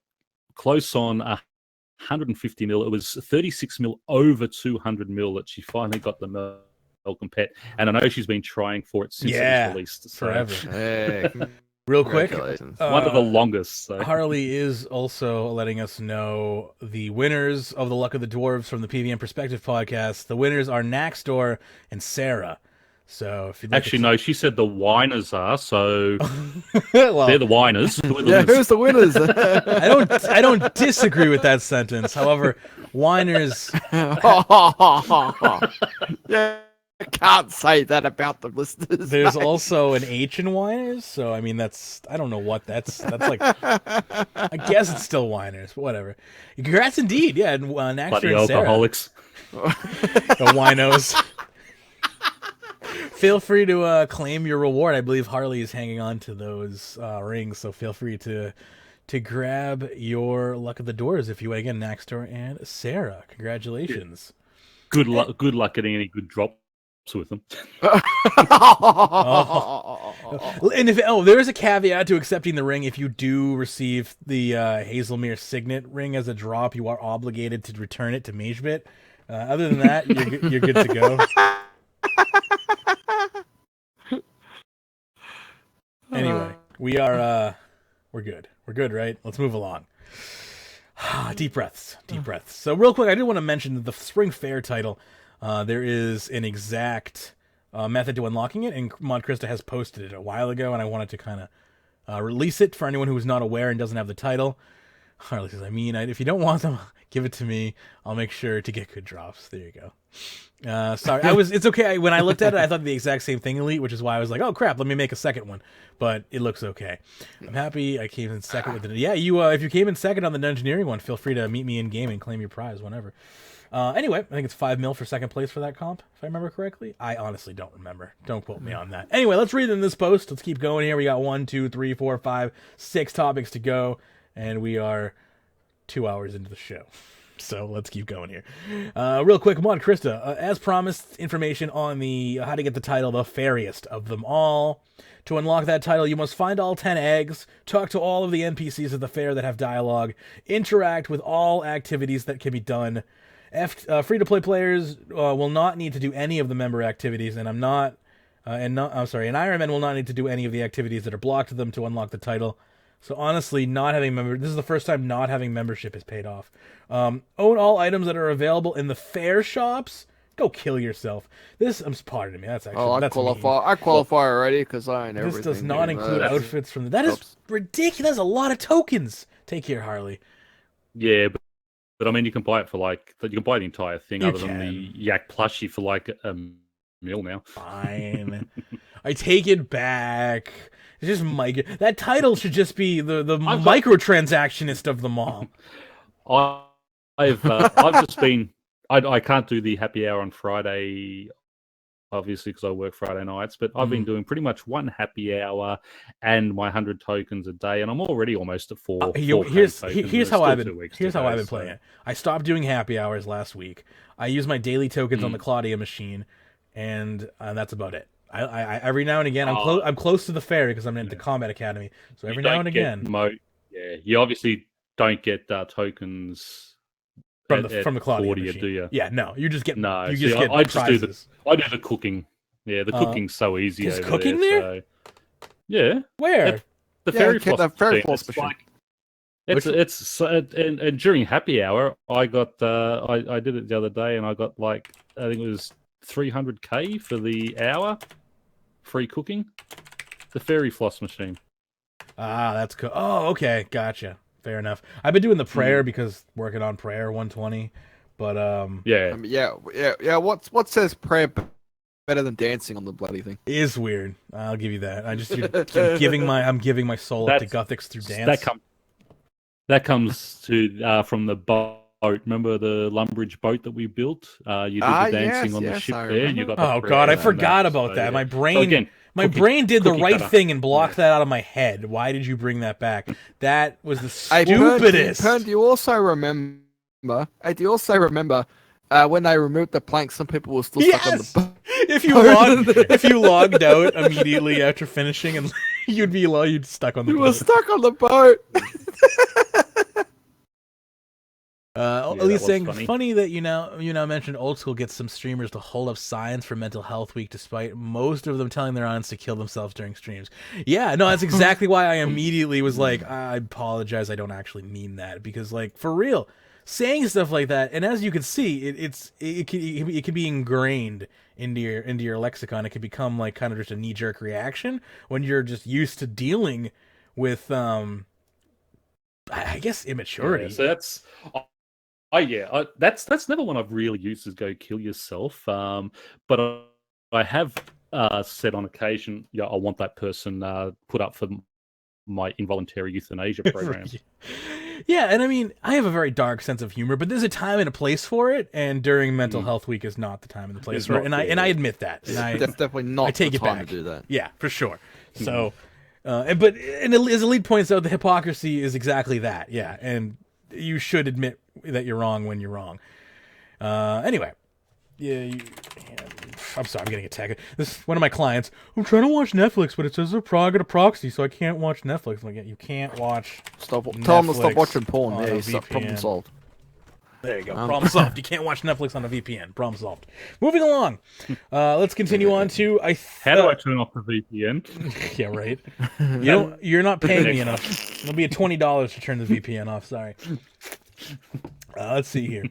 close on 150 mil. It was 36 mil over 200 mil that she finally got the Malcolm pet, and I know she's been trying for it since it was released. So. Forever. Real quick, one of the longest. So. Harley is also letting us know the winners of the Luck of the Dwarves from the PVM Perspective podcast. The winners are Naxdor and Sarah. So if you'd like no, she said the whiners are. So well, they're the whiners. Who's the winners? I don't disagree with that sentence. However, whiners. Yeah. I can't say that about the listeners. There's also an H in whiners, so I mean I don't know what that's like. I guess it's still whiners, but whatever. Congrats indeed, yeah. And Bloody alcoholics, the winos. Feel free to claim your reward. I believe Harley is hanging on to those rings, so feel free to grab your Luck of the Doors if you want. Again, Naxtor and Sarah, congratulations. Good luck getting any good drops with them. And there is a caveat to accepting the ring. If you do receive the Hazelmere Signet ring as a drop, you are obligated to return it to Magebit. Other than that, you're good to go. Anyway, we're good. We're good, right? Let's move along. Deep breaths. So real quick, I did want to mention that the Spring Fair title, there is an exact method to unlocking it, and Mod Krista has posted it a while ago, and I wanted to kind of release it for anyone who is not aware and doesn't have the title. Harley says, I mean, if you don't want them, give it to me. I'll make sure to get good drops. There you go. Sorry, it's okay. When I looked at it, I thought the exact same thing, Elite, which is why I was like, oh crap, let me make a second one. But it looks okay. I'm happy I came in second with it. Yeah, if you came in second on the Dungeoneering one, feel free to meet me in game and claim your prize whenever. Anyway, I think it's 5 mil for second place for that comp, if I remember correctly. I honestly don't remember. Don't quote me on that. Anyway, let's read in this post. Let's keep going here. We got 1, 2, 3, 4, 5, 6 topics to go, and we are 2 hours into the show. So let's keep going here. Real quick, come on, Krista. As promised, information on the how to get the title, the fairiest of them all. To unlock that title, you must find all 10 eggs, talk to all of the NPCs at the fair that have dialogue, interact with all activities that can be done. Free-to-play players will not need to do any of the member activities, and and Iron Man will not need to do any of the activities that are blocked to them to unlock the title. So honestly, this is the first time not having membership has paid off. Own all items that are available in the fair shops. Go kill yourself. Pardon me. That's actually that's qualify. mean. I qualify already because I ain't everything. This does not include outfits from that is ridiculous. That's a lot of tokens. Take care, Harley. Yeah, but I mean, you can buy it for you can buy the entire thing than the Yak plushie for like a mil now. Fine. I take it back. It's just that title should just be the microtransactionist of them all. I've just been. I can't do the happy hour on Friday, obviously, because I work Friday nights. But I've been doing pretty much one happy hour and my 100 tokens a day, and I'm already almost at 4. Here's how I've been playing it. I stopped doing happy hours last week. I use my daily tokens on the Claudia machine, and that's about it. I every now and again I'm close to the fair because I'm in the Combat Academy. So every now and again, you obviously don't get tokens from the Claudia machine. Do you? Yeah, no, you just get no. You see, just get I prizes. I do the cooking. Yeah, the cooking's so easy. There's over cooking there. So, yeah, where the fairy floss machine. And during happy hour, I got I did it the other day, and I got I think it was 300k for the hour. Free cooking, the fairy floss machine. That's cool. Oh, okay, gotcha. Fair enough. I've been doing the prayer because working on prayer 120, but yeah. What says prayer better than dancing on the bloody thing? It is weird. I'll give you that. I'm giving my soul up to Guthix through dance. That comes to from the boat. Remember the Lumbridge boat that we built? You did the dancing on the ship there. You got I forgot about that. My brain, brain did the right thing and blocked that out of my head. Why did you bring that back? That was the stupidest. Do you also remember? When they removed the plank, some people were still stuck on the boat. If you logged out immediately after finishing, and you'd stuck on the boat. You were stuck on the boat. Elise saying, funny that you now mentioned old school gets some streamers to hold up signs for Mental Health Week, despite most of them telling their audience to kill themselves during streams. Yeah, no, that's exactly why I immediately was like, I apologize, I don't actually mean that, because for real, saying stuff like that, and as you can see, it can be ingrained into your lexicon. It can become kind of just a knee-jerk reaction when you're just used to dealing with I guess immaturity. Yeah, so that's never one I've really used as go kill yourself. But I have said on occasion, I want that person put up for my involuntary euthanasia program. Yeah, and I mean, I have a very dark sense of humor, but there's a time and a place for it, and during Mental Health Week is not the time and the place for it, and I admit that. And that's definitely not the time to do that. Yeah, for sure. So, as Elite points out, the hypocrisy is exactly that. Yeah, and you should admit that you're wrong when you're wrong. Anyway, I'm sorry, I'm getting attacked. This is one of my clients. I'm trying to watch Netflix, but it says I got a proxy, so I can't watch Netflix. I'm like, you can't watch. Tell them to stop watching porn. Yeah, problem solved. There you go. Problem solved. You can't watch Netflix on a VPN. Problem solved. Moving along. Let's continue on to how do I turn off the VPN? Yeah, right. You're not paying me enough. It'll be $20 to turn the VPN off. Sorry. Let's see here.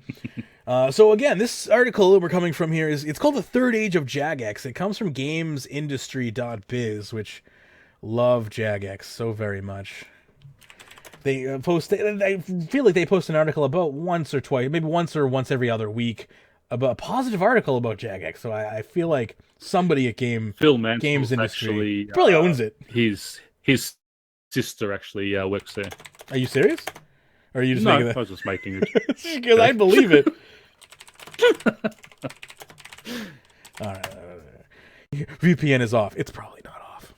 So again, this article we're coming from here it's called The Third Age of Jagex. It comes from gamesindustry.biz, which love Jagex so very much. They I feel like they post an article about once or twice, maybe once every other week, about a positive article about Jagex. So I feel like somebody at Phil Mansell's games industry actually probably owns it. His sister actually works there. Are you serious? Or are you just No, making that? I was just making it. Because I believe it. All right. VPN is off. It's probably not off.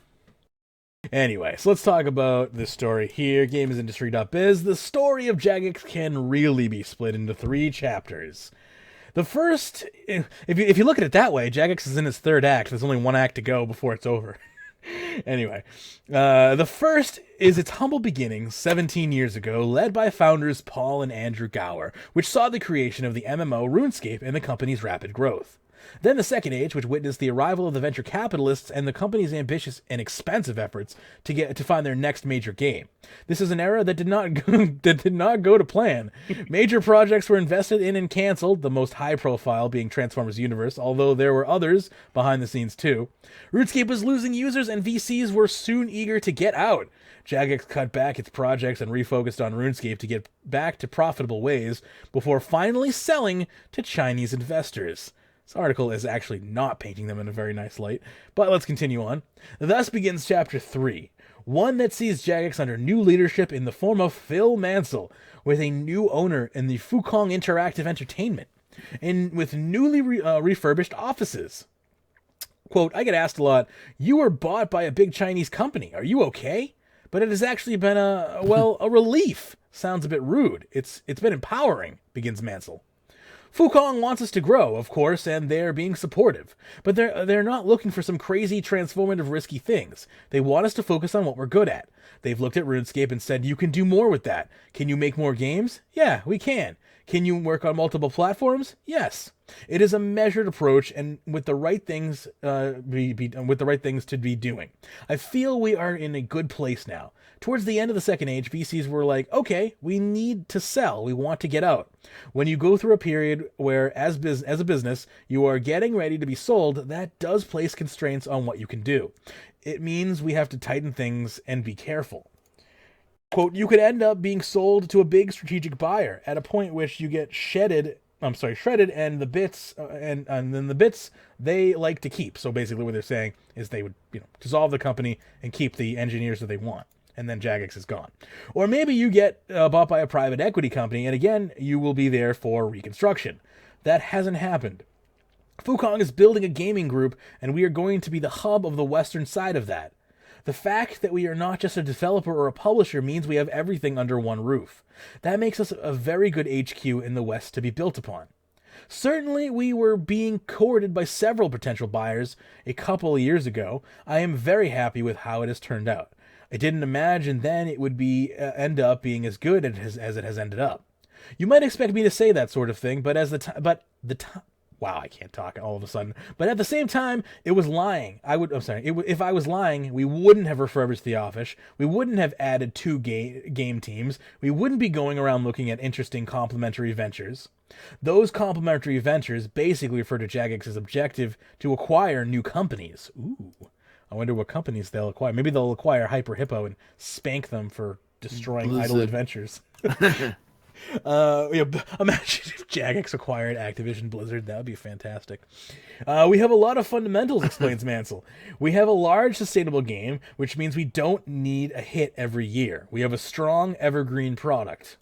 Anyway, so let's talk about this story here. GamesIndustry.biz. The story of Jagex can really be split into 3 chapters. The first, if you look at it that way, Jagex is in its 3rd act. There's only 1 act to go before it's over. Anyway, the first is its humble beginnings 17 years ago, led by founders Paul and Andrew Gower, which saw the creation of the MMO RuneScape and the company's rapid growth. Then the second age, which witnessed the arrival of the venture capitalists and the company's ambitious and expensive efforts to find their next major game. This is an era that did not go to plan. Major projects were invested in and canceled, the most high-profile being Transformers Universe, although there were others behind the scenes too. RuneScape was losing users, and VCs were soon eager to get out. Jagex cut back its projects and refocused on RuneScape to get back to profitable ways before finally selling to Chinese investors. This article is actually not painting them in a very nice light, but let's continue on. Thus begins Chapter 3, one that sees Jagex under new leadership in the form of Phil Mansell, with a new owner in the Fukong Interactive Entertainment, and with newly refurbished offices. Quote, I get asked a lot, you were bought by a big Chinese company, are you okay? But it has actually been a relief. Sounds a bit rude. It's been empowering, begins Mansell. Fukong wants us to grow, of course, and they're being supportive. But they're not looking for some crazy, transformative, risky things. They want us to focus on what we're good at. They've looked at RuneScape and said, you can do more with that. Can you make more games? Yeah, we can. Can you work on multiple platforms? Yes. It is a measured approach, and with the right things, with the right things to be doing. I feel we are in a good place now. Towards the end of the second age, VCs were like, okay, we need to sell. We want to get out. When you go through a period where, as a business, you are getting ready to be sold, that does place constraints on what you can do. It means we have to tighten things and be careful. Quote, you could end up being sold to a big strategic buyer at a point which you get shredded, and the bits, and then the bits they like to keep. So basically what they're saying is they would, dissolve the company and keep the engineers that they want. And then Jagex is gone. Or maybe you get bought by a private equity company, and again, you will be there for reconstruction. That hasn't happened. Fukong is building a gaming group, and we are going to be the hub of the western side of that. The fact that we are not just a developer or a publisher means we have everything under one roof. That makes us a very good HQ in the West to be built upon. Certainly, we were being courted by several potential buyers a couple of years ago. I am very happy with how it has turned out. I didn't imagine then it would end up being as good as it has ended up. You might expect me to say that sort of thing, wow, I can't talk all of a sudden. But at the same time, it was lying. If I was lying, we wouldn't have refurbished the office. We wouldn't have added 2 game teams. We wouldn't be going around looking at interesting complementary ventures. Those complementary ventures basically refer to Jagex's objective to acquire new companies. Ooh. I wonder what companies they'll acquire. Maybe they'll acquire Hyper Hippo and spank them for destroying Blizzard. idle adventures. Imagine if Jagex acquired Activision Blizzard. That would be fantastic. We have a lot of fundamentals, explains Mansell. We have a large, sustainable game, which means we don't need a hit every year. We have a strong, evergreen product.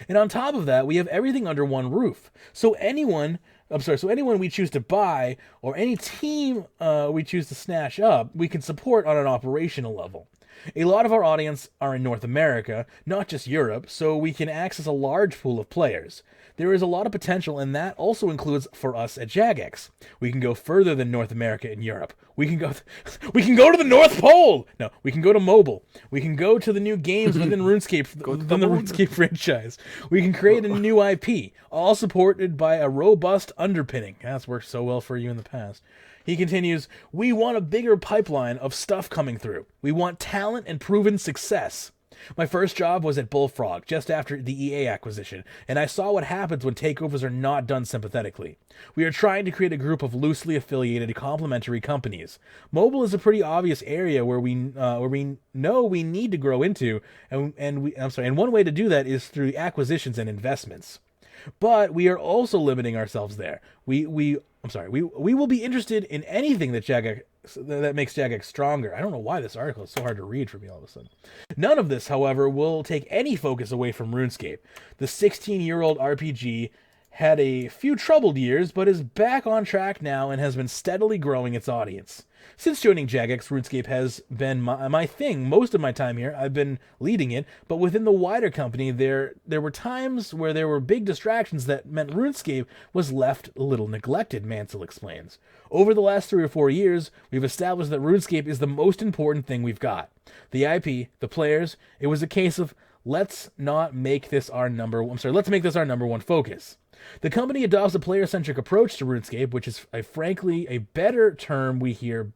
And on top of that, we have everything under one roof. So anyone we choose to buy, or any team we choose to snatch up, we can support on an operational level. A lot of our audience are in North America, not just Europe, so we can access a large pool of players. There is a lot of potential, and that also includes for us at Jagex. We can go further than North America and Europe. We can go to the North Pole! No, we can go to mobile. We can go to the new games within RuneScape franchise. We can create a new IP, all supported by a robust underpinning. That's worked so well for you in the past. He continues, we want a bigger pipeline of stuff coming through. We want talent and proven success. My first job was at Bullfrog, just after the EA acquisition, and I saw what happens when takeovers are not done sympathetically. We are trying to create a group of loosely affiliated complementary companies. Mobile is a pretty obvious area where we know we need to grow into, and one way to do that is through acquisitions and investments. But we are also limiting ourselves there. We will be interested in anything that makes Jagex stronger. I don't know why this article is so hard to read for me all of a sudden. None of this, however, will take any focus away from RuneScape. The 16-year-old RPG had a few troubled years, but is back on track now and has been steadily growing its audience. Since joining Jagex, RuneScape has been my thing. Most of my time here, I've been leading it, but within the wider company, there were times where there were big distractions that meant RuneScape was left a little neglected, Mansell explains. Over the last 3 or 4 years, we've established that RuneScape is the most important thing we've got. The IP, the players, it was a case of let's make this our number one focus. The company adopts a player-centric approach to RuneScape, which is frankly a better term we hear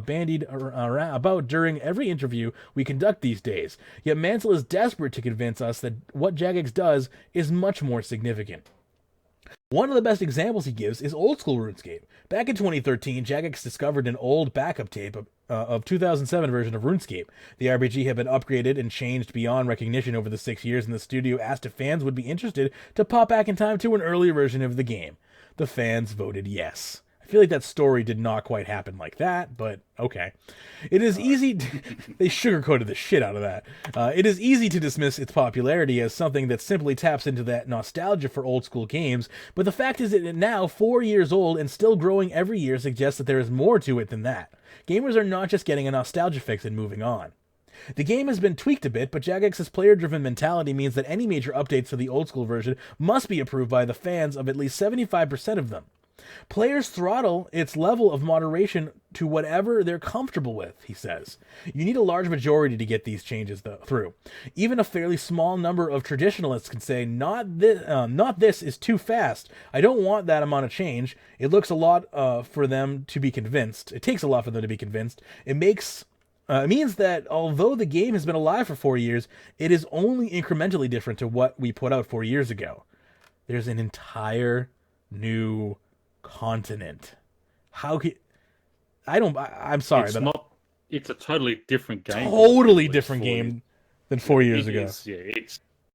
bandied around about during every interview we conduct these days. Yet Mansell is desperate to convince us that what Jagex does is much more significant. One of the best examples he gives is old school RuneScape. Back in 2013, Jagex discovered an old backup tape of 2007 version of RuneScape. The RPG had been upgraded and changed beyond recognition over the 6 years, and the studio asked if fans would be interested to pop back in time to an earlier version of the game. The fans voted yes. I feel like that story did not quite happen like that, but okay. It is easy they sugarcoated the shit out of that. It is easy to dismiss its popularity as something that simply taps into that nostalgia for old school games, but the fact is that it now 4 years old and still growing every year suggests that there is more to it than that. Gamers are not just getting a nostalgia fix and moving on. The game has been tweaked a bit, but Jagex's player-driven mentality means that any major updates to the old school version must be approved by the fans of at least 75% of them. Players throttle its level of moderation to whatever they're comfortable with, he says. You need a large majority to get these changes through. Even a fairly small number of traditionalists can say, not this is too fast. I don't want that amount of change. It looks a lot for them to be convinced. It takes a lot for them to be convinced. It means that although the game has been alive for 4 years, it is only incrementally different to what we put out 4 years ago. There's an entire new continent. I'm sorry, but it's a totally different game. Totally different game than 4 years ago.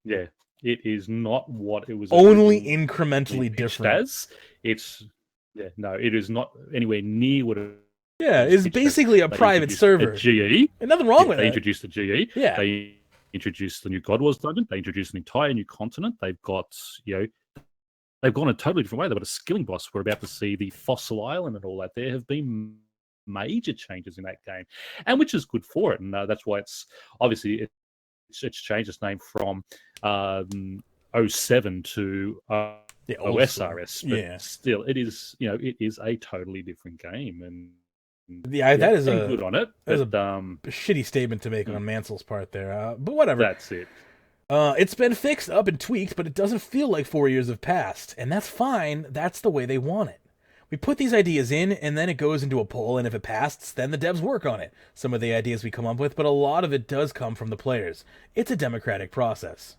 It is not what it was. Only incrementally different. It is not anywhere near what it. Yeah, it's basically a private server. GE. And nothing wrong with it. They introduced the GE. Yeah. They introduced the new God Wars dungeon. They introduced an entire new continent. They've got, they've gone a totally different way. They've got a skilling boss. We're about to see the Fossil Island and all that. There have been major changes in that game, and which is good for it. And that's why it's obviously it's changed its name from 07 to OSRS. But still, it is it is a totally different game. And that is good on it. That is a shitty statement to make on Mansell's part there. But whatever. That's it. It's been fixed up and tweaked, but it doesn't feel like 4 years have passed. And that's fine. That's the way they want it. We put these ideas in, and then it goes into a poll, and if it passes, then the devs work on it. Some of the ideas we come up with, but a lot of it does come from the players. It's a democratic process.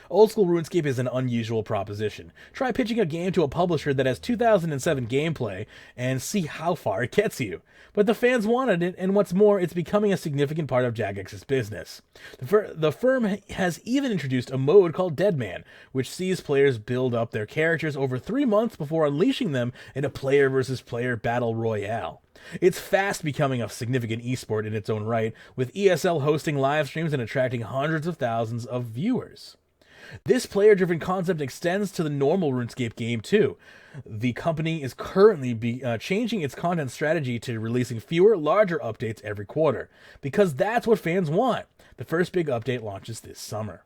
Old school RuneScape is an unusual proposition. Try pitching a game to a publisher that has 2007 gameplay and see how far it gets you. But the fans wanted it, and what's more, it's becoming a significant part of Jagex's business. The firm has even introduced a mode called Deadman, which sees players build up their characters over 3 months before unleashing them in a player versus player battle royale. It's fast becoming a significant esport in its own right, with ESL hosting live streams and attracting hundreds of thousands of viewers. This player-driven concept extends to the normal RuneScape game, too. The company is currently changing its content strategy to releasing fewer, larger updates every quarter, because that's what fans want. The first big update launches this summer.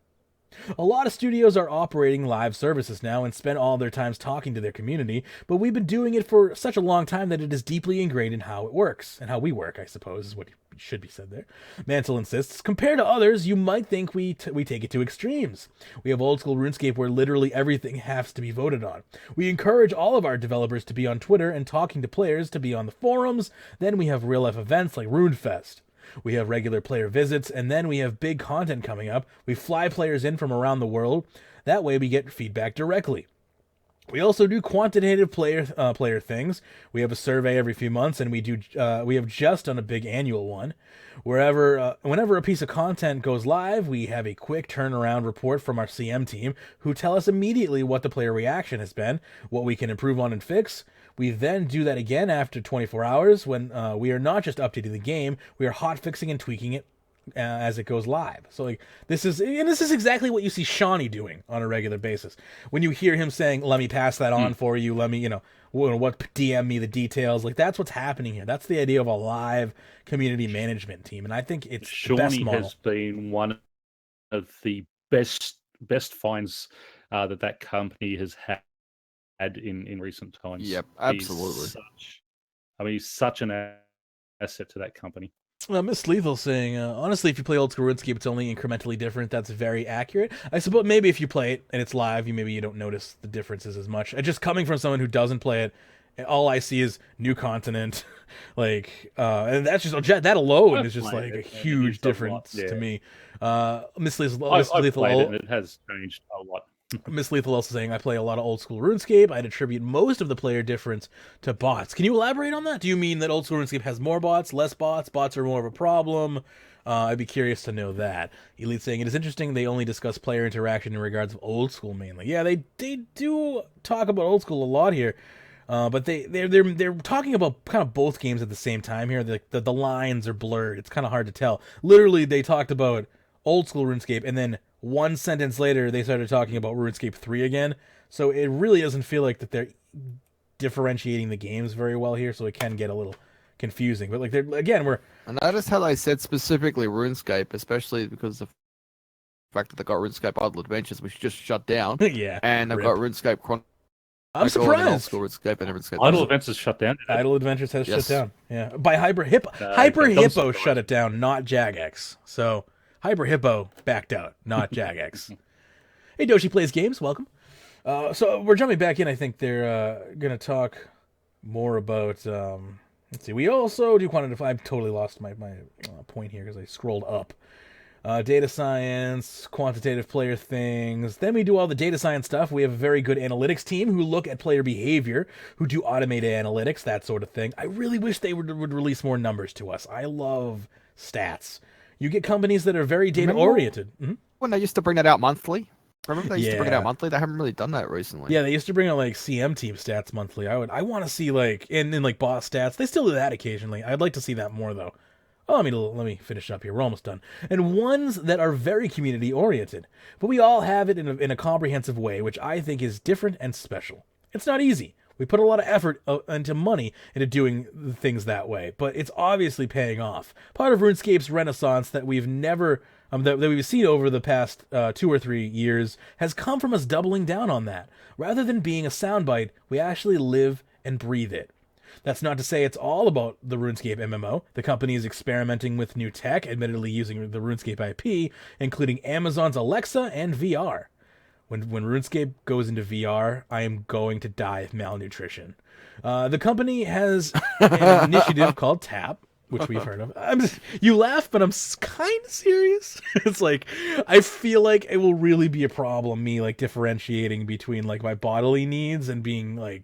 A lot of studios are operating live services now and spend all their time talking to their community, but we've been doing it for such a long time that it is deeply ingrained in how it works, and how we work, I suppose, is what should be said there. Mansell insists, compared to others, you might think we take it to extremes. We have old school RuneScape where literally everything has to be voted on. We encourage all of our developers to be on Twitter and talking to players to be on the forums. Then we have real life events like RuneFest. We have regular player visits, and then we have big content coming up. We fly players in from around the world. That way we get feedback directly. We also do quantitative player things. We have a survey every few months, and we have just done a big annual one. Whenever a piece of content goes live, we have a quick turnaround report from our CM team, who tell us immediately what the player reaction has been, what we can improve on and fix. We then do that again after 24 hours when we are not just updating the game, we are hot fixing and tweaking it as it goes live. So like this is exactly what you see Shawnee doing on a regular basis. When you hear him saying, "Let me pass that on for you," let me, what DM me the details. Like that's what's happening here. That's the idea of a live community management team, and I think it's the best Shawnee model. has been one of the best finds that company has had in recent times. Yep, absolutely. He's such an asset to that company. Miss Lethal saying, honestly, if you play old school RuneScape, it's only incrementally different. That's very accurate. I suppose maybe if you play it and it's live, you don't notice the differences as much. Just coming from someone who doesn't play it, all I see is new continent, and that's just that alone is just like a huge difference to me. Miss Lethal, I've played it and it has changed a lot. Miss Lethal also saying, I play a lot of old school RuneScape. I'd attribute most of the player difference to bots. Can you elaborate on that? Do you mean that old school RuneScape has more bots, less bots? Bots are more of a problem? I'd be curious to know that. Elite saying, it is interesting they only discuss player interaction in regards of old school mainly. Yeah, they do talk about old school a lot here. But they're talking about kind of both games at the same time here. The lines are blurred. It's kind of hard to tell. Literally, they talked about old school RuneScape, and then one sentence later, they started talking about RuneScape 3 again. So it really doesn't feel like that they're differentiating the games very well here, so it can get a little confusing. But I noticed how they said specifically RuneScape, especially because of the fact that they got RuneScape Idle Adventures, which just shut down. Yeah, and they've got RuneScape Chronicles. I'm surprised. Idle Adventures shut down. Idle Adventures has shut down. Yeah, by Hyper Hippo. Hyper Hippo shut it down, not Jagex. So Hyper Hippo backed out, not Jagex. Hey, Doshi Plays Games, welcome. So we're jumping back in. I think they're going to talk more about. Let's see. We also do quantitative. I've totally lost my point here because I scrolled up. Data science, quantitative player things. Then we do all the data science stuff. We have a very good analytics team who look at player behavior, who do automated analytics, that sort of thing. I really wish they would release more numbers to us. I love stats. You get companies that are very data-oriented. When they used to bring that out monthly? Remember they used to bring it out monthly? They haven't really done that recently. Yeah, they used to bring out CM team stats monthly. I want to see in boss stats. They still do that occasionally. I'd like to see that more though. Oh, let me finish up here. We're almost done. And ones that are very community-oriented. But we all have it in a comprehensive way, which I think is different and special. It's not easy. We put a lot of effort into money into doing things that way, but it's obviously paying off. Part of RuneScape's renaissance that we've never that we've seen over the past 2 or 3 years has come from us doubling down on that. Rather than being a soundbite, we actually live and breathe it. That's not to say it's all about the RuneScape MMO. The company is experimenting with new tech, admittedly using the RuneScape IP, including Amazon's Alexa and VR. When RuneScape goes into VR, I am going to die of malnutrition. The company has an initiative called TAP, which we've heard of. You laugh, but I'm kind of serious. It's I feel like it will really be a problem, me differentiating between my bodily needs and being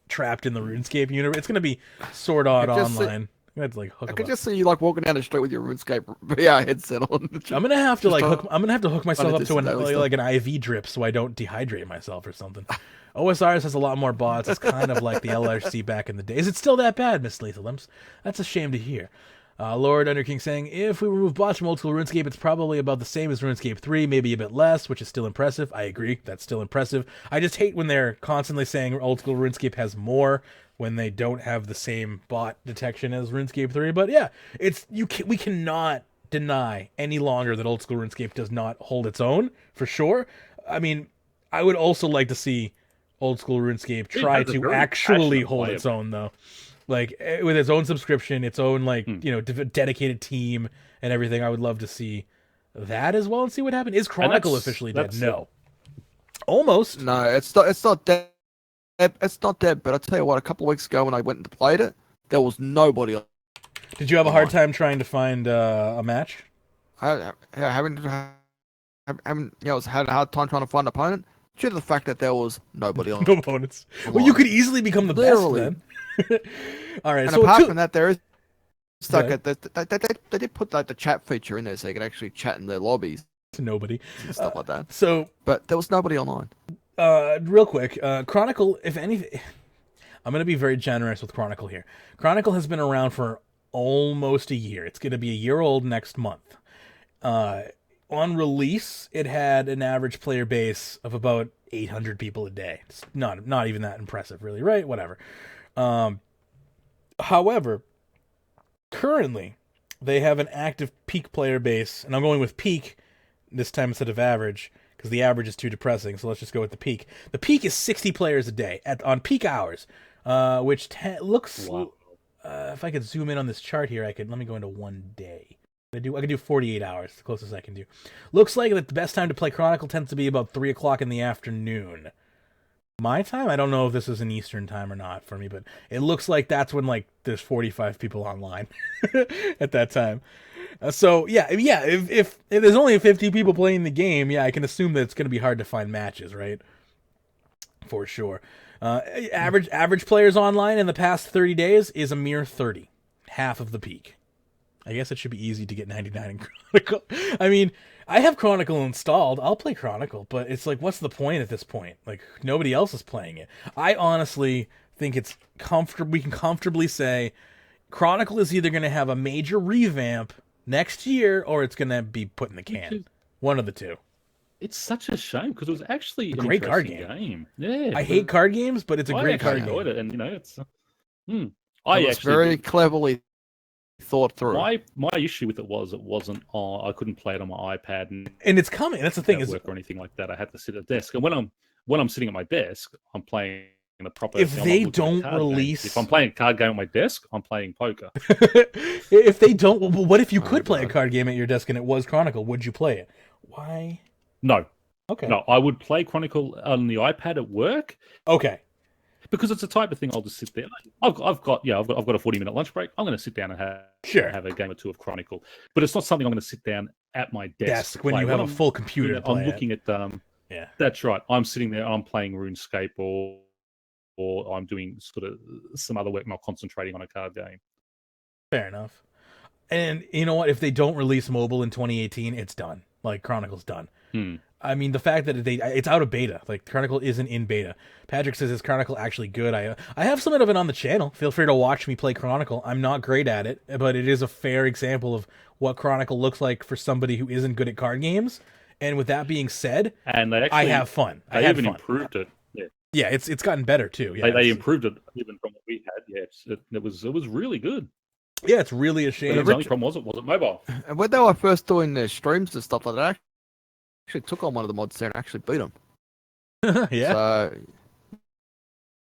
trapped in the RuneScape universe. It's gonna be Sword Art Online. I could just see you walking down the street with your RuneScape VR headset on. I'm gonna have to hook myself up to an IV drip so I don't dehydrate myself or something. OSRS has a lot more bots. It's kind of like the LRC back in the day. Is it still that bad, Miss Lethal? That's a shame to hear. Lord Underking saying, if we remove bots from old school RuneScape, it's probably about the same as RuneScape 3, maybe a bit less, which is still impressive. I agree, that's still impressive. I just hate when they're constantly saying old school RuneScape has more when they don't have the same bot detection as RuneScape 3. But yeah, we cannot deny any longer that old school RuneScape does not hold its own, for sure. I mean, I would also like to see old school RuneScape try to actually hold its own, though. With its own subscription, its own dedicated team and everything. I would love to see that as well and see what happened. Is Chronicle officially dead? No. Almost. No, it's not dead. It's not dead, but I'll tell you what, a couple of weeks ago when I went and played it, there was nobody on Did you have a hard time trying to find a match? I haven't had a hard time trying to find an opponent due to the fact that there was nobody on. No opponents. Well, you could easily become the Literally. best then. All right. And So apart from that, there is Right. they did put like the chat feature in there so you could actually chat in their lobbies to nobody. and stuff like that. So But there was nobody online. real quick, Chronicle, if anything, I'm going to be very generous with Chronicle here. Chronicle has been around for almost a year. It's going to be a year old next month. On release, it had an average player base of about 800 people a day. It's not even that impressive, really, right? Whatever. However, currently, they have an active peak player base, and I'm going with peak this time instead of average, because the average is too depressing, so let's just go with the peak. The peak is 60 players a day on peak hours, which looks... Wow. If I could zoom in on this chart here, let me go into one day. I can do 48 hours, the closest I can do. Looks like that the best time to play Chronicle tends to be about 3 o'clock in the afternoon. My time? I don't know if this is an Eastern time or not for me, but it looks like that's when there's 45 people online at that time. So yeah. If there's only 50 people playing the game, yeah, I can assume that it's going to be hard to find matches, right? For sure. Average players online in the past 30 days is a mere 30, half of the peak. I guess it should be easy to get 99 in Chronicle. I mean, I have Chronicle installed. I'll play Chronicle, but it's what's the point at this point? Nobody else is playing it. I honestly think it's comfortable. We can comfortably say Chronicle is either going to have a major revamp next year or it's going to be put in the can. One of the two. It's such a shame because it was actually a great card game. Yeah, I hate card games, but it's a great card game. I enjoyed it, and it's. It's very cleverly thought through. My issue with it wasn't. I couldn't play it on my iPad and it's coming. That's the thing. Is work or anything like that. I had to sit at a desk, and when I'm sitting at my desk, I'm playing in a proper. If they don't release, if I'm playing a card game at my desk, I'm playing poker. If they don't, well, what if you could play a card game at your desk and it was Chronicle? Would you play it? Why? No. Okay. No, I would play Chronicle on the iPad at work. Okay. Because it's the type of thing I'll just sit there. I've got a 40-minute lunch break. I'm going to sit down and have a game or two of Chronicle. But it's not something I'm going to sit down at my desk when you have a full computer. To play I'm looking at yeah. That's right. I'm sitting there. I'm playing RuneScape or I'm doing sort of some other work, not concentrating on a card game. Fair enough. And you know what? If they don't release mobile in 2018, it's done. Chronicle's done. I mean, the fact that it's out of beta. Chronicle isn't in beta. Patrick says, is Chronicle actually good? I have some of it on the channel. Feel free to watch me play Chronicle. I'm not great at it, but it is a fair example of what Chronicle looks like for somebody who isn't good at card games. And with that being said, I have fun. They even improved it. Yeah, it's gotten better too. Yeah, they improved it even from what we had. Yeah, it was really good. Yeah, it's really a shame. The only problem was it mobile. And when they were first doing their streams and stuff like that, I actually took on one of the mods there and actually beat them. Yeah. So,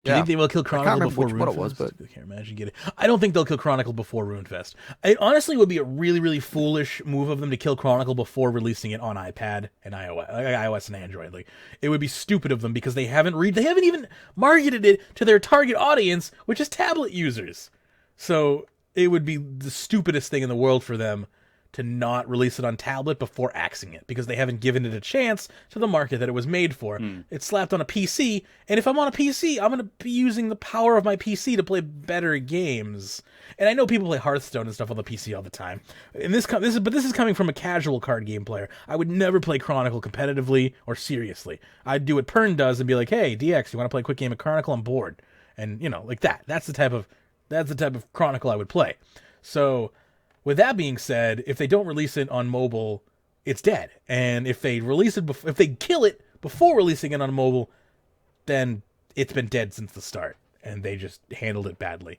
Do you think they will kill Chronicle before Runefest? What it was, but I can't imagine getting. I don't think they'll kill Chronicle before Runefest. It honestly would be a really, really foolish move of them to kill Chronicle before releasing it on iPad and iOS and Android. It would be stupid of them because they haven't even marketed it to their target audience, which is tablet users. So it would be the stupidest thing in the world for them to not release it on tablet before axing it, because they haven't given it a chance to the market that it was made for. It's slapped on a PC, and if I'm on a PC, I'm going to be using the power of my PC to play better games. And I know people play Hearthstone and stuff on the PC all the time. And this is coming from a casual card game player. I would never play Chronicle competitively or seriously. I'd do what Pern does and be like, hey, DX, you want to play a quick game of Chronicle? I'm bored. And, like that. That's the type of Chronicle I would play. So, with that being said, if they don't release it on mobile, it's dead. And if they release it, if they kill it before releasing it on mobile, then it's been dead since the start, and they just handled it badly.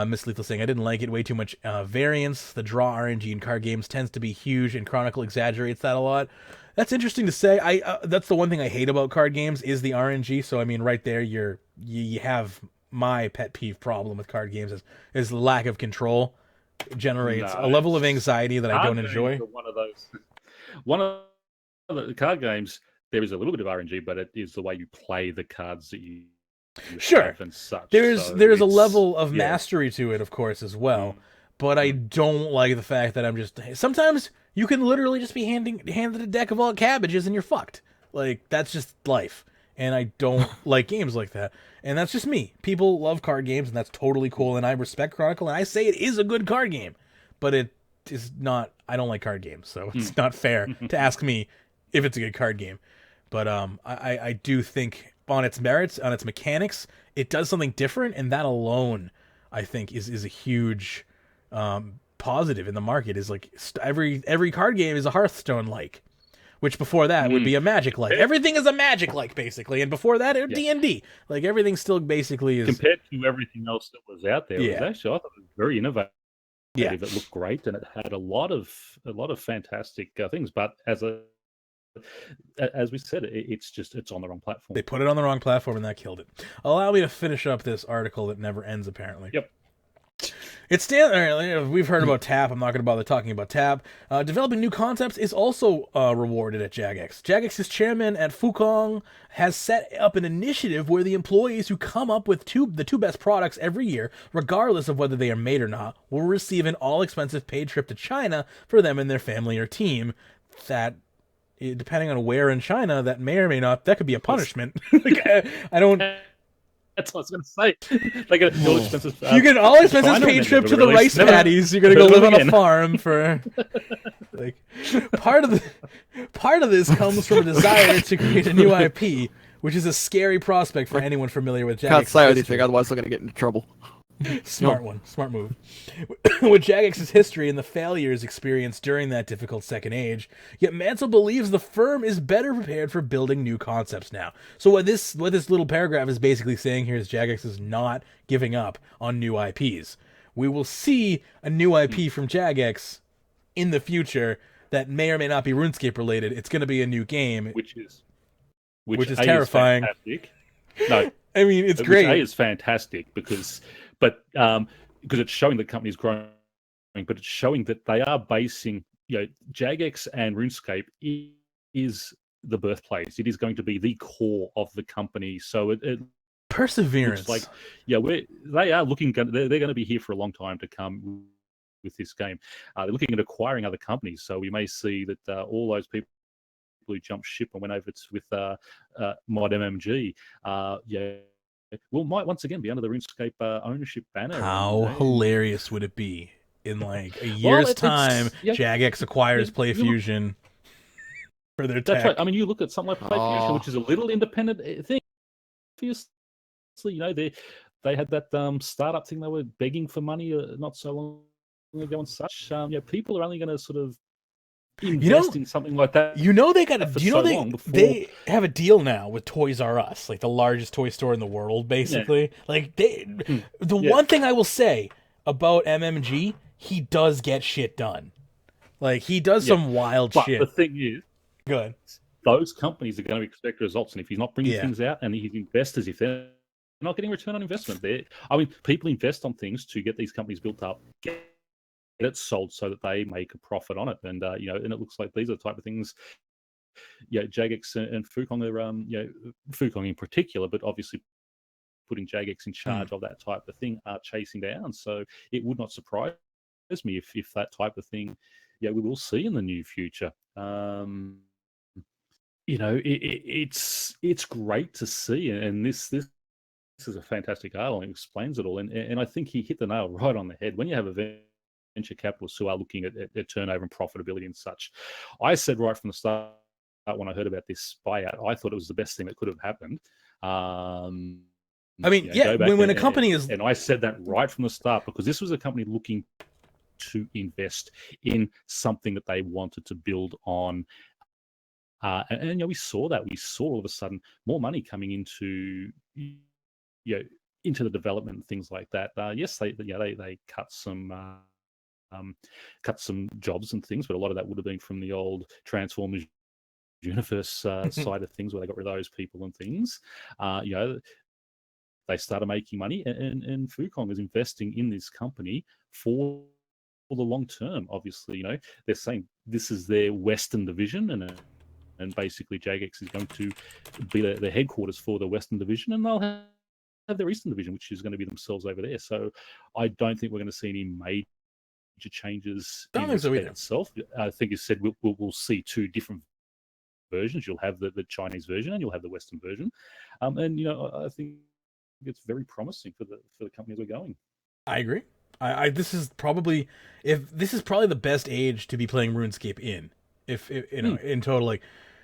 Miss Lethal saying, I didn't like it. Way too much variance. The draw RNG in card games tends to be huge, and Chronicle exaggerates that a lot. That's interesting to say. That's the one thing I hate about card games is the RNG. So I mean, right there, you have my pet peeve problem with card games is the lack of control. It generates a level of anxiety that I don't enjoy. One of the card games, there is a little bit of RNG, but it is the way you play the cards that you have and such. There's a level of mastery to it, of course, as well. but I don't like the fact that I'm just. Sometimes you can literally just be handed a deck of all cabbages and you're fucked. Like, that's just life. And I don't like games like that. And that's just me. People love card games, and that's totally cool. And I respect Chronicle, and I say it is a good card game. But it is not. I don't like card games, so it's not fair to ask me if it's a good card game. But I do think on its merits, on its mechanics, it does something different, and that alone, I think, is a huge positive in the market. Is like every card game is a Hearthstone-like. Which before that would be a Magic-like. Everything is a Magic-like, basically. And before that, it was D&D. Like, everything still basically is... Compared to everything else that was out there, it was actually, I thought it was very innovative. Yeah. It looked great, and it had a lot of fantastic things. But as we said, it's on the wrong platform. They put it on the wrong platform, and that killed it. Allow me to finish up this article that never ends, apparently. Yep. We've heard about TAP. I'm not going to bother talking about TAP. Developing new concepts is also rewarded at Jagex. Jagex's chairman at Fukong has set up an initiative where the employees who come up with the two best products every year, regardless of whether they are made or not, will receive an all-expensive paid trip to China for them and their family or team. That, depending on where in China, that may or may not, that could be a punishment. I don't... That's what I was going to say. Like an all-expensive... you get an all-expensive paid trip to the rice paddies. You're going to go live on a farm for... Like, part of this comes from a desire to create a new IP, which is a scary prospect for anyone familiar with Jagex. Can't say anything, otherwise they're going to get into trouble. Smart move. With Jagex's history and the failures experienced during that difficult second age, yet Mansell believes the firm is better prepared for building new concepts now. So what this little paragraph is basically saying here is Jagex is not giving up on new IPs. We will see a new IP from Jagex in the future that may or may not be RuneScape related. It's going to be a new game, which is terrifying. Fantastic. No, I mean, it's great. Which is fantastic because it's showing the company's growing, but it's showing that they are basing, Jagex and RuneScape is the birthplace. It is going to be the core of the company. So it perseverance. Like, they are looking. They're going to be here for a long time to come with this game. They're looking at acquiring other companies. So we may see that all those people who jumped ship and went over with Mod MMG, will might once again be under the RuneScape ownership banner. How hilarious would it be in like a year's time? Jagex acquires PlayFusion for their tech. That's right. I mean, you look at something like PlayFusion, which is a little independent thing. Obviously, they had that startup thing. They were begging for money not so long ago and such. People are only going to sort of invest in something like that. They have a deal now with Toys R Us, like the largest toy store in the world, basically. Yeah. One thing I will say about MMG, he does get shit done. Like, he does some wild shit. But the thing is, good. Those companies are going to expect results, and if he's not bringing things out, and his investors, if they're not getting return on investment, people invest on things to get these companies built up, get it sold so that they make a profit on it, and and it looks like these are the type of things. Jagex and Fukong are, Fukong in particular, but obviously putting Jagex in charge of that type of thing are chasing down. So it would not surprise me if that type of thing, we will see in the near future. It's great to see, and this is a fantastic article and explains it all, and I think he hit the nail right on the head. When you have a venture capitalists who are looking at turnover and profitability and such, I said right from the start when I heard about this buyout, I thought it was the best thing that could have happened. When a company is... And I said that right from the start because this was a company looking to invest in something that they wanted to build on. We saw that. We saw all of a sudden more money coming into the development and things like that. Yes, they cut some jobs and things, but a lot of that would have been from the old Transformers universe side of things, where they got rid of those people and things. They started making money, and Fukong is investing in this company for the long term. Obviously, they're saying this is their Western division, and basically Jagex is going to be the headquarters for the Western division, and they'll have their Eastern division, which is going to be themselves over there. So I don't think we're going to see any major changes I don't in think so respect either. itself. I think you said we'll see two different versions. You'll have the Chinese version and you'll have the Western version. And I think it's very promising for the company as we're going. I agree. This is probably the best age to be playing RuneScape in. If in total, like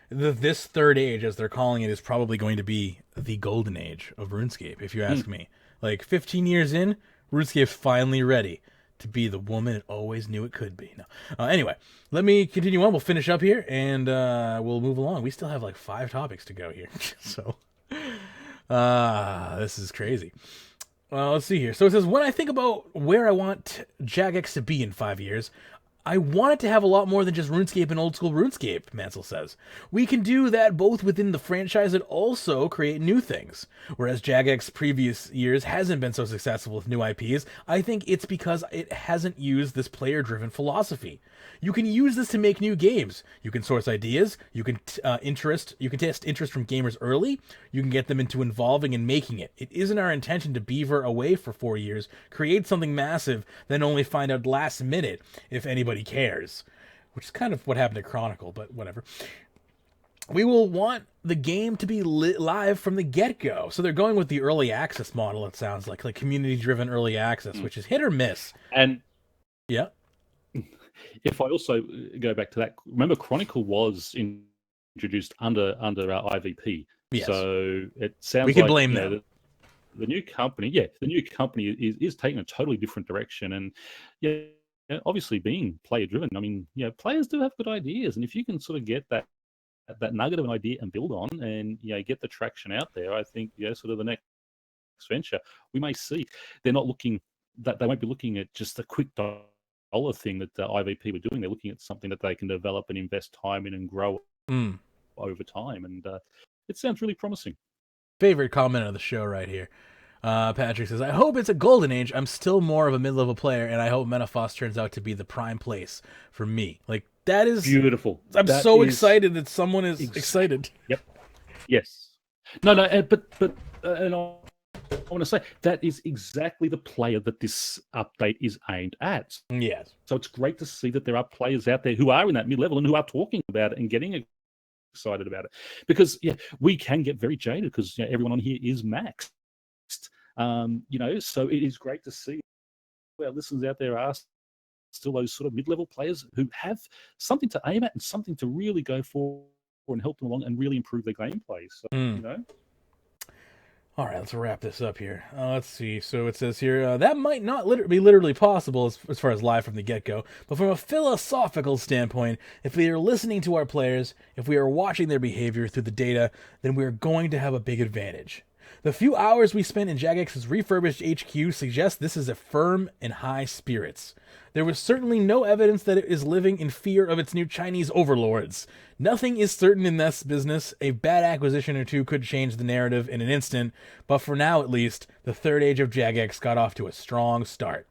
this third age, as they're calling it, is probably going to be the golden age of RuneScape. If you ask me, like 15 years in, RuneScape's finally ready to be the woman it always knew it could be. No. Anyway, let me continue on. We'll finish up here and we'll move along. We still have like 5 topics to go here, so this is crazy. Let's see here. So it says, when I think about where I want Jagex to be in 5 years, I want it to have a lot more than just RuneScape and old school RuneScape, Mansell says. We can do that both within the franchise and also create new things. Whereas Jagex previous years hasn't been so successful with new IPs, I think it's because it hasn't used this player-driven philosophy. You can use this to make new games. You can source ideas. You can test interest from gamers early. You can get them into involving and making it. It isn't our intention to beaver away for 4 years, create something massive, then only find out last minute if anybody cares. Which is kind of what happened to Chronicle, but whatever. We will want the game to be live from the get-go. So they're going with the early access model, it sounds like community-driven early access, which is hit or miss. And yeah. If I also go back to that, remember Chronicle was introduced under our IVP. Yes. So it sounds we can blame them. The new company, is taking a totally different direction, and obviously being player driven. I mean, players do have good ideas, and if you can sort of get that nugget of an idea and build on, and get the traction out there, I think sort of the next venture we may see. They won't be looking at just a quick dollar thing that the IVP were doing. They're looking at something that they can develop and invest time in and grow over time, and it sounds really promising. Favorite comment of the show right here. Patrick says, I hope it's a golden age. I'm still more of a mid-level player, and I hope Menaphos turns out to be the prime place for me. Like, that is beautiful. I'm so excited that someone is excited. Yep. Yes. No, but and I want to say that is exactly the player that this update is aimed at. Yes. So it's great to see that there are players out there who are in that mid-level and who are talking about it and getting excited about it. Because we can get very jaded because everyone on here is maxed. So it is great to see our listeners out there are still those sort of mid-level players who have something to aim at and something to really go for and help them along and really improve their gameplay. So, All right, let's wrap this up here. Let's see. So it says here, that might not be literally possible as far as live from the get-go, but from a philosophical standpoint, if we are listening to our players, if we are watching their behavior through the data, then we are going to have a big advantage. The few hours we spent in Jagex's refurbished HQ suggest this is a firm and high spirits. There was certainly no evidence that it is living in fear of its new Chinese overlords. Nothing is certain in this business. A bad acquisition or two could change the narrative in an instant, but for now at least, the third age of Jagex got off to a strong start.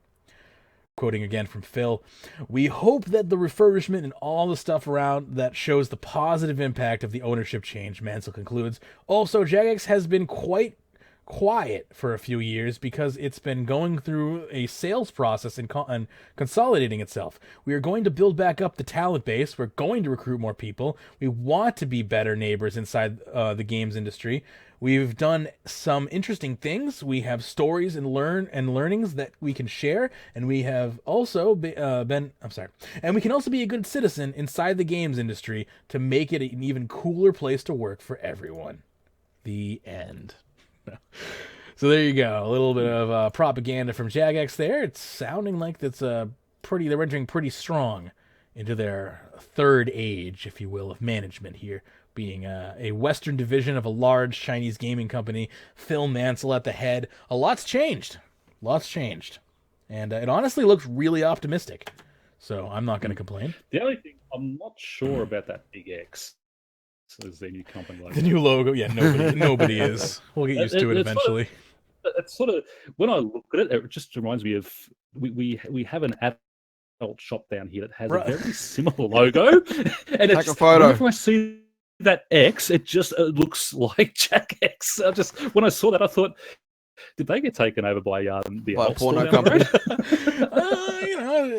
Quoting again from Phil, we hope that the refurbishment and all the stuff around that shows the positive impact of the ownership change, Mansell concludes. Also, Jagex has been quite quiet for a few years because it's been going through a sales process and consolidating itself. We are going to build back up the talent base. We're going to recruit more people. We want to be better neighbors inside the games industry. We've done some interesting things. We have stories and learnings that we can share, and we have also and we can also be a good citizen inside the games industry to make it an even cooler place to work for everyone. The end. So there you go. A little bit of propaganda from Jagex there. It's sounding like they're entering pretty strong into their third age, if you will, of management here, being a Western division of a large Chinese gaming company. Phil Mansell at the head. A lot's changed. And it honestly looks really optimistic. So I'm not going to complain. The only thing I'm not sure about that big X. Is their new company logo. The new logo, nobody is. We'll get used to it eventually. It's sort of when I look at it, it just reminds me of we have an adult shop down here that has a very similar logo. And take a photo. Whenever I see that X, it looks like Jagex. When I saw that, I thought, did they get taken over by the porno company?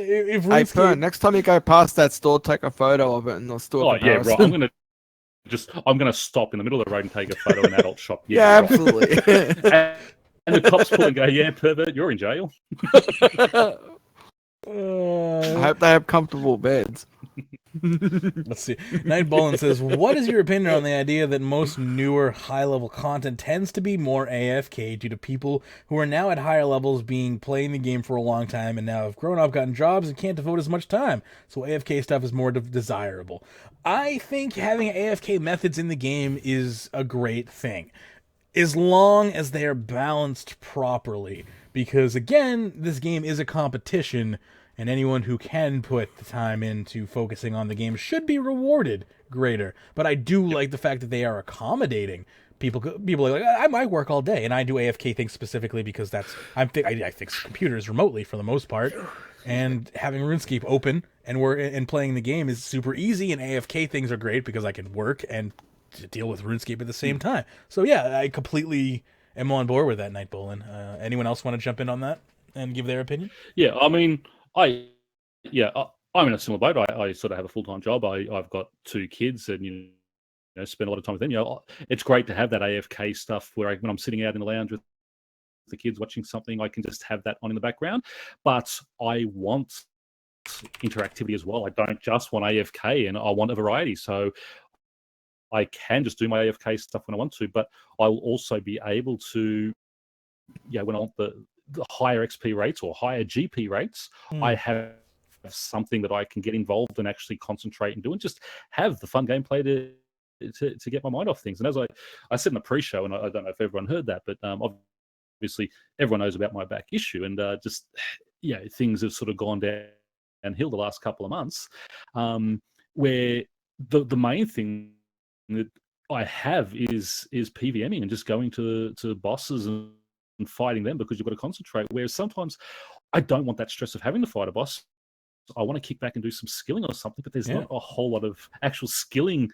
if Hey, RuneScape, Pern, next time you go past that store, take a photo of it and I'll store Oh yeah, right. comparison. I'm gonna stop in the middle of the road and take a photo of an adult shop. Yeah, right. absolutely. And the cops pull and go, "Yeah, pervert, you're in jail." I hope they have comfortable beds. Let's see. Night Ballin says, "What is your opinion on the idea that most newer high-level content tends to be more AFK due to people who are now at higher levels being playing the game for a long time and now have grown up, gotten jobs, and can't devote as much time? So AFK stuff is more desirable." I think having AFK methods in the game is a great thing, as long as they are balanced properly. Because again, this game is a competition, and anyone who can put the time into focusing on the game should be rewarded greater. But I do like the fact that they are accommodating. People are like, I might work all day, and I do AFK things specifically because I fix computers remotely for the most part, and having RuneScape open and playing the game is super easy, and AFK things are great because I can work and to deal with RuneScape at the same time. So yeah, I completely am on board with that, Night Bowlin. Anyone else want to jump in on that and give their opinion? Yeah, I mean, I'm in a similar boat. I sort of have a full-time job. I've got 2 kids, and spend a lot of time with them. It's great to have that AFK stuff where when I'm sitting out in the lounge with the kids watching something, I can just have that on in the background. But I want interactivity as well. I don't just want AFK, and I want a variety. So I can just do my AFK stuff when I want to, but I'll also be able to, when I want the higher XP rates or higher GP rates, I have something that I can get involved and actually concentrate and do, and just have the fun gameplay to get my mind off things. And as I said in the pre-show, and I don't know if everyone heard that, but obviously everyone knows about my back issue, and things have sort of gone downhill the last couple of months, where the main thing that I have is PVMing and just going to bosses and fighting them, because you've got to concentrate. Whereas sometimes I don't want that stress of having to fight a boss. I want to kick back and do some skilling or something, but there's not a whole lot of actual skilling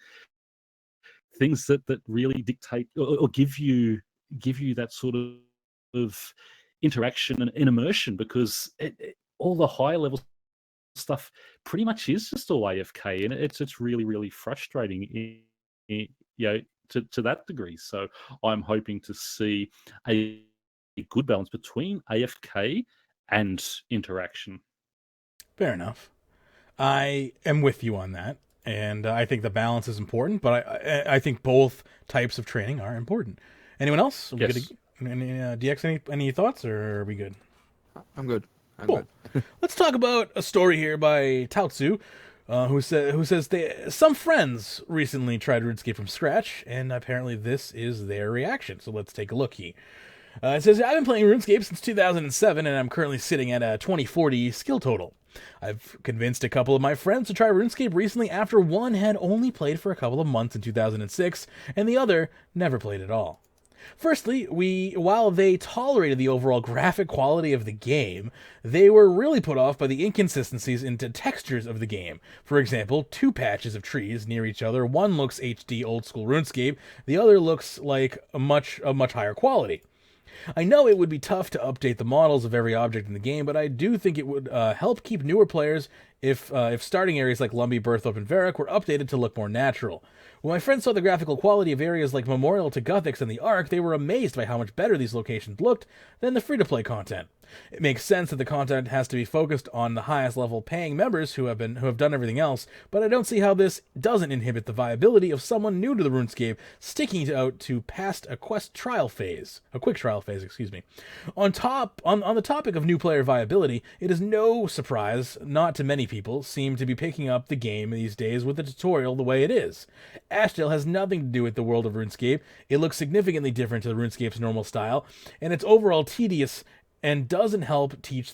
things that really dictate or give you that sort of interaction and immersion, because all the higher level stuff pretty much is just all AFK, and it's really, really frustrating to that degree. So I'm hoping to see a good balance between AFK and interaction. Fair enough. I am with you on that, and I think the balance is important, but I think both types of training are important. Anyone else? Yes. DX, any thoughts, or are we good? I'm good. Cool. Let's talk about a story here by Tautsu, who says some friends recently tried RuneScape from scratch, and apparently this is their reaction. So let's take a look here. It says, I've been playing RuneScape since 2007, and I'm currently sitting at a 2040 skill total. I've convinced a couple of my friends to try RuneScape recently after one had only played for a couple of months in 2006, and the other never played at all. Firstly, while they tolerated the overall graphic quality of the game, they were really put off by the inconsistencies in the textures of the game. For example, 2 patches of trees near each other, one looks HD old school RuneScape, the other looks like a much higher quality. I know it would be tough to update the models of every object in the game, but I do think it would help keep newer players if starting areas like Lumbridge, Berthorpe, and Varrock were updated to look more natural. When my friends saw the graphical quality of areas like Memorial to Guthix and the Ark, they were amazed by how much better these locations looked than the free-to-play content. It makes sense that the content has to be focused on the highest level paying members who have done everything else, but I don't see how this doesn't inhibit the viability of someone new to the RuneScape sticking out to past a quick trial phase. On the topic of new player viability, it is no surprise not too many people seem to be picking up the game these days with the tutorial the way it is. Ashdale has nothing to do with the world of RuneScape. It looks significantly different to the RuneScape's normal style, and it's overall tedious and doesn't help teach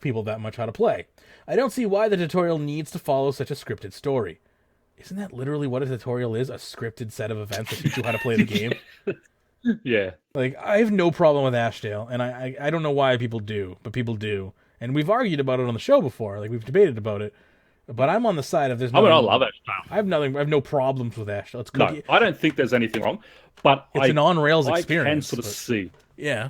people that much how to play. I don't see why the tutorial needs to follow such a scripted story. Isn't that literally what a tutorial is? A scripted set of events that teach you how to play the game? Yeah. Like, I have no problem with Ashdale, and I don't know why people do, but people do. And we've argued about it on the show before. Like, we've debated about it. But I'm on the side of there's no. I love Ashdale. I have no problems with Ashdale. No, I don't think there's anything wrong. But it's an on-rails experience. I can sort of see. Yeah.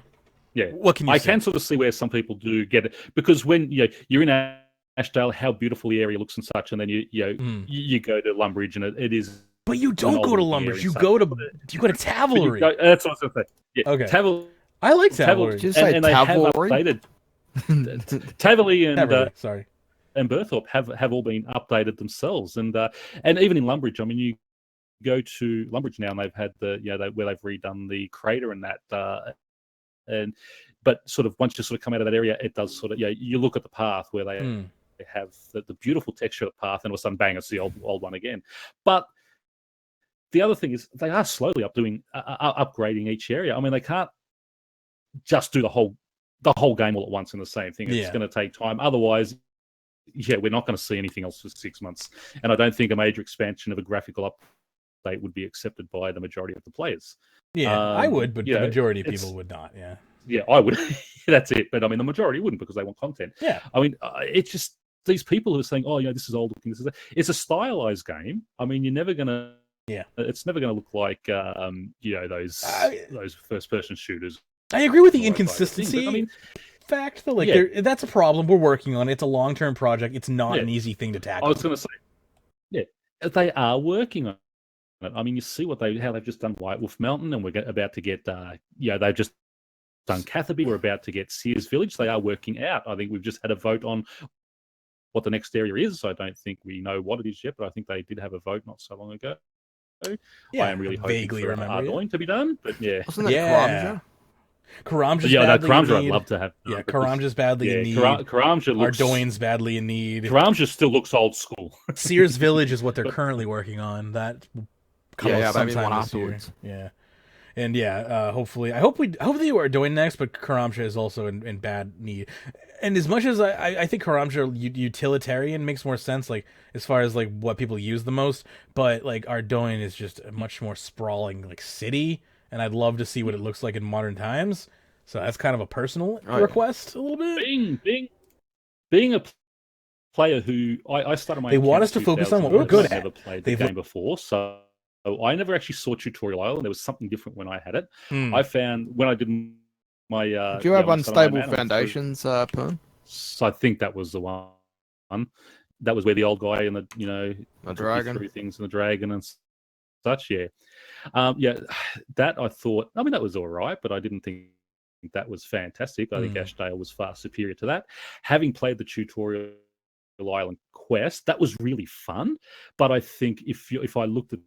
Yeah, What can you I say? can sort of see where some people do get it, because when you're in Ashdale, how beautiful the area looks and such, and then you go to Lumbridge and it is. But you don't go to Lumbridge. You go to Tavelry. That's what I was going to say. Yeah, Okay. I like Tavelry. Did you say and they have Tavelry? updated. Tavelry and sorry. And Berthorpe have all been updated themselves, and even in Lumbridge, I mean, you go to Lumbridge now, and they've had where they've redone the crater and that, but sort of once you sort of come out of that area, it does sort of you look at the path where they have the beautiful texture of the path, and all of a sudden, bang, it's the old one again. But the other thing is they are slowly upgrading each area. I mean, they can't just do the whole game all at once in the same thing. It's going to take time. Otherwise, we're not going to see anything else for 6 months. And I don't think a major expansion of a graphical update would be accepted by the majority of the players. Yeah, I would, but the majority of people would not. Yeah. Yeah, I would. That's it. But I mean, the majority wouldn't, because they want content. Yeah. I mean, it's just these people who are saying, "Oh, this is old looking." It's a stylized game. I mean, you're never gonna. Yeah. It's never gonna look like those first person shooters. I agree with the inconsistency. But, I mean, fact though, like that's a problem. We're working on it. It's a long-term project. It's not an easy thing to tackle. I was going to say, they are working on it. I mean, you see how they've just done White Wolf Mountain, and we're about to get they've just done Catherby. We're about to get Sears Village. They are working out. I think we've just had a vote on what the next area is. I don't think we know what it is yet, but I think they did have a vote not so long ago. Yeah, I am really hoping for Ardoin to be done, but wasn't that Karamja? Karamja's Karamja I'd love to have. Yeah, Karamja's badly in need. Karamja looks... Ardoin's badly in need. Karamja still looks old school. Sears Village is what they're currently working on. That comes sometime this year. Yeah. And hopefully, I hope they are Ardoin next, but Karamja is also in bad need. And as much as I think Karamja utilitarian makes more sense, like as far as like what people use the most, but like Ardoin is just a much more sprawling like city, and I'd love to see what it looks like in modern times. So that's kind of a personal request, a little bit. Being a player who I started my they want us to focus on what we're good at. I've never played the game before, so I never actually saw Tutorial Island. There was something different when I had it. I found when I did my. Did you have unstable foundations, Poon? So I think that was the one. That was where the old guy and the dragon through things and the dragon and such. Yeah, that I thought. I mean, that was all right, but I didn't think that was fantastic. I think Ashdale was far superior to that. Having played the Tutorial Island quest, that was really fun. But I think if I looked at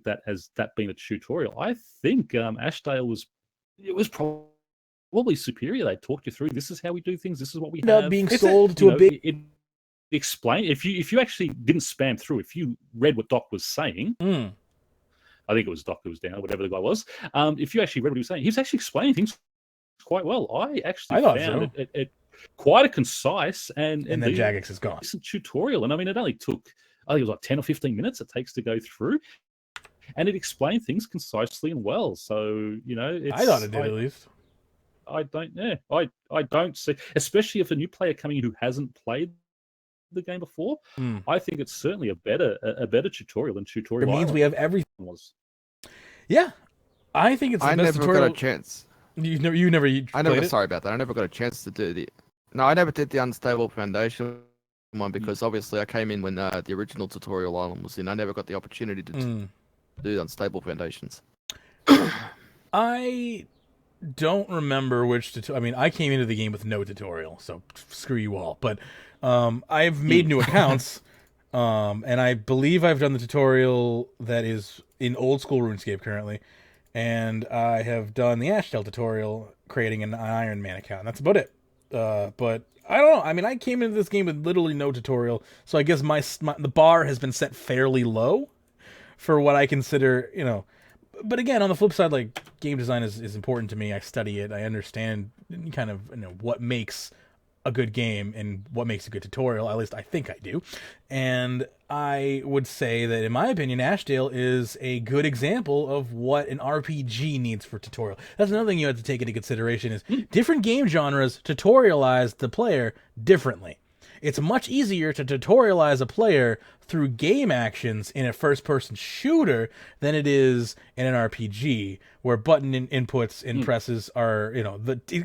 that as that being a tutorial, I think Ashdale was probably superior. They talked you through, this is how we do things, this is what we have. Being sold to a big explain. If you actually didn't spam through, if you read what Doc was saying, I think it was Doc who was down, or whatever the guy was. If you actually read what he was saying, he was actually explaining things quite well. I found it quite a concise and then Jagex is gone. It's a tutorial, and I mean, it only took, I think it was like 10 or 15 minutes it takes to go through. And it explained things concisely and well. So, I thought it did at least. I don't see, especially if a new player coming in who hasn't played the game before, I think it's certainly a better tutorial than Tutorial It means Island we have everything. Yeah. I think it's the best tutorial. I never got a chance. Sorry about that. I never got a chance to do I never did the unstable foundation one because obviously I came in when the original Tutorial Island was in. I never got the opportunity to do unstable foundations. I don't remember which tutorial. I mean, I came into the game with no tutorial, so screw you all. But I've made new accounts, and I believe I've done the tutorial that is in old school RuneScape currently, and I have done the Ashdale tutorial creating an Iron Man account. That's about it. But I don't know. I mean, I came into this game with literally no tutorial, so I guess the bar has been set fairly low for what I consider, But again, on the flip side, like, game design is important to me. I study it. I understand kind of what makes a good game and what makes a good tutorial. At least I think I do. And I would say that, in my opinion, Ashdale is a good example of what an RPG needs for tutorial. That's another thing you have to take into consideration is different game genres tutorialize the player differently. it's much easier to tutorialize a player through game actions in a first-person shooter than it is in an RPG, where button inputs and presses are,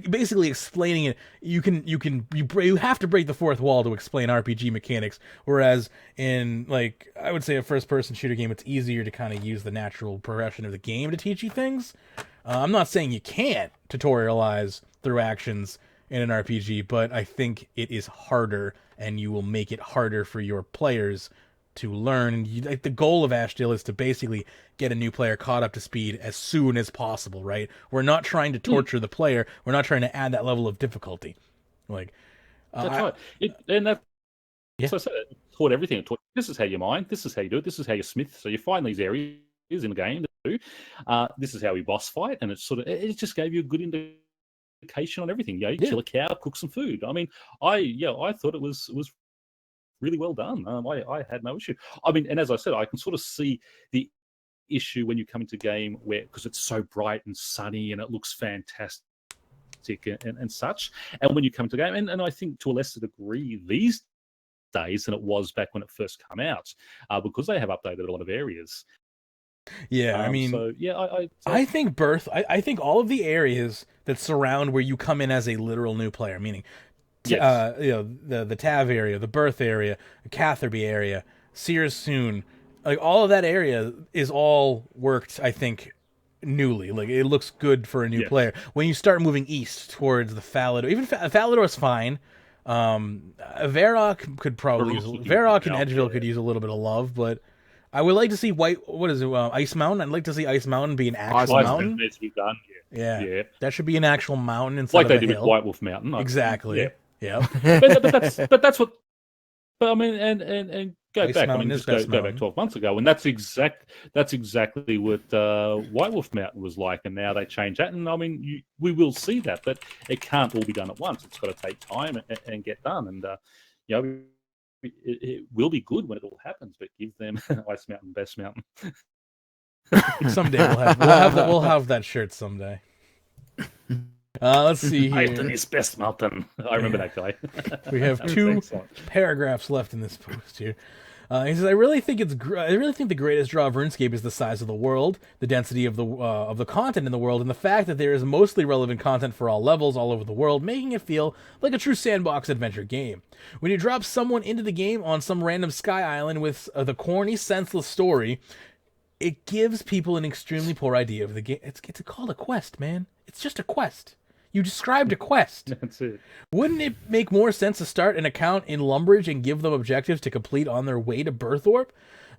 basically explaining it. You have to break the fourth wall to explain RPG mechanics, whereas in, like, I would say a first-person shooter game, it's easier to kind of use the natural progression of the game to teach you things. I'm not saying you can't tutorialize through actions in an RPG, but I think it is harder, and you will make it harder for your players to learn. And like, the goal of Ashdale is to basically get a new player caught up to speed as soon as possible, right? We're not trying to torture the player. We're not trying to add that level of difficulty. Like, that's right. So I said it taught everything. It taught, this is how you mine. This is how you do it. This is how you smith. So you find these areas in the game to do. This is how we boss fight, and it just gave you a good indication on everything. You kill a cow, cook some food. I mean, I thought it was really well done. I had no issue. I mean, and as I said, I can sort of see the issue when you come into game where, because it's so bright and sunny and it looks fantastic and such. And when you come to game, and I think to a lesser degree these days than it was back when it first came out, because they have updated a lot of areas. Yeah, I mean, so yeah, I think I think all of the areas that surround where you come in as a literal new player, meaning, the Tav area, the Birth area, the Catherby area, Sears Soon, like all of that area is all worked, I think, newly. Like, it looks good for a new player. When you start moving east towards the Falador, even Falador's fine. Varrock could probably Varrock and Edgeville could use a little bit of love, but I would like to see Ice Mountain. I'd like to see Ice Mountain be an actual mountain. Needs to be done. Yeah, that should be an actual mountain instead like of they a did hill. with White Wolf Mountain. Exactly. Yeah. but that's what. But I mean, and go Ice back. Mountain I mean, is just go best back 12 months ago, and that's exactly what White Wolf Mountain was like. And now they changed that, and I mean, we will see that, but it can't all be done at once. It's got to take time and get done. And it will be good when it all happens, but give them Ice Mountain, Best Mountain. Someday we'll have that shirt someday. Let's see here. Iceland is Best Mountain. I remember that guy. We have two paragraphs left in this post here. He says, I really think the greatest draw of RuneScape is the size of the world, the density of the content in the world, and the fact that there is mostly relevant content for all levels all over the world, making it feel like a true sandbox adventure game. When you drop someone into the game on some random sky island with the corny, senseless story, it gives people an extremely poor idea of the game. It's called a quest, man. It's just a quest. You described a quest. That's it. Wouldn't it make more sense to start an account in Lumbridge and give them objectives to complete on their way to Birthorpe?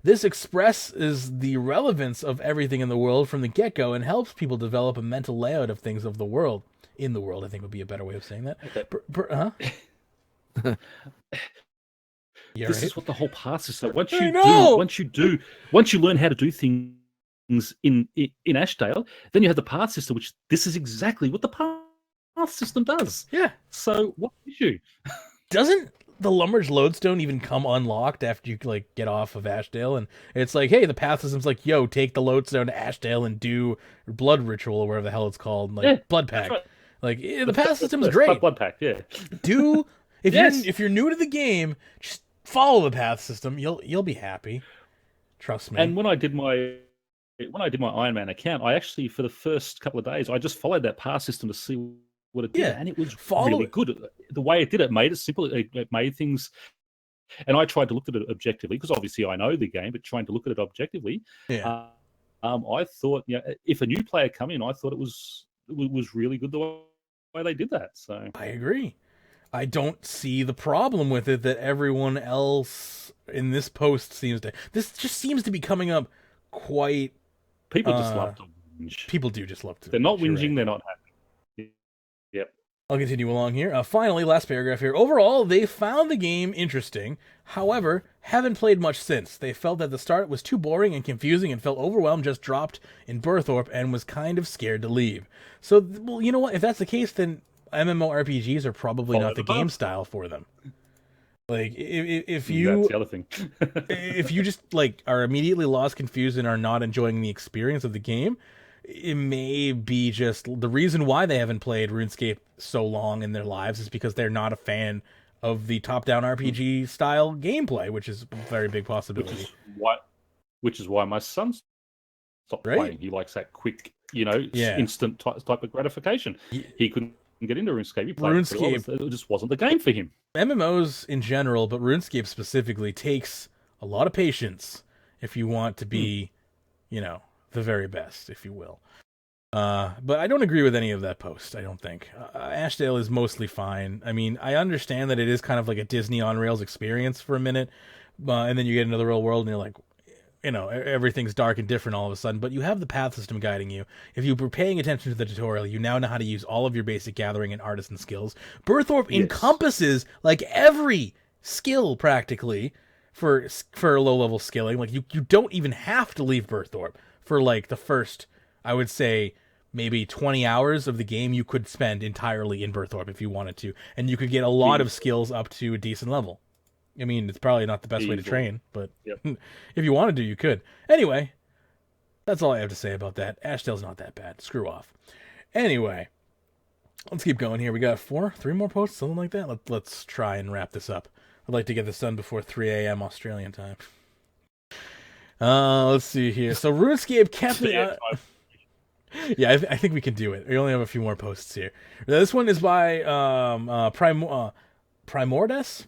This expresses the relevance of everything in the world from the get-go and helps people develop a mental layout of things of the world. In the world, I think would be a better way of saying that. Okay. This is what the whole path is. So once you learn how to do things in Ashdale, then you have the path system, which this is exactly what the path system does. Yeah. So what issue? Doesn't the Lumbridge lodestone even come unlocked after you get off of Ashdale? And it's like, hey, the path system's like, yo, take the lodestone to Ashdale and do blood ritual or whatever the hell it's called, blood pack. Right. Like, the path system's great. Blood pack, yeah. If you're new to the game, just follow the path system. You'll be happy. Trust me. And when I did my Iron Man account, I actually, for the first couple of days, I just followed that path system to see what it did, and it was really good. The way it did it made it simple. It made things, and I tried to look at it objectively because obviously I know the game, but trying to look at it objectively, I thought, if a new player come in, I thought it was really good the way they did that. So I agree. I don't see the problem with it that everyone else in this post seems to. This just seems to be coming up quite. People just love to whinge. People do just love to. They're not whinging. Right. They're not happy. Yep. I'll continue along here. Finally, last paragraph here. Overall, they found the game interesting. However, haven't played much since. They felt that the start was too boring and confusing and felt overwhelmed, just dropped in Birthorpe, and was kind of scared to leave. So, well, you know what? If that's the case, then MMORPGs are probably not the game style for them. Like, if you... That's the other thing. if you just, are immediately lost, confused, and are not enjoying the experience of the game, it may be just... The reason why they haven't played RuneScape so long in their lives is because they're not a fan of the top-down RPG style gameplay, which is a very big possibility. Which is why my son stopped playing. He likes that quick, instant type of gratification. He couldn't get into RuneScape. He played RuneScape. It just wasn't the game for him. MMOs in general, but RuneScape specifically, takes a lot of patience if you want to be, the very best, if you will. But I don't agree with any of that post, I don't think. Ashdale is mostly fine. I mean, I understand that it is kind of like a Disney on Rails experience for a minute, and then you get into the real world and you're like, everything's dark and different all of a sudden, but you have the path system guiding you. If you were paying attention to the tutorial, you now know how to use all of your basic gathering and artisan skills. Berthorpe encompasses like every skill practically for low-level skilling. Like you don't even have to leave Berthorpe for like the first, I would say, maybe 20 hours of the game you could spend entirely in Berthorpe if you wanted to, and you could get a lot of skills up to a decent level. I mean, it's probably not the best way to train, but if you wanted to, you could. Anyway, that's all I have to say about that. Ashdale's not that bad. Screw off. Anyway, let's keep going here. We got 3 more posts, something like that. Let's try and wrap this up. I'd like to get this done before 3 a.m. Australian time. Let's see here. So RuneScape kept me out. Yeah, I think we can do it. We only have a few more posts here. This one is by Primordus,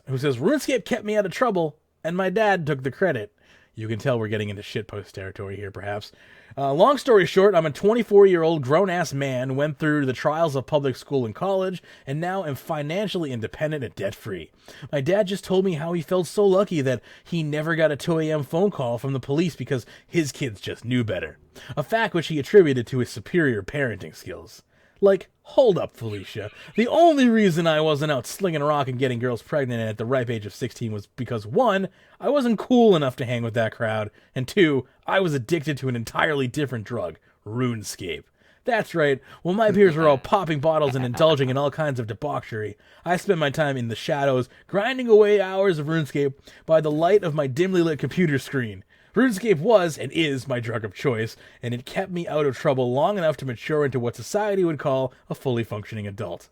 who says, RuneScape kept me out of trouble, and my dad took the credit. You can tell we're getting into shitpost territory here, perhaps. Long story short, I'm a 24-year-old grown-ass man who went through the trials of public school and college, and now am financially independent and debt-free. My dad just told me how he felt so lucky that he never got a 2 a.m. phone call from the police because his kids just knew better. A fact which he attributed to his superior parenting skills. Like, hold up, Felicia. The only reason I wasn't out slinging rock and getting girls pregnant at the ripe age of 16 was because, 1, I wasn't cool enough to hang with that crowd, and 2, I was addicted to an entirely different drug, RuneScape. That's right, while my peers were all popping bottles and indulging in all kinds of debauchery, I spent my time in the shadows, grinding away hours of RuneScape by the light of my dimly lit computer screen. RuneScape was and is my drug of choice, and it kept me out of trouble long enough to mature into what society would call a fully functioning adult.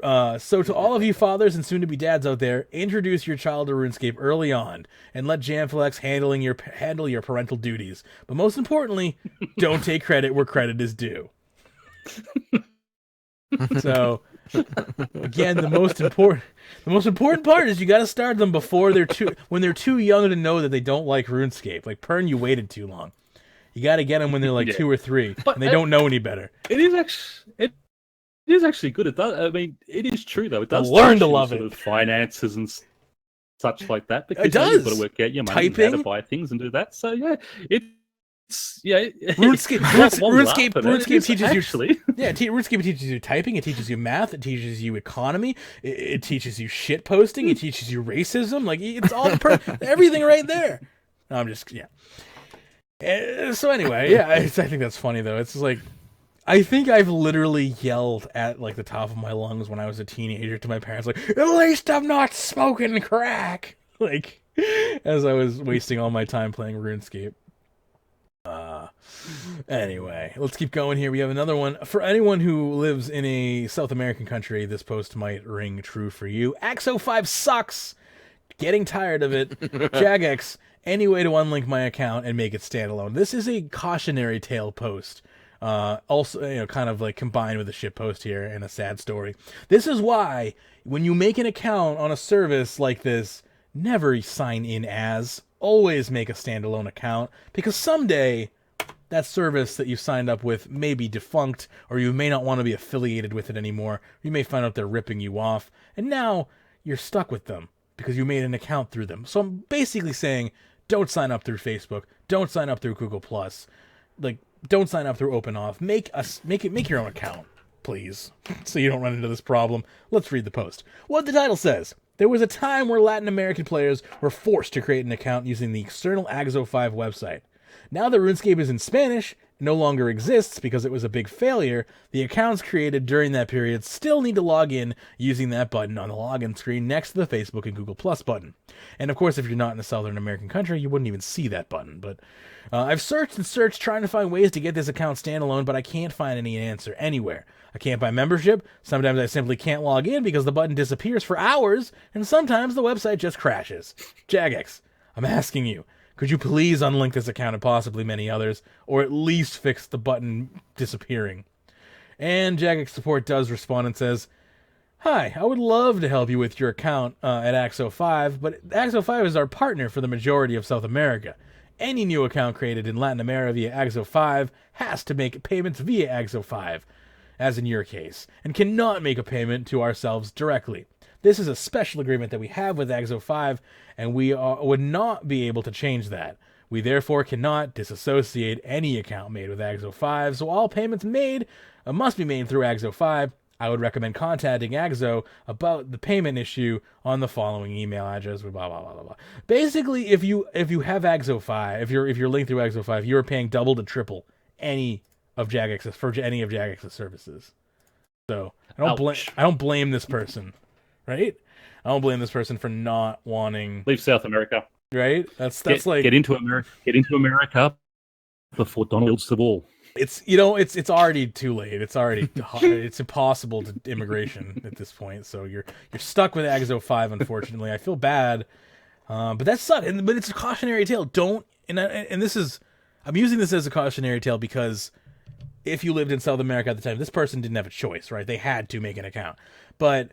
So to all of you fathers and soon-to-be dads out there, introduce your child to RuneScape early on, and let Jamflex handle your parental duties. But most importantly, don't take credit where credit is due. So, again, the most important part is you got to start them before when they're too young to know that they don't like RuneScape. Like Pern, you waited too long. You got to get them when they're like 2 or 3, and they don't know any better. It is actually good. It does. I mean, it is true though. It does learn to love it. Finances and such like that. Because it does. You've got to work out your money, how to buy things and do that. So yeah, RuneScape teaches you. Yeah, RuneScape teaches you typing. It teaches you math. It teaches you economy. It teaches you shit posting. It teaches you racism. Like it's all everything right there. No, I'm just So anyway, I think that's funny though. It's just like I think I've literally yelled at like the top of my lungs when I was a teenager to my parents, like, "At least I'm not smoking crack." Like as I was wasting all my time playing RuneScape. Anyway, let's keep going here. We have another one. For anyone who lives in a South American country, this post might ring true for you. Axo5 sucks. Getting tired of it. Jagex, any way to unlink my account and make it standalone. This is a cautionary tale post. Also, kind of like combined with a shit post here and a sad story. This is why when you make an account on a service like this, never sign in as. Always make a standalone account, because someday that service that you signed up with may be defunct, or you may not want to be affiliated with it anymore. You may find out they're ripping you off, and now you're stuck with them because you made an account through them. So I'm basically saying, don't sign up through Facebook, don't sign up through Google+, like don't sign up through OpenAuth. Make your own account, please, so you don't run into this problem. Let's read the post. What the title says. There was a time where Latin American players were forced to create an account using the external Axo5 website. Now that RuneScape is in Spanish, no longer exists because it was a big failure, the accounts created during that period still need to log in using that button on the login screen next to the Facebook and Google Plus button. And of course, if you're not in a Southern American country, you wouldn't even see that button. But I've searched and searched trying to find ways to get this account standalone, but I can't find any answer anywhere. I can't buy membership. Sometimes I simply can't log in because the button disappears for hours, and sometimes the website just crashes. Jagex, I'm asking you, could you please unlink this account and possibly many others, or at least fix the button disappearing? And Jagex Support does respond and says, hi, I would love to help you with your account at Axo5, but Axo5 is our partner for the majority of South America. Any new account created in Latin America via Axo5 has to make payments via Axo5, as in your case, and cannot make a payment to ourselves directly. This is a special agreement that we have with Axo5, and we would not be able to change that. We therefore cannot disassociate any account made with Axo5, so all payments made must be made through Axo5. I would recommend contacting Axo about the payment issue on the following email address. Blah blah blah blah blah. Basically, if you have Axo5, if you're linked through Axo5, you are paying double to triple any of Jagex's services. So I don't blame this person, right? I don't blame this person for not wanting Leave South America. Right? That's like get into America. Get into America before Donald builds the wall. It's already too late. It's impossible to immigration at this point. So you're stuck with Axo5, unfortunately. I feel bad, but that's sucks. But it's a cautionary tale. I'm using this as a cautionary tale because if you lived in South America at the time, this person didn't have a choice, right? They had to make an account. But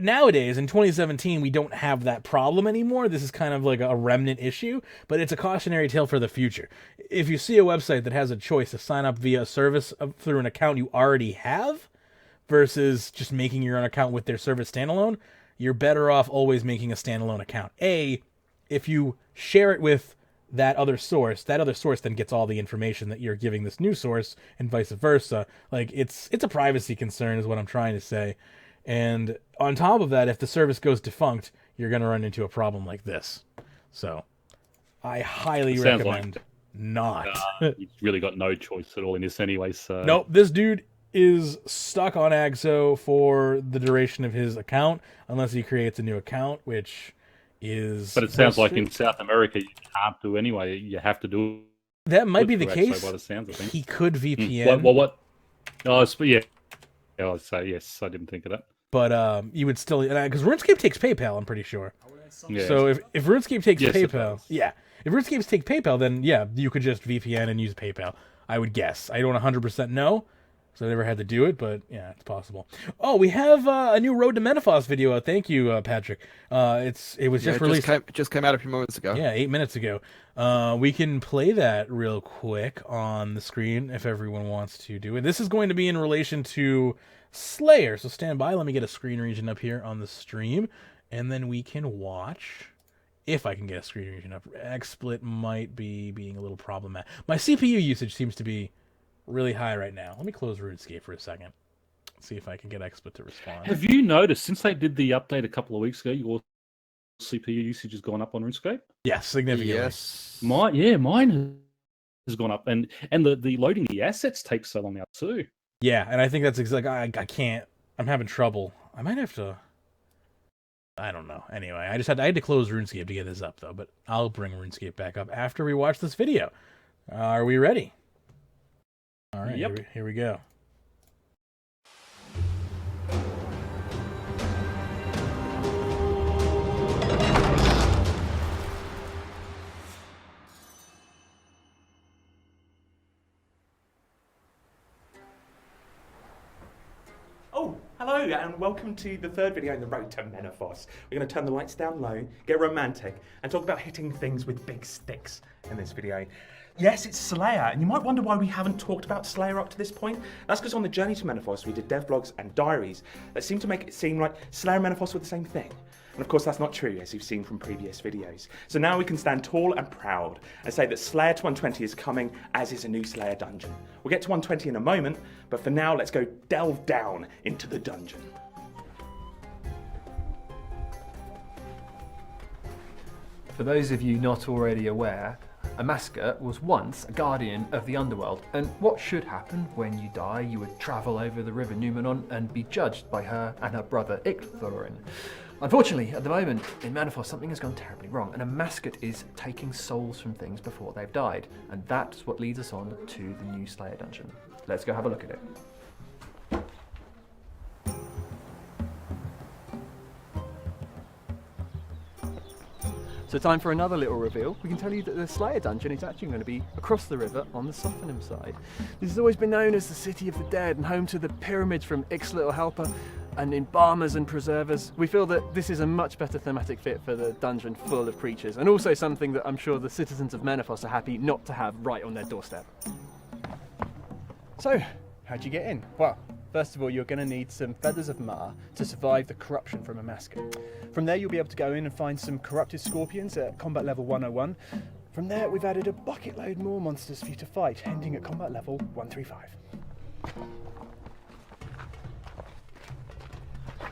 nowadays, in 2017, we don't have that problem anymore. This is kind of like a remnant issue, but it's a cautionary tale for the future. If you see a website that has a choice to sign up via a service through an account you already have versus just making your own account with their service standalone, you're better off always making a standalone account. If you share it with that other source then gets all the information that you're giving this new source and vice versa. Like it's a privacy concern is what I'm trying to say. And on top of that, if the service goes defunct, you're going to run into a problem like this. So I highly recommend not. You've really got no choice at all in this anyway. So nope, this dude is stuck on Axo for the duration of his account, unless he creates a new account, which is... But it sounds like in South America, you can't do anyway. You have to do... That might be the case. By the sounds, I think. He could VPN. What? Oh, yeah. I'll say yes. I didn't think of that. But you would still, because RuneScape takes PayPal, I'm pretty sure. Yeah. So if RuneScape takes PayPal, if RuneScape takes PayPal, then you could just VPN and use PayPal. I would guess. I don't 100% know, so I never had to do it, but yeah, it's possible. Oh, we have a new Road to Menaphos video out. Thank you, Patrick. It was just released. It just came out a few moments ago. Yeah, 8 minutes ago. We can play that real quick on the screen if everyone wants to do it. This is going to be in relation to Slayer, so stand by. Let me get a screen region up here on the stream, and then we can watch. If I can get a screen region up, XSplit might be being a little problematic. My CPU usage seems to be really high right now. Let me close RuneScape for a second. See if I can get XSplit to respond. Have you noticed since they did the update a couple of weeks ago, your CPU usage has gone up on RuneScape? Yes, significantly. Yes. Mine has gone up, and the loading the assets takes so long now too. Yeah, and I think that's exactly. I can't. I'm having trouble. I might have to. I don't know. Anyway, I had to close RuneScape to get this up though. But I'll bring RuneScape back up after we watch this video. Are we ready? All right. Yep. Here we go. Hello and welcome to the third video in the road to Menaphos. We're going to turn the lights down low, get romantic, and talk about hitting things with big sticks in this video. Yes, it's Slayer, and you might wonder why we haven't talked about Slayer up to this point. That's because on the journey to Menaphos we did dev blogs and diaries that seem to make it seem like Slayer and Menaphos were the same thing. And of course that's not true, as you've seen from previous videos. So now we can stand tall and proud and say that Slayer to 120 is coming, as is a new Slayer dungeon. We'll get to 120 in a moment, but for now let's go delve down into the dungeon. For those of you not already aware, a Magebit was once a guardian of the underworld, and what should happen when you die, you would travel over the river Numenon and be judged by her and her brother Icththorin. Unfortunately, at the moment, in Menaphos, something has gone terribly wrong, and a Magebit is taking souls from things before they've died, and that's what leads us on to the new Slayer dungeon. Let's go have a look at it. So time for another little reveal. We can tell you that the Slayer dungeon is actually going to be across the river on the Sophanum side. This has always been known as the City of the Dead and home to the pyramids from Ix Little Helper and embalmers and preservers. We feel that this is a much better thematic fit for the dungeon full of creatures, and also something that I'm sure the citizens of Menaphos are happy not to have right on their doorstep. So, how'd you get in? Well, first of all, you're going to need some Feathers of Ma to survive the corruption from a mascot. From there, you'll be able to go in and find some corrupted scorpions at combat level 101. From there, we've added a bucket load more monsters for you to fight, ending at combat level 135.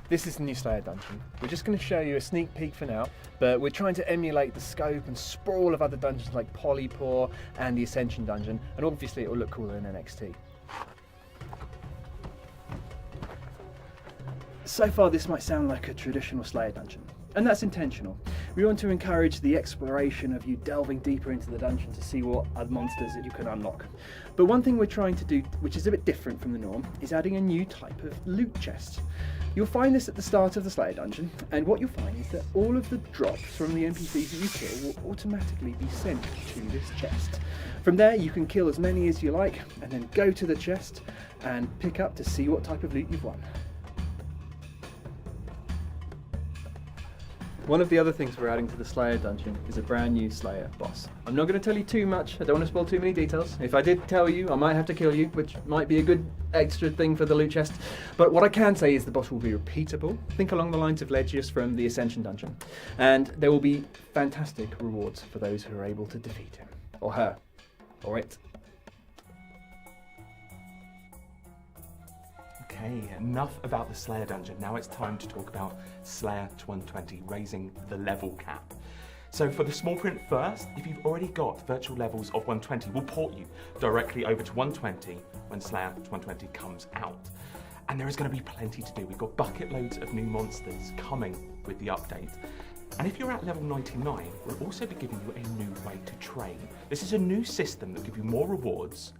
This is the new Slayer dungeon. We're just going to show you a sneak peek for now, but we're trying to emulate the scope and sprawl of other dungeons like Polypore and the Ascension dungeon, and obviously it will look cooler in NXT. So far this might sound like a traditional Slayer dungeon, and that's intentional. We want to encourage the exploration of you delving deeper into the dungeon to see what other monsters that you can unlock. But one thing we're trying to do, which is a bit different from the norm, is adding a new type of loot chest. You'll find this at the start of the Slayer dungeon, and what you'll find is that all of the drops from the NPCs that you kill will automatically be sent to this chest. From there you can kill as many as you like, and then go to the chest and pick up to see what type of loot you've won. One of the other things we're adding to the Slayer dungeon is a brand new Slayer boss. I'm not going to tell you too much, I don't want to spoil too many details. If I did tell you, I might have to kill you, which might be a good extra thing for the loot chest. But what I can say is the boss will be repeatable. Think along the lines of Legius from the Ascension dungeon. And there will be fantastic rewards for those who are able to defeat him. Or her. Or it. Okay, enough about the Slayer dungeon. Now it's time to talk about Slayer to 120, raising the level cap. So for the small print first, if you've already got virtual levels of 120, we'll port you directly over to 120 when Slayer to 120 comes out. And there is going to be plenty to do. We've got bucket loads of new monsters coming with the update. And if you're at level 99, we'll also be giving you a new way to train. This is a new system that will give you more rewards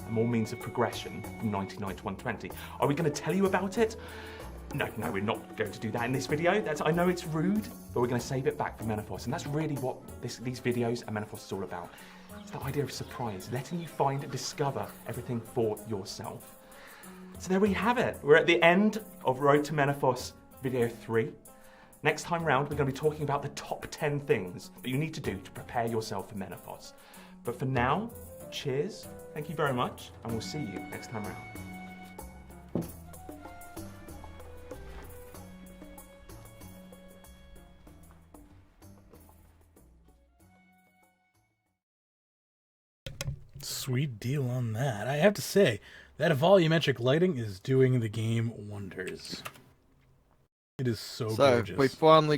and more means of progression from 99 to 120. Are we going to tell you about it? No, we're not going to do that in this video. I know it's rude, but we're going to save it back for Menaphos. And that's really what these videos and Menaphos is all about. It's the idea of surprise, letting you find and discover everything for yourself. So there we have it. We're at the end of Road to Menaphos video 3. Next time round, we're going to be talking about the top 10 things that you need to do to prepare yourself for Menaphos. But for now, cheers, thank you very much, and we'll see you next time round. Sweet deal on that. I have to say, that volumetric lighting is doing the game wonders. It is so gorgeous. We're finally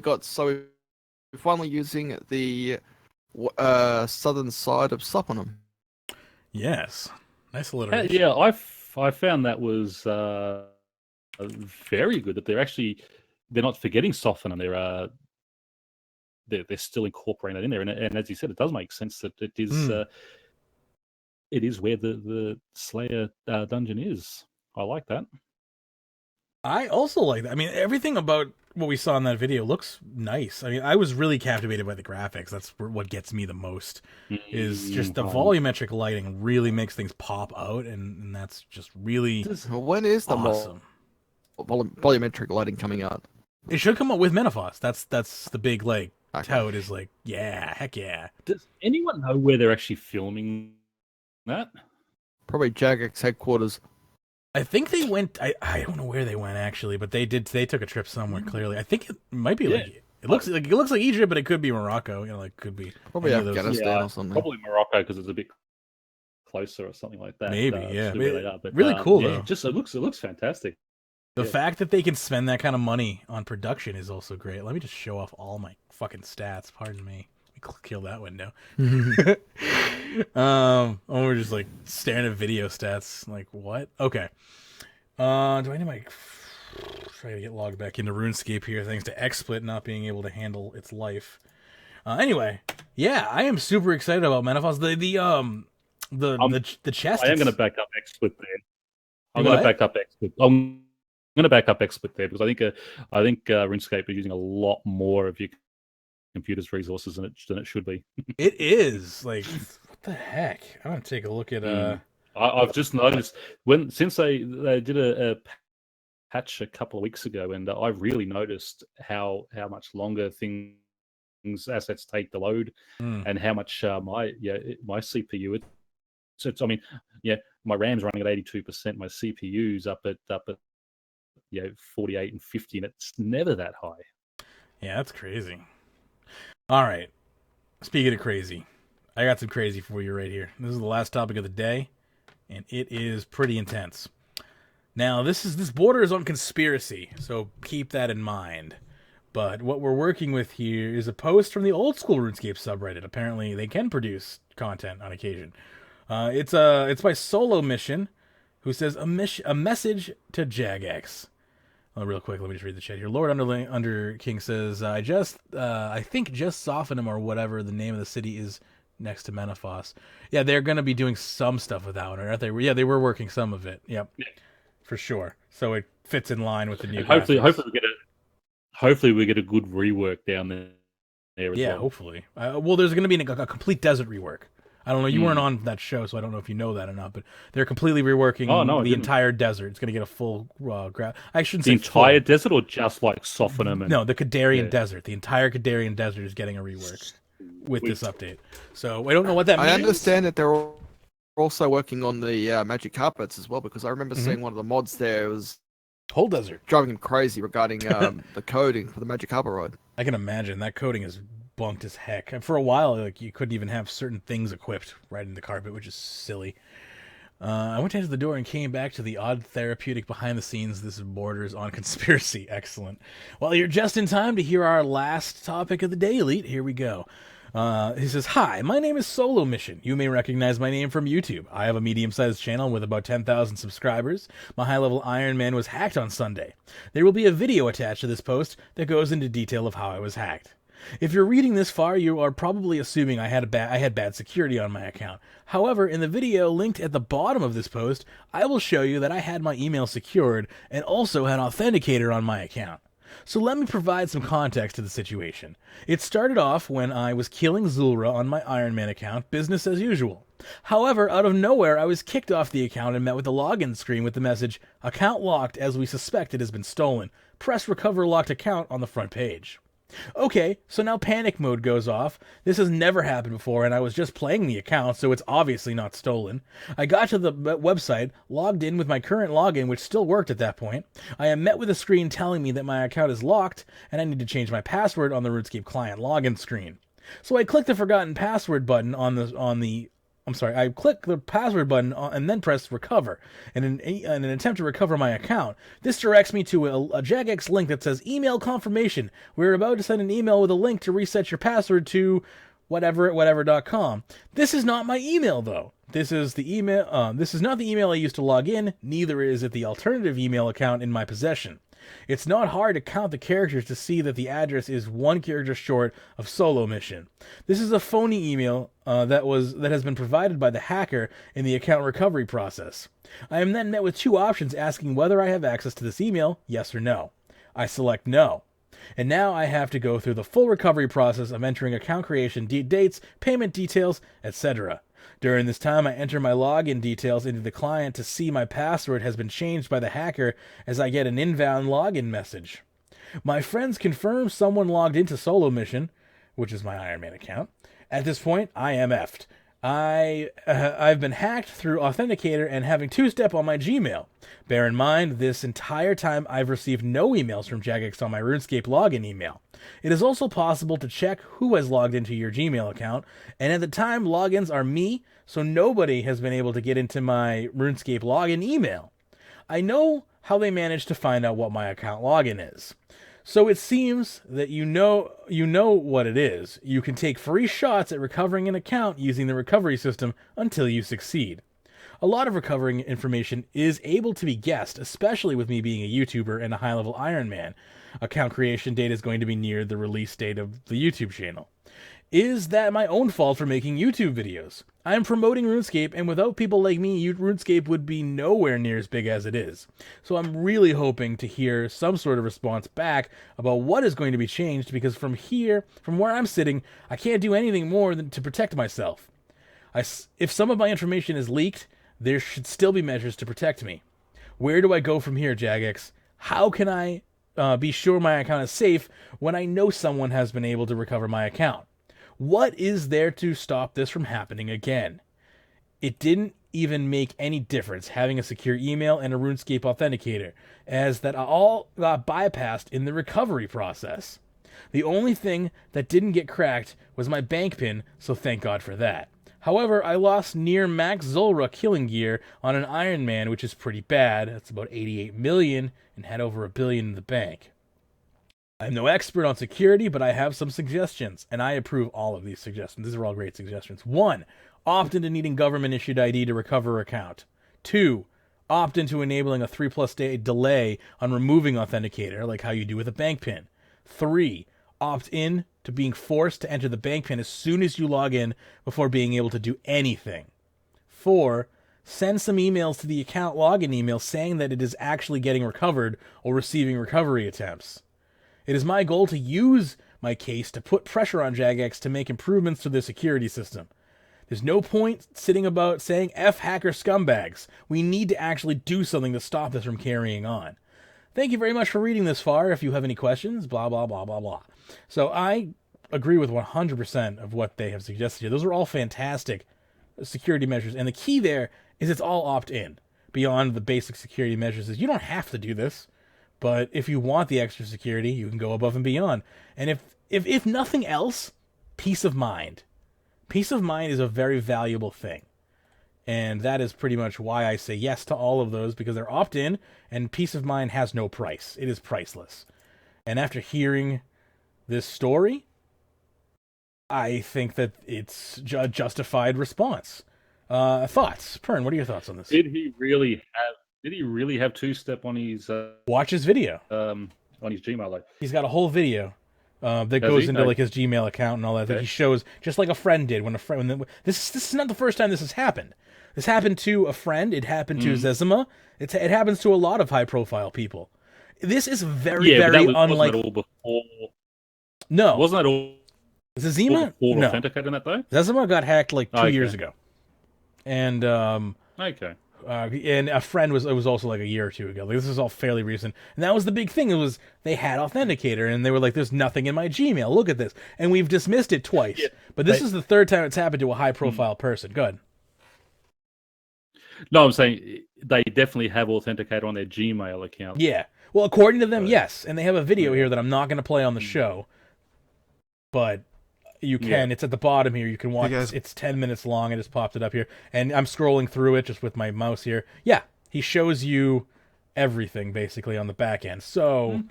using the southern side of Sophanum. Yes. Nice alliteration. Yeah, I found that was very good, that they're not forgetting Sophanum, they're still incorporating that in there, and as you said, it does make sense that it is where the Slayer dungeon is. I like that. I also like that. I mean, everything about what we saw in that video looks nice. I mean, I was really captivated by the graphics. That's what gets me the most, is just the volumetric lighting really makes things pop out, and that's just really When is the awesome. Volumetric lighting coming out? It should come up with Menaphos. That's the big, like, Okay. tout is like, yeah, heck yeah. Does anyone know where they're actually filming that? Probably Jagex headquarters. I think they went. I don't know where they went actually, but they took a trip somewhere. Clearly, I think it might be like it looks like Egypt, but it could be Morocco. You know, like could be Probably any of those. Afghanistan or something. Probably Morocco because it's a bit closer or something like that. Maybe, yeah. to where they are. But, really cool yeah, though. Just it looks fantastic. The fact that they can spend that kind of money on production is also great. Let me just show off all my fucking stats. Pardon me. Kill that window. We're just like staring at video stats. Like what? Okay. Do I need my? Try to get logged back into RuneScape here, thanks to XSplit not being able to handle its life. Anyway, yeah, I am super excited about Menaphos. The chest. I am going to back up XSplit there. I'm going to back up XSplit. I'm going to back up XSplit there because I think RuneScape is using a lot more of your computer's resources than it should be. It is like, what the heck? I'm gonna take a look at I've just noticed since they did a patch a couple of weeks ago, and I've really noticed how much longer assets take to load, and how much my CPU I mean, my RAM's running at 82%, my CPU's up at 48 and 50, and it's never that high. Yeah, that's crazy. All right. Speaking of crazy, I got some crazy for you right here. This is the last topic of the day, and it is pretty intense. Now, this borders on conspiracy, so keep that in mind. But what we're working with here is a post from the old school RuneScape subreddit. Apparently, they can produce content on occasion. It's by Solo Mission, who says a message to Jagex. Oh, real quick, let me just read the chat here. Lord Under King says, I think just Softenham or whatever the name of the city is next to Menaphos. Yeah, they're going to be doing some stuff with that one, aren't they? Yeah, they were working some of it. Yep, for sure. So it fits in line with the new. Hopefully we get a good rework down there. As well. Hopefully. Well, there's going to be a complete desert rework. I don't know. You weren't on that show, so I don't know if you know that or not. But they're completely reworking the entire desert. It's going to get a full I shouldn't say the entire desert, or just like Softenham. No, the Kadarian desert. The entire Kadarian desert is getting a rework with this update. So I don't know what that means. I understand that they're also working on the magic carpets as well, because I remember seeing one of the mods there. It was whole desert driving him crazy regarding the coding for the magic carpet ride. I can imagine that coding is bunked as heck. And for a while, like, you couldn't even have certain things equipped right in the carpet, which is silly. I went to enter the door and came back to the odd therapeutic behind the scenes. This borders on conspiracy. Excellent. Well, you're just in time to hear our last topic of the day, Elite. Here we go. He says, hi, my name is Solo Mission. You may recognize my name from YouTube. I have a medium-sized channel with about 10,000 subscribers. My high-level Iron Man was hacked on Sunday. There will be a video attached to this post that goes into detail of how I was hacked. If you're reading this far, you are probably assuming I had bad security on my account. However, in the video linked at the bottom of this post, I will show you that I had my email secured and also had Authenticator on my account. So let me provide some context to the situation. It started off when I was killing Zulra on my Iron Man account, business as usual. However, out of nowhere, I was kicked off the account and met with a login screen with the message, account locked as we suspect it has been stolen. Press recover locked account on the front page. Okay, so now panic mode goes off. This has never happened before, and I was just playing the account, so it's obviously not stolen. I got to the website, logged in with my current login, which still worked at that point. I am met with a screen telling me that my account is locked, and I need to change my password on the RuneScape client login screen. So I click the forgotten password button I click the password button and then press recover in an attempt to recover my account. This directs me to a Jagex link that says email confirmation. We're about to send an email with a link to reset your password to whatever@whatever.com. This is not my email though. This is the email. This is not the email I used to log in. Neither is it the alternative email account in my possession. It's not hard to count the characters to see that the address is one character short of Solo Mission. This is a phony email that has been provided by the hacker in the account recovery process. I am then met with two options asking whether I have access to this email, yes or no. I select no. And now I have to go through the full recovery process of entering account creation dates, payment details, etc. During this time, I enter my login details into the client to see my password has been changed by the hacker as I get an inbound login message. My friends confirm someone logged into Solo Mission, which is my Iron Man account. At this point, I am effed. I've been hacked through Authenticator and having two-step on my Gmail. Bear in mind, this entire time I've received no emails from Jagex on my RuneScape login email. It is also possible to check who has logged into your Gmail account, and at the time, logins are me, so nobody has been able to get into my RuneScape login email. I know how they managed to find out what my account login is. So it seems that you know what it is. You can take free shots at recovering an account using the recovery system until you succeed. A lot of recovering information is able to be guessed, especially with me being a YouTuber and a high-level Iron Man. Account creation date is going to be near the release date of the YouTube channel. Is that my own fault for making YouTube videos? I am promoting RuneScape, and without people like me, RuneScape would be nowhere near as big as it is. So I'm really hoping to hear some sort of response back about what is going to be changed, because from here, from where I'm sitting, I can't do anything more than to protect myself. If some of my information is leaked, there should still be measures to protect me. Where do I go from here, Jagex? How can I be sure my account is safe when I know someone has been able to recover my account? What is there to stop this from happening again? It didn't even make any difference having a secure email and a RuneScape authenticator, as that all got bypassed in the recovery process. The only thing that didn't get cracked was my bank pin, so thank God for that. However, I lost near max Zulrah killing gear on an Iron Man, which is pretty bad. That's about 88 million, and had over $1 billion in the bank. I'm no expert on security, but I have some suggestions, and I approve all of these suggestions. These are all great suggestions. 1. Opt into needing government-issued ID to recover your account. 2. Opt into enabling a 3+ day delay on removing authenticator, like how you do with a bank pin. 3. Opt in to being forced to enter the bank pin as soon as you log in before being able to do anything. 4. Send some emails to the account login email saying that it is actually getting recovered or receiving recovery attempts. It is my goal to use my case to put pressure on Jagex to make improvements to their security system. There's no point sitting about saying F hacker scumbags. We need to actually do something to stop this from carrying on. Thank you very much for reading this far. If you have any questions, blah, blah, blah, blah, blah. So I agree with 100% of what they have suggested here. Those are all fantastic security measures. And the key there is it's all opt-in. Beyond the basic security measures is you don't have to do this. But if you want the extra security, you can go above and beyond. And if nothing else, peace of mind. Peace of mind is a very valuable thing. And that is pretty much why I say yes to all of those, because they're opt-in, and peace of mind has no price. It is priceless. And after hearing this story, I think that it's a justified response. Thoughts? Pern, what are your thoughts on this? Did he really have two-step on his watch his video on his Gmail? Like, he's got a whole video that goes into like his Gmail account and all that. Okay. That he shows just like a friend did when this is not the first time this has happened. This happened to a friend. It happened to Zezima. It happens to a lot of high-profile people. This is very unlike. Wasn't it all before? No, wasn't that all? Zezima? No. Authenticated that though. Zezima got hacked like 2 years ago, and okay. And a friend it was also like a year or two ago. Like, this is all fairly recent, and that was the big thing. It was they had authenticator, and they were like, "There's nothing in my Gmail. Look at this," and we've dismissed it twice. Yeah, but this is the third time it's happened to a high-profile person. Go ahead. No, I'm saying they definitely have authenticator on their Gmail account. Yeah. Well, according to them, yes, and they have a video here that I'm not going to play on the show, but you can. Yeah. It's at the bottom here. You can watch. It's 10 minutes long. I just popped it up here, and I'm scrolling through it just with my mouse here. Yeah, he shows you everything basically on the back end. So,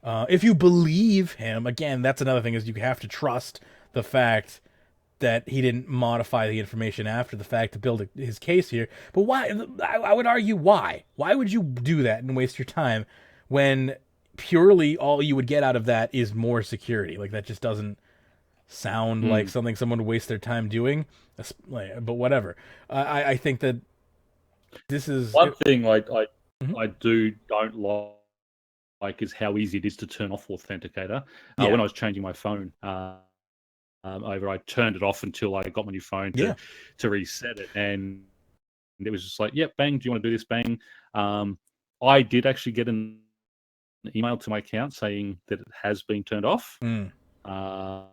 if you believe him, again, that's another thing is you have to trust the fact that he didn't modify the information after the fact to build his case here. But why? I would argue why. Why would you do that and waste your time when purely all you would get out of that is more security? Like, that just doesn't sound like something someone would waste their time doing. But whatever. I think that this is... One thing I don't like is how easy it is to turn off Authenticator. When I was changing my phone... I turned it off until I got my new phone to reset it, and it was just like, "Yep, bang. Do you want to do this? Bang." I did actually get an email to my account saying that it has been turned off. I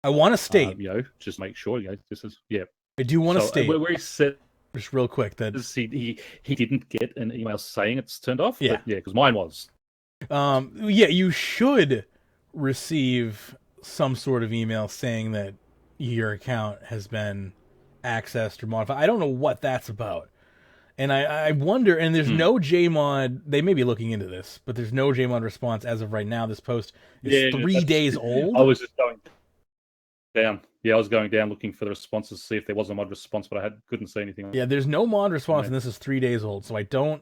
want to state, just make sure, this is I do want to state where he said just real quick that he didn't get an email saying it's turned off. Because mine was. You should receive some sort of email saying that your account has been accessed or modified. I don't know what that's about. And I wonder, and there's no JMod, they may be looking into this, but there's no JMod response as of right now. This post is 3 days old. I was just going down. Yeah, I was going down looking for the responses to see if there was a mod response, but I couldn't see anything. Yeah, there's no mod response, and this is 3 days old, so I'm going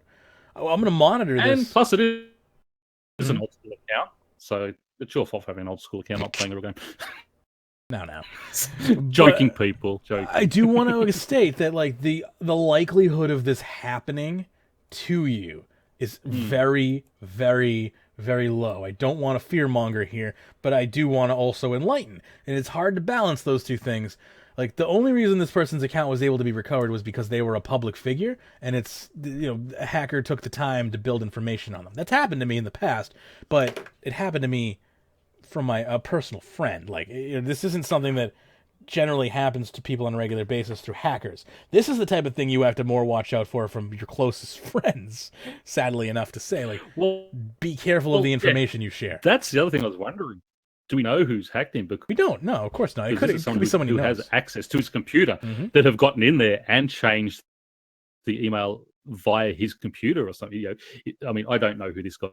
to monitor this. And plus it is an old school account, so it's your fault for having an old school account, not playing a real game. No. Joking, people. Joking. I do want to state that like the likelihood of this happening to you is very, very, very low. I don't want to fearmonger here, but I do want to also enlighten. And it's hard to balance those two things. Like, the only reason this person's account was able to be recovered was because they were a public figure, and a hacker took the time to build information on them. That's happened to me in the past, but it happened to me from a personal friend. Like, this isn't something that generally happens to people on a regular basis through hackers. This is the type of thing you have to more watch out for from your closest friends, sadly enough to say. Like, be careful of the information you share. That's the other thing I was wondering. Do we know who's hacked him? Because we don't. No, of course not. It could be someone who has access to his computer that have gotten in there and changed the email via his computer or something. I mean, I don't know who this guy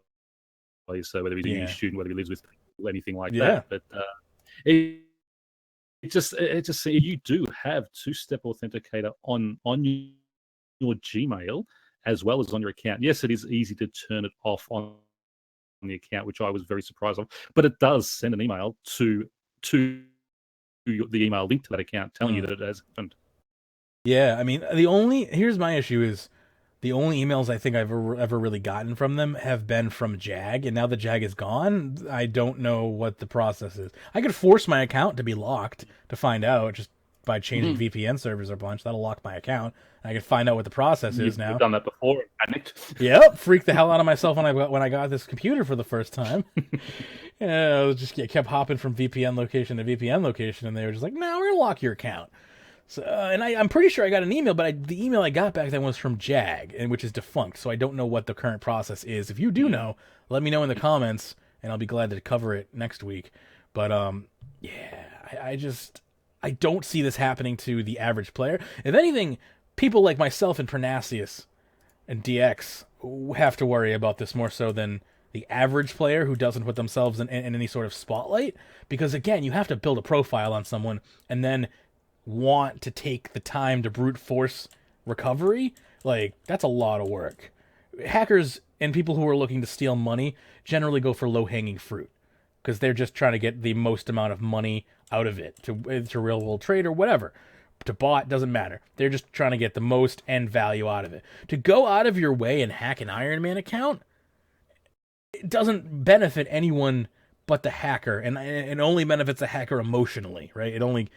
is, so whether he's a uni student, whether he lives with people, anything like that. But it just you do have two-step authenticator on your Gmail as well as on your account. Yes, it is easy to turn it off on the account, which I was very surprised of, but it does send an email to the email linked to that account telling you that it has happened. Yeah, I mean, here's my issue is the only emails I think I've ever really gotten from them have been from Jag, and now the Jag is gone, I don't know what the process is. I could force my account to be locked to find out just by changing VPN servers a bunch. That'll lock my account. I can find out what the process is now. You've done that before and panicked. Yep, freaked the hell out of myself when I got this computer for the first time. I kept hopping from VPN location to VPN location, and they were just like, "No, we're gonna lock your account." So, and I'm pretty sure I got an email, but the email I got back then was from Jag, and which is defunct. So I don't know what the current process is. If you do know, let me know in the comments, and I'll be glad to cover it next week. But I don't see this happening to the average player. If anything, people like myself and Pernasius and DX have to worry about this more so than the average player who doesn't put themselves in any sort of spotlight. Because, again, you have to build a profile on someone and then want to take the time to brute force recovery. Like, that's a lot of work. Hackers and people who are looking to steal money generally go for low-hanging fruit because they're just trying to get the most amount of money out of it to real-world trade or whatever. To bot, doesn't matter. They're just trying to get the most end value out of it. To go out of your way and hack an Iron Man account, it doesn't benefit anyone but the hacker, and it only benefits the hacker emotionally, right? It only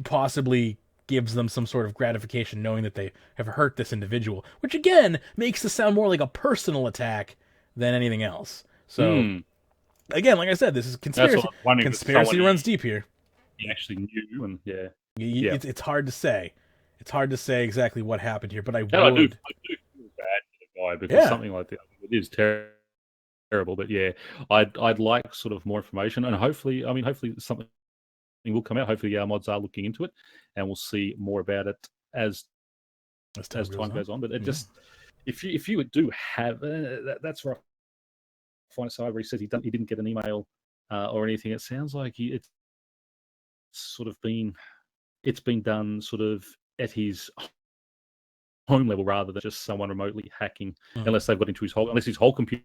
possibly gives them some sort of gratification knowing that they have hurt this individual, which again makes this sound more like a personal attack than anything else. So, again, like I said, this is conspiracy. Conspiracy runs deep here. He actually knew, and it's hard to say. It's hard to say exactly what happened here, but I do feel bad for the guy because something like that, it is terrible. But I'd like sort of more information, and hopefully something will come out. Hopefully our mods are looking into it, and we'll see more about it as time goes on. But it just, if you do have, that's right. Finest Ivory says he didn't get an email or anything. It sounds like it's sort of been done sort of at his home level rather than just someone remotely hacking, unless they've got into unless his whole computer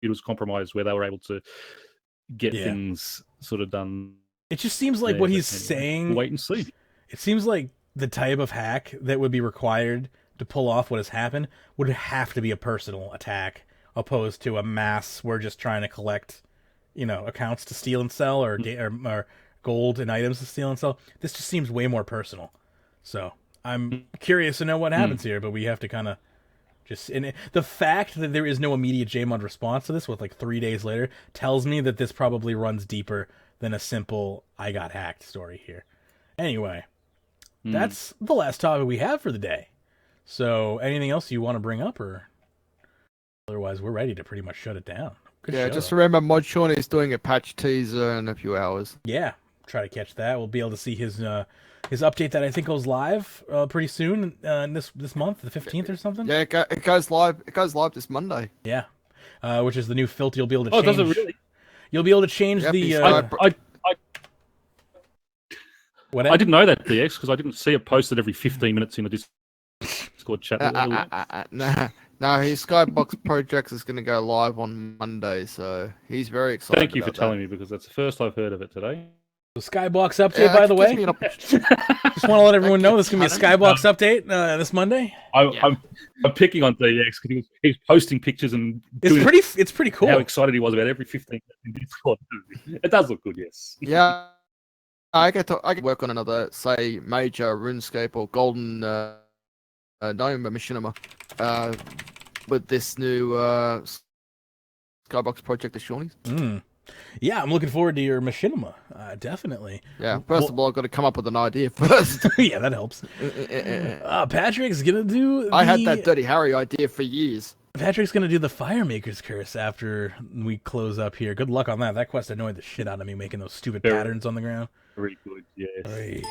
was compromised where they were able to get things sort of done. It just seems like what he's saying. We'll wait and see. It seems like the type of hack that would be required to pull off what has happened would have to be a personal attack, opposed to a mass. We're just trying to collect, accounts to steal and sell, or gold and items to steal and sell. This just seems way more personal. So I'm curious to know what happens here, but we have to kind of the fact that there is no immediate JMod response to this with like 3 days later tells me that this probably runs deeper than a simple I got hacked story here. Anyway, that's the last topic we have for the day. So anything else you want to bring up, or otherwise we're ready to pretty much shut it down. Good show. Just remember Mod Sean is doing a patch teaser in a few hours. Yeah, try to catch that. We'll be able to see his update that I think goes live pretty soon this month, the 15th or something. Yeah, it goes live. It goes live this Monday. Yeah, which is the new filter you'll be able to change. Oh, does it really? You'll be able to change the. I didn't know that, DX, because I didn't see it posted every 15 minutes in the Discord chat. No, his Skybox project is going to go live on Monday, so he's very excited. Thank you for telling me, because that's the first I've heard of it today. So Skybox update, by the way. Just want to let everyone know this is going to be a Skybox update this Monday. I'm picking on DX because he's posting pictures and it's pretty cool. How excited he was about every 15 in Discord. It does look good, yes. Yeah, I get to work on another, say, major RuneScape or Golden Gnome Machinima with this new Skybox project of Shawnee's. Yeah, I'm looking forward to your Machinima, definitely. Yeah, first of all, I've got to come up with an idea first. Yeah, that helps. Patrick's going to do I had that Dirty Harry idea for years. Patrick's going to do the Firemaker's Curse after we close up here. Good luck on that. That quest annoyed the shit out of me, making those stupid patterns on the ground. Very good, yes. Hey.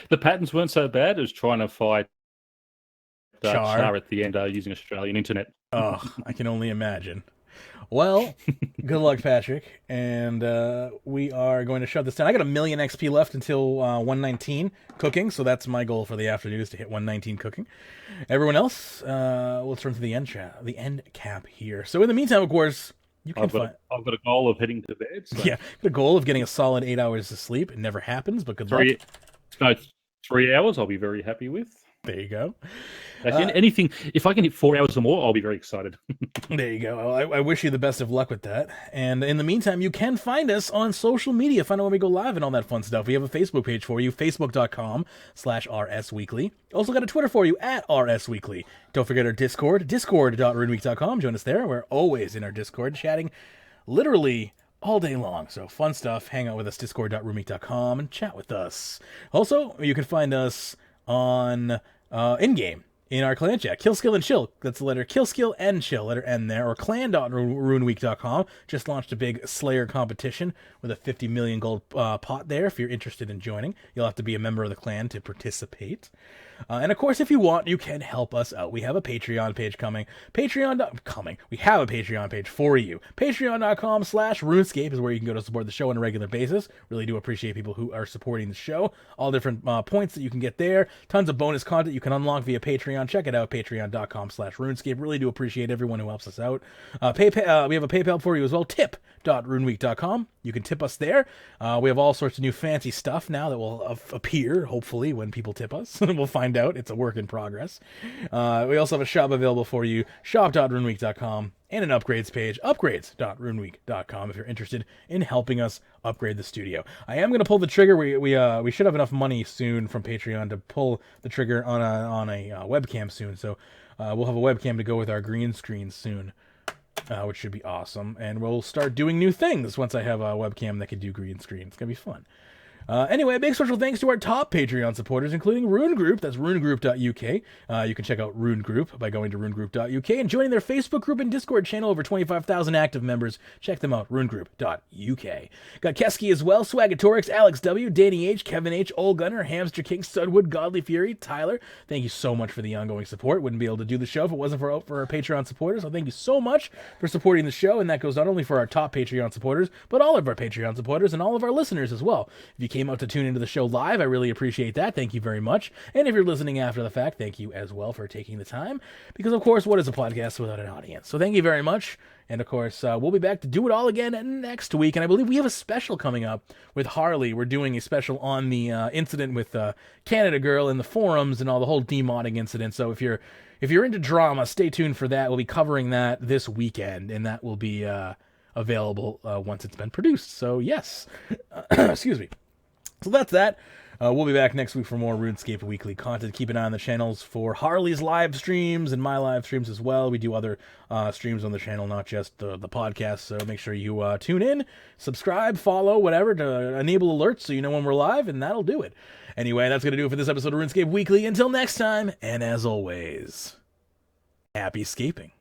The patterns weren't so bad. It was trying to fight Char at the end using Australian internet. Oh, I can only imagine. Well, good luck, Patrick. And we are going to shut this down. I got 1 million XP left until 119 cooking, so that's my goal for the afternoon is to hit 119 cooking. Everyone else, we'll turn to the end cap here. So in the meantime, of course, you can find... I've got a goal of heading to bed. So. Yeah, the goal of getting a solid 8 hours of sleep. It never happens, but good luck. 3 hours I'll be very happy with. There you go. Actually, anything, if I can hit 4 hours or more, I'll be very excited. There you go. I wish you the best of luck with that. And in the meantime, you can find us on social media. Find out when we go live and all that fun stuff. We have a Facebook page for you, facebook.com/rsweekly. Also got a Twitter for you, @rsweekly. Don't forget our Discord, discord.runeweek.com. Join us there. We're always in our Discord chatting literally all day long. So fun stuff. Hang out with us, discord.runeweek.com, and chat with us. Also, you can find us on in-game in our clan chat. Kill, skill, and chill. That's the letter kill, skill, and chill. Letter N there. Or clan.runeweek.com. Just launched a big Slayer competition with a 50 million gold pot there. If you're interested in joining, you'll have to be a member of the clan to participate. And of course, if you want, you can help us out. We have a Patreon page coming. We have a Patreon page for you. Patreon.com/RuneScape is where you can go to support the show on a regular basis. Really do appreciate people who are supporting the show. All different points that you can get there. Tons of bonus content you can unlock via Patreon. Check it out, patreon.com/RuneScape. Really do appreciate everyone who helps us out. We have a PayPal for you as well, tip.runeweek.com. You can tip us there. We have all sorts of new fancy stuff now that will appear, hopefully, when people tip us. We'll find out. It's a work in progress. We also have a shop available for you, shop.runeweek.com, and an upgrades page, upgrades.runeweek.com, if you're interested in helping us upgrade the studio. I am going to pull the trigger. We should have enough money soon from Patreon to pull the trigger on a webcam soon. So we'll have a webcam to go with our green screen soon. Which should be awesome, and we'll start doing new things once I have a webcam that can do green screen. It's gonna be fun. Anyway, a big special thanks to our top Patreon supporters, including Rune Group. That's runegroup.uk. You can check out Rune Group by going to runegroup.uk and joining their Facebook group and Discord channel. Over 25,000 active members. Check them out, runegroup.uk. Got Keski as well, Swagatorix, Alex W, Danny H, Kevin H, Old Gunner, Hamster King, Studwood, Godly Fury, Tyler. Thank you so much for the ongoing support. Wouldn't be able to do the show if it wasn't for our Patreon supporters. So thank you so much for supporting the show, and that goes not only for our top Patreon supporters, but all of our Patreon supporters and all of our listeners as well. If you came out to tune into the show live, I really appreciate that. Thank you very much. And if you're listening after the fact, thank you as well for taking the time. Because, of course, what is a podcast without an audience? So thank you very much. And, of course, we'll be back to do it all again next week. And I believe we have a special coming up with Harley. We're doing a special on the incident with Canada Girl in the forums and all the whole demodding incident. So if you're into drama, stay tuned for that. We'll be covering that this weekend, and that will be available once it's been produced. So, yes. Excuse me. So that's that. We'll be back next week for more Runescape Weekly content. Keep an eye on the channels for Harley's live streams and my live streams as well. We do other streams on the channel, not just the podcast. So make sure you tune in, subscribe, follow, whatever, to enable alerts so you know when we're live, and that'll do it. Anyway, that's going to do it for this episode of Runescape Weekly. Until next time, and as always, happy scaping.